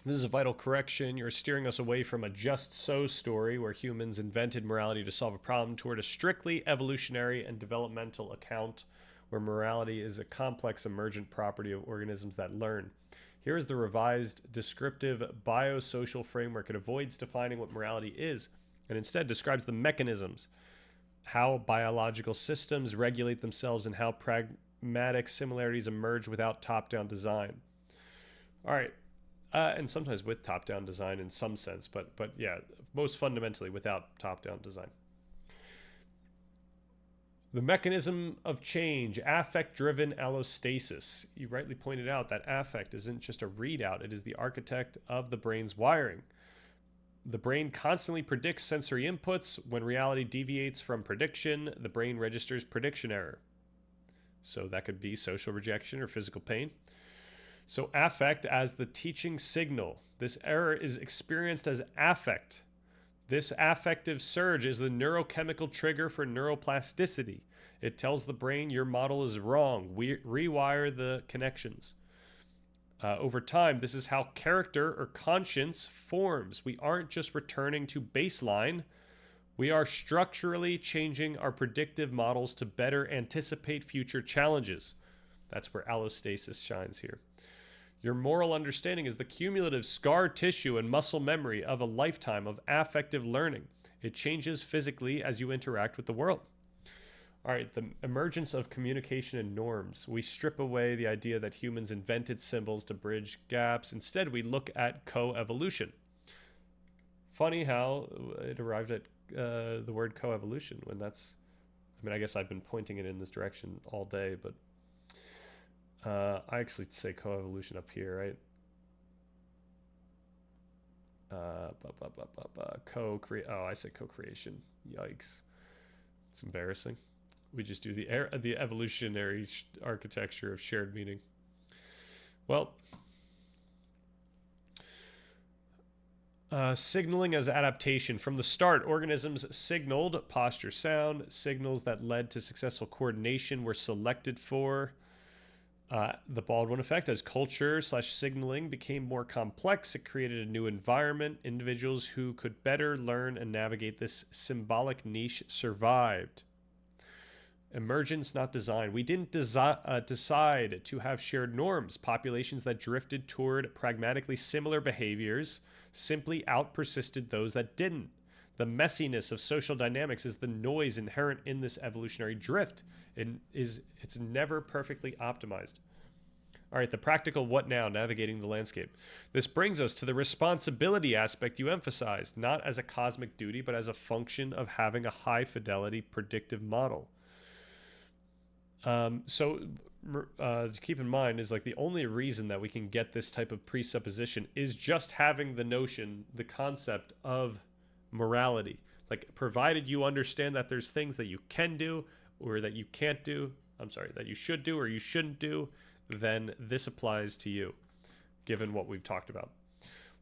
This is a vital correction. You're steering us away from a just so story where humans invented morality to solve a problem toward a strictly evolutionary and developmental account where morality is a complex emergent property of organisms that learn. Here is the revised descriptive biosocial framework. It avoids defining what morality is and instead describes the mechanisms, how biological systems regulate themselves, and how pragmatic similarities emerge without top-down design. All right. And sometimes with top-down design in some sense, but yeah, most fundamentally without top-down design. The mechanism of change, affect-driven allostasis. You rightly pointed out that affect isn't just a readout, it is the architect of the brain's wiring. The brain constantly predicts sensory inputs. When reality deviates from prediction, the brain registers prediction error. So that could be social rejection or physical pain. So affect as the teaching signal. This error is experienced as affect. This affective surge is the neurochemical trigger for neuroplasticity. It tells the brain your model is wrong. We rewire the connections. Over time, this is how character or conscience forms. We aren't just returning to baseline. We are structurally changing our predictive models to better anticipate future challenges. That's where allostasis shines here. Your moral understanding is the cumulative scar tissue and muscle memory of a lifetime of affective learning. It changes physically as you interact with the world. All right, the emergence of communication and norms. We strip away the idea that humans invented symbols to bridge gaps. Instead, we look at coevolution. Funny how it arrived at the word coevolution when that's, I guess I've been pointing it in this direction all day, but I actually say coevolution up here, right? I say co-creation. Yikes. It's embarrassing. We just do the evolutionary architecture of shared meaning. Well, signaling as adaptation. From the start, organisms signaled posture, sound. Signals that led to successful coordination were selected for. The Baldwin effect. As culture/signaling became more complex, it created a new environment. Individuals who could better learn and navigate this symbolic niche survived. Emergence, not design. We didn't decide to have shared norms. Populations that drifted toward pragmatically similar behaviors simply outpersisted those that didn't. The messiness of social dynamics is the noise inherent in this evolutionary drift. It's never perfectly optimized. All right, the practical what now, navigating the landscape. This brings us to the responsibility aspect you emphasized, not as a cosmic duty, but as a function of having a high fidelity predictive model. To keep in mind is like the only reason that we can get this type of presupposition is just having the notion, the concept of morality. Like, provided you understand that there's things that you can do or that you can't do, that you should do or you shouldn't do, then this applies to you, given what we've talked about.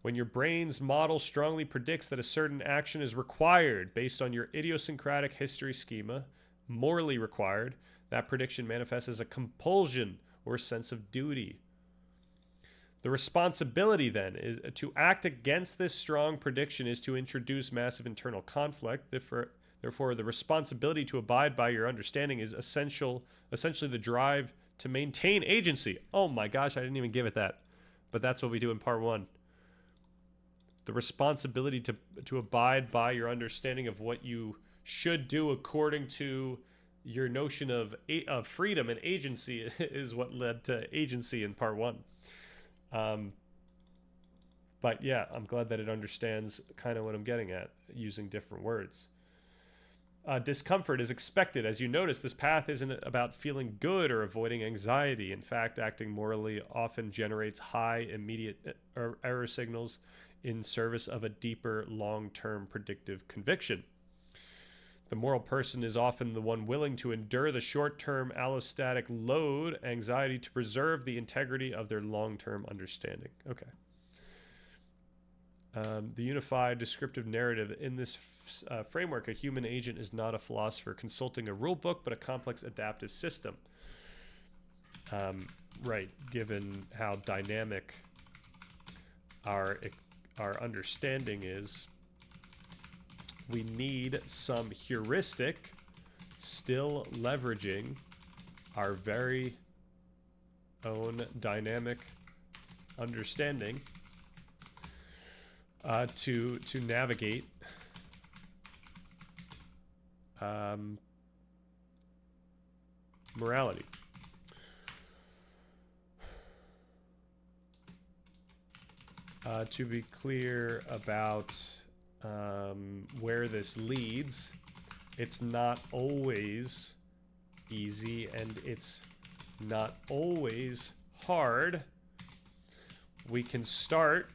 When your brain's model strongly predicts that a certain action is required based on your idiosyncratic history schema, morally required, that prediction manifests as a compulsion or a sense of duty. The responsibility then is to act against this strong prediction is to introduce massive internal conflict. Therefore, the responsibility to abide by your understanding is essentially the drive to maintain agency. Oh my gosh, I didn't even give it that. But that's what we do in part 1. The responsibility to abide by your understanding of what you should do according to your notion of freedom and agency is what led to agency in part 1. But yeah, I'm glad that it understands kind of what I'm getting at using different words. Discomfort is expected. As you notice, this path isn't about feeling good or avoiding anxiety. In fact, acting morally often generates high immediate error signals in service of a deeper long-term predictive conviction. The moral person is often the one willing to endure the short-term allostatic load, anxiety to preserve the integrity of their long-term understanding. Okay. The unified descriptive narrative. In this framework, a human agent is not a philosopher consulting a rule book, but a complex adaptive system. Right, given how dynamic our understanding is, we need some heuristic, still leveraging our very own dynamic understanding to navigate morality. To be clear about where this leads, it's not always easy and it's not always hard. We can start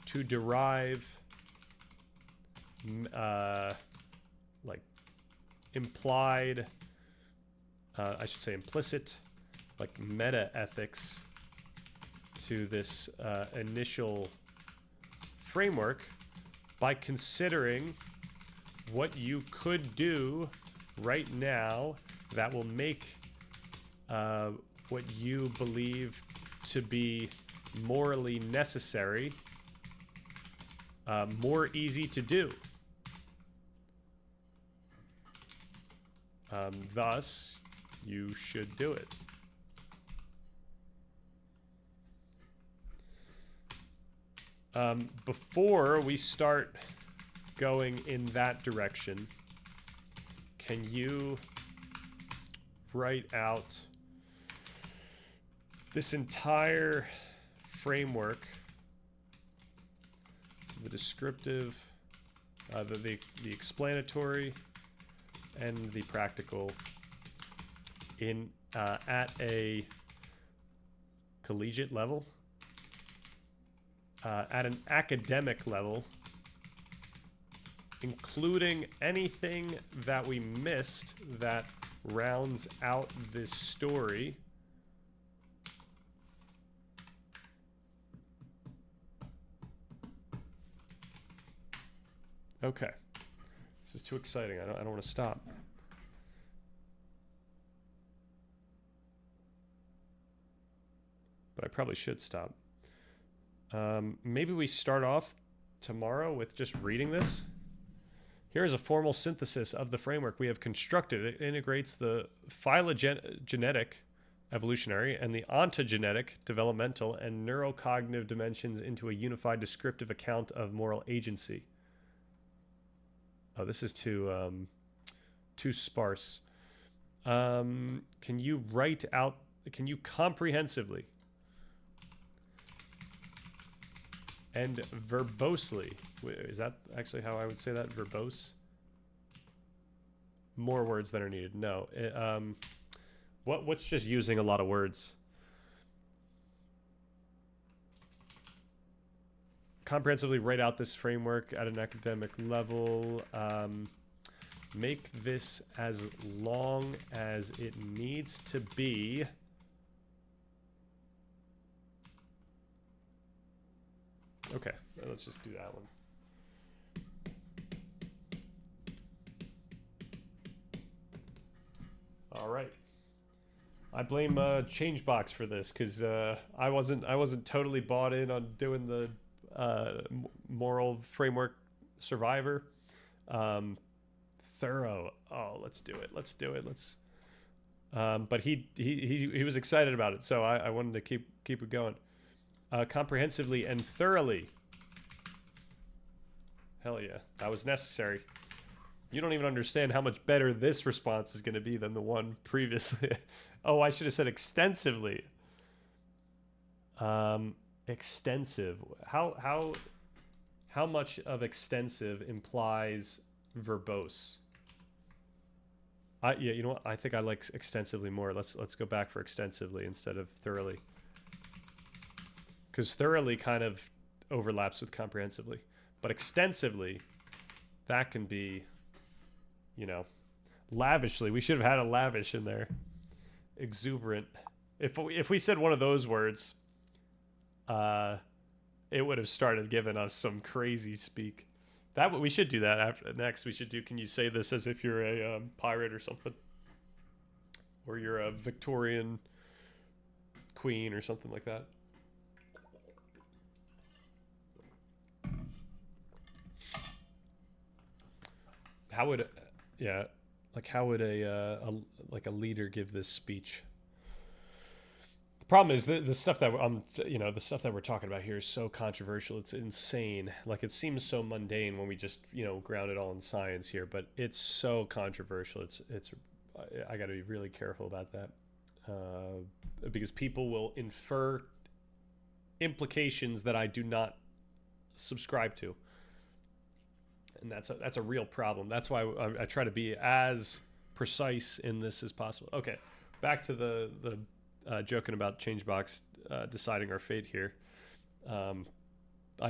to derive like implied, I should say implicit, like meta ethics to this initial framework by considering what you could do right now that will make what you believe to be morally necessary more easy to do. Thus, you should do it. Before we start going in that direction, can you write out this entire framework, the descriptive, the explanatory, and the practical in at a collegiate level, at an academic level, including anything that we missed that rounds out this story. Okay, this is too exciting. I don't want to stop. But I probably should stop. Maybe we start off tomorrow with just reading this. Here is a formal synthesis of the framework we have constructed. It integrates the phylogenetic, evolutionary, and the ontogenetic, developmental, and neurocognitive dimensions into a unified descriptive account of moral agency. Oh, this is too sparse. Can you write out, can you comprehensively and verbosely, is that actually how I would say that? Verbose? More words than are needed. No. What's just using a lot of words? Comprehensively write out this framework at an academic level. Make this as long as it needs to be. Okay, let's just do that one. All right. I blame Changebox for this because I wasn't totally bought in on doing the moral framework Survivor. Thorough. Oh, let's do it. Let's do it. Let's. But he was excited about it, so I wanted to keep it going. Comprehensively and thoroughly. Hell yeah, that was necessary. You don't even understand how much better this response is going to be than the one previously. Oh, I should have said extensively. Extensive. How much of extensive implies verbose? Yeah, you know what? I think I like extensively more. Let's go back for extensively instead of thoroughly. Because thoroughly kind of overlaps with comprehensively. But extensively, that can be you know, lavishly. We should have had a lavish in there. Exuberant. If we said one of those words, it would have started giving us some crazy speak. We should do that after next. We should do. Can you say this as if you're a pirate or something, or you're a Victorian queen or something like that? How would, yeah, like how would a leader give this speech? The problem is the stuff that the stuff that we're talking about here is so controversial. It's insane. Like it seems so mundane when we just ground it all in science here, but it's so controversial. I got to be really careful about that because people will infer implications that I do not subscribe to, and that's a real problem. That's why I try to be as precise in this as possible. Okay, back to the joking about Changebox deciding our fate here. I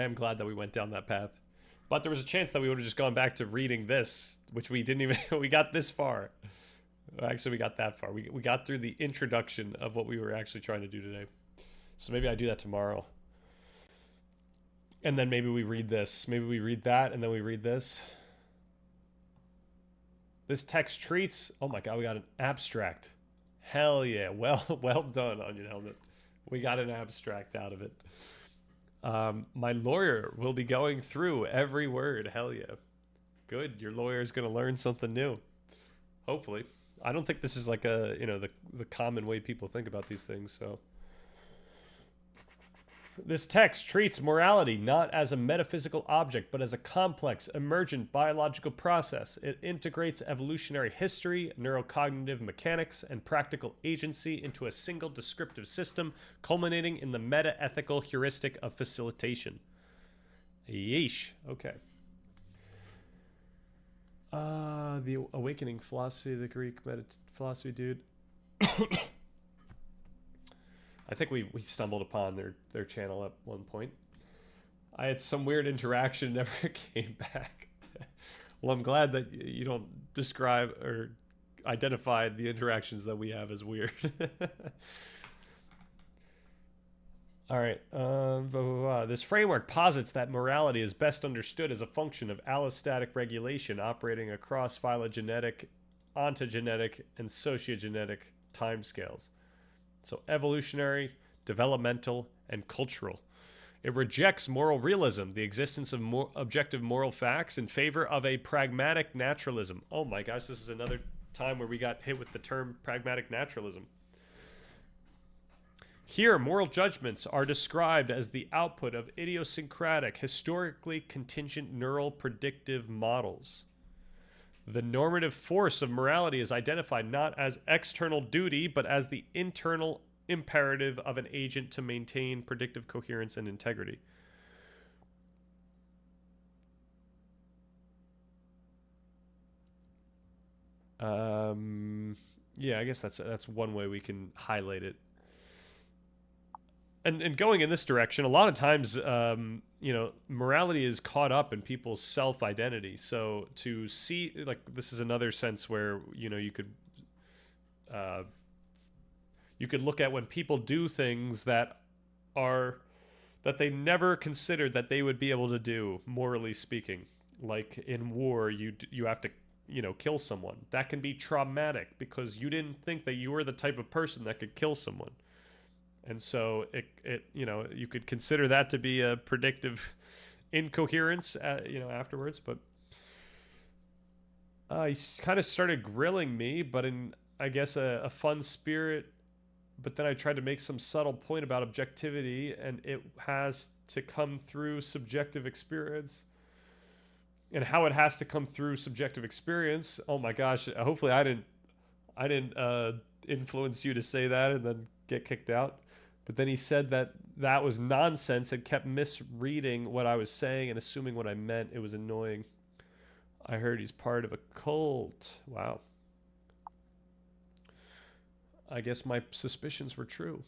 am glad that we went down that path, but there was a chance that we would have just gone back to reading this, which we didn't even. We got this far. Actually, we got that far. We got through the introduction of what we were actually trying to do today. So maybe I do that tomorrow. And then maybe we read this. Maybe we read that, and then we read this. This text treats... Oh my god, we got an abstract. Hell yeah. Well done, Onion Helmet. We got an abstract out of it. My lawyer will be going through every word. Hell yeah. Good. Your lawyer is going to learn something new. Hopefully. I don't think this is like the common way people think about these things, so... This text treats morality not as a metaphysical object, but as a complex, emergent biological process. It integrates evolutionary history, neurocognitive mechanics, and practical agency into a single descriptive system, culminating in the meta-ethical heuristic of facilitation. Yeesh. Okay. The awakening philosophy, the Greek philosophy, dude. I think we stumbled upon their channel at one point. I had some weird interaction, never came back. Well, I'm glad that you don't describe or identify the interactions that we have as weird. All right. This framework posits that morality is best understood as a function of allostatic regulation operating across phylogenetic, ontogenetic, and sociogenetic timescales. So evolutionary, developmental, and cultural. It rejects moral realism, the existence of objective moral facts, in favor of a pragmatic naturalism. Oh my gosh, this is another time where we got hit with the term pragmatic naturalism. Here, moral judgments are described as the output of idiosyncratic, historically contingent neural predictive models. The normative force of morality is identified not as external duty, but as the internal imperative of an agent to maintain predictive coherence and integrity. Yeah, I guess that's one way we can highlight it. And going in this direction, a lot of times, morality is caught up in people's self-identity. So to see, like, this is another sense where, you could look at when people do things that they never considered that they would be able to do, morally speaking. Like in war, you have to, kill someone. That can be traumatic because you didn't think that you were the type of person that could kill someone. And so you could consider that to be a predictive incoherence, afterwards. But he kind of started grilling me, but in, I guess, a fun spirit. But then I tried to make some subtle point about objectivity, and it has to come through subjective experience. And how it has to come through subjective experience. Oh my gosh! Hopefully, I didn't influence you to say that and then get kicked out. But then he said that was nonsense and kept misreading what I was saying and assuming what I meant. It was annoying. I heard he's part of a cult. Wow. I guess my suspicions were true.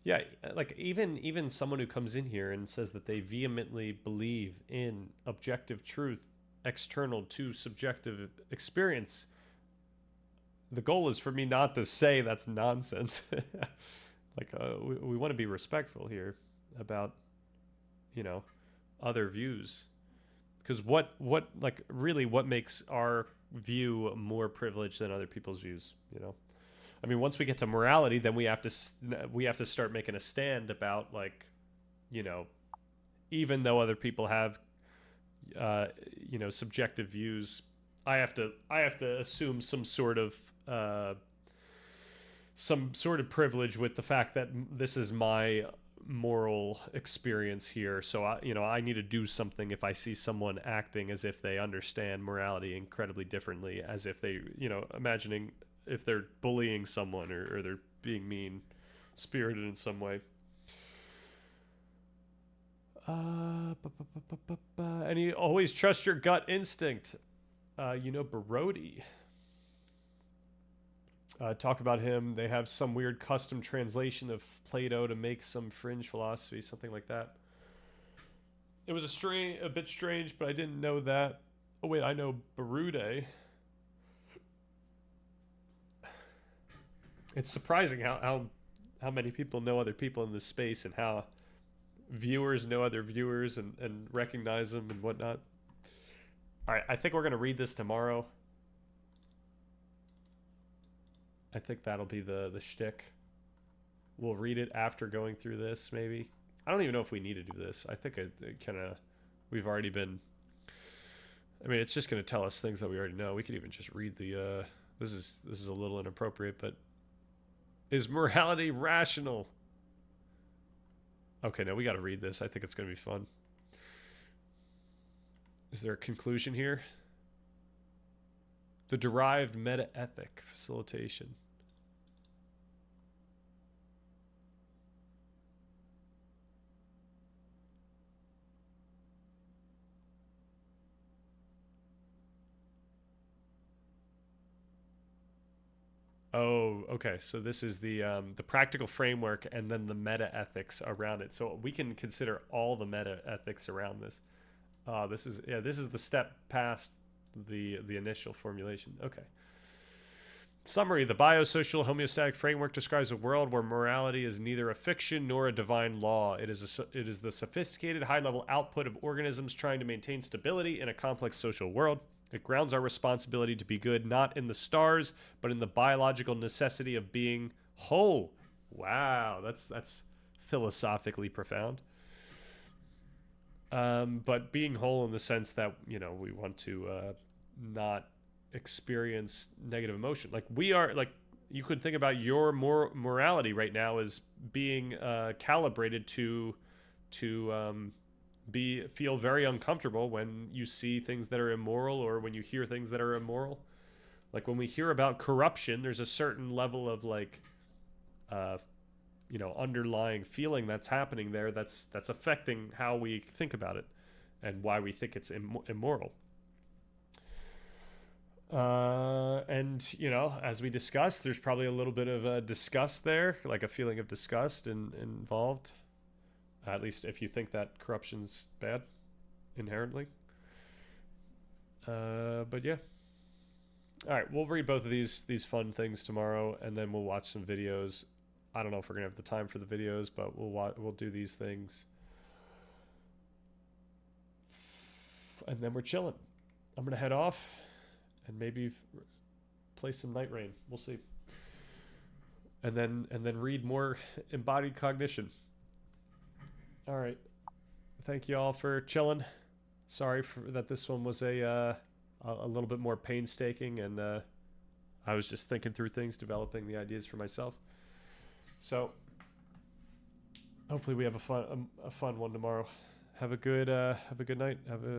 Yeah, like even someone who comes in here and says that they vehemently believe in objective truth external to subjective experience, the goal is for me not to say that's nonsense. Like we want to be respectful here about, you know, other views, because what like really what makes our view more privileged than other people's views, you know? I mean, once we get to morality, then we have to start making a stand about, like, you know, even though other people have you know, subjective views, I have to assume uh, some sort of privilege with the fact that this is my moral experience here. So I need to do something if I see someone acting as if they understand morality incredibly differently, as if they, you know, imagining if they're bullying someone, or they're being mean spirited in some way. And you always trust your gut instinct. You know, Barodi. Talk about him. They have some weird custom translation of Plato to make some fringe philosophy, something like that. It was a bit strange, but I didn't know that. Oh wait, I know Barude. It's surprising how many people know other people in this space, and how viewers know other viewers, and recognize them and whatnot. All right, I think we're gonna read this tomorrow. I think that'll be the shtick. We'll read it after going through this, maybe. I don't even know if we need to do this. I think it kind of, we've already been. I mean, it's just going to tell us things that we already know. We could even just read the. This is a little inappropriate, but is morality rational? Okay, no, we got to read this. I think it's going to be fun. Is there a conclusion here? The derived meta-ethic facilitation. Oh, okay. So this is the practical framework, and then the meta ethics around it. So we can consider all the meta ethics around this. This is the step past the initial formulation. Okay. Summary: the biosocial homeostatic framework describes a world where morality is neither a fiction nor a divine law. It is the sophisticated, high-level output of organisms trying to maintain stability in a complex social world. It grounds our responsibility to be good not in the stars, but in the biological necessity of being whole. Wow, that's philosophically profound. But being whole in the sense that, you know, we want to not experience negative emotion. Like, we are, like, you could think about your morality right now as being calibrated to feel very uncomfortable when you see things that are immoral, or when you hear things that are immoral. Like, when we hear about corruption, there's a certain level of, like, you know, underlying feeling that's happening there, that's affecting how we think about it and why we think it's immoral. And, you know, as we discussed, there's probably a little bit of disgust there, like a feeling of disgust involved. At least if you think that corruption's bad inherently. But yeah. All right, we'll read both of these fun things tomorrow, and then we'll watch some videos. I don't know if we're gonna have the time for the videos, but we'll do these things, and then we're chilling. I'm gonna head off and maybe play some Night Rain. We'll see. And then read more Embodied Cognition. All right. Thank you all for chilling. Sorry that this one was a little bit more painstaking, and I was just thinking through things, developing the ideas for myself. So hopefully we have a fun one tomorrow. Have a good night. Have a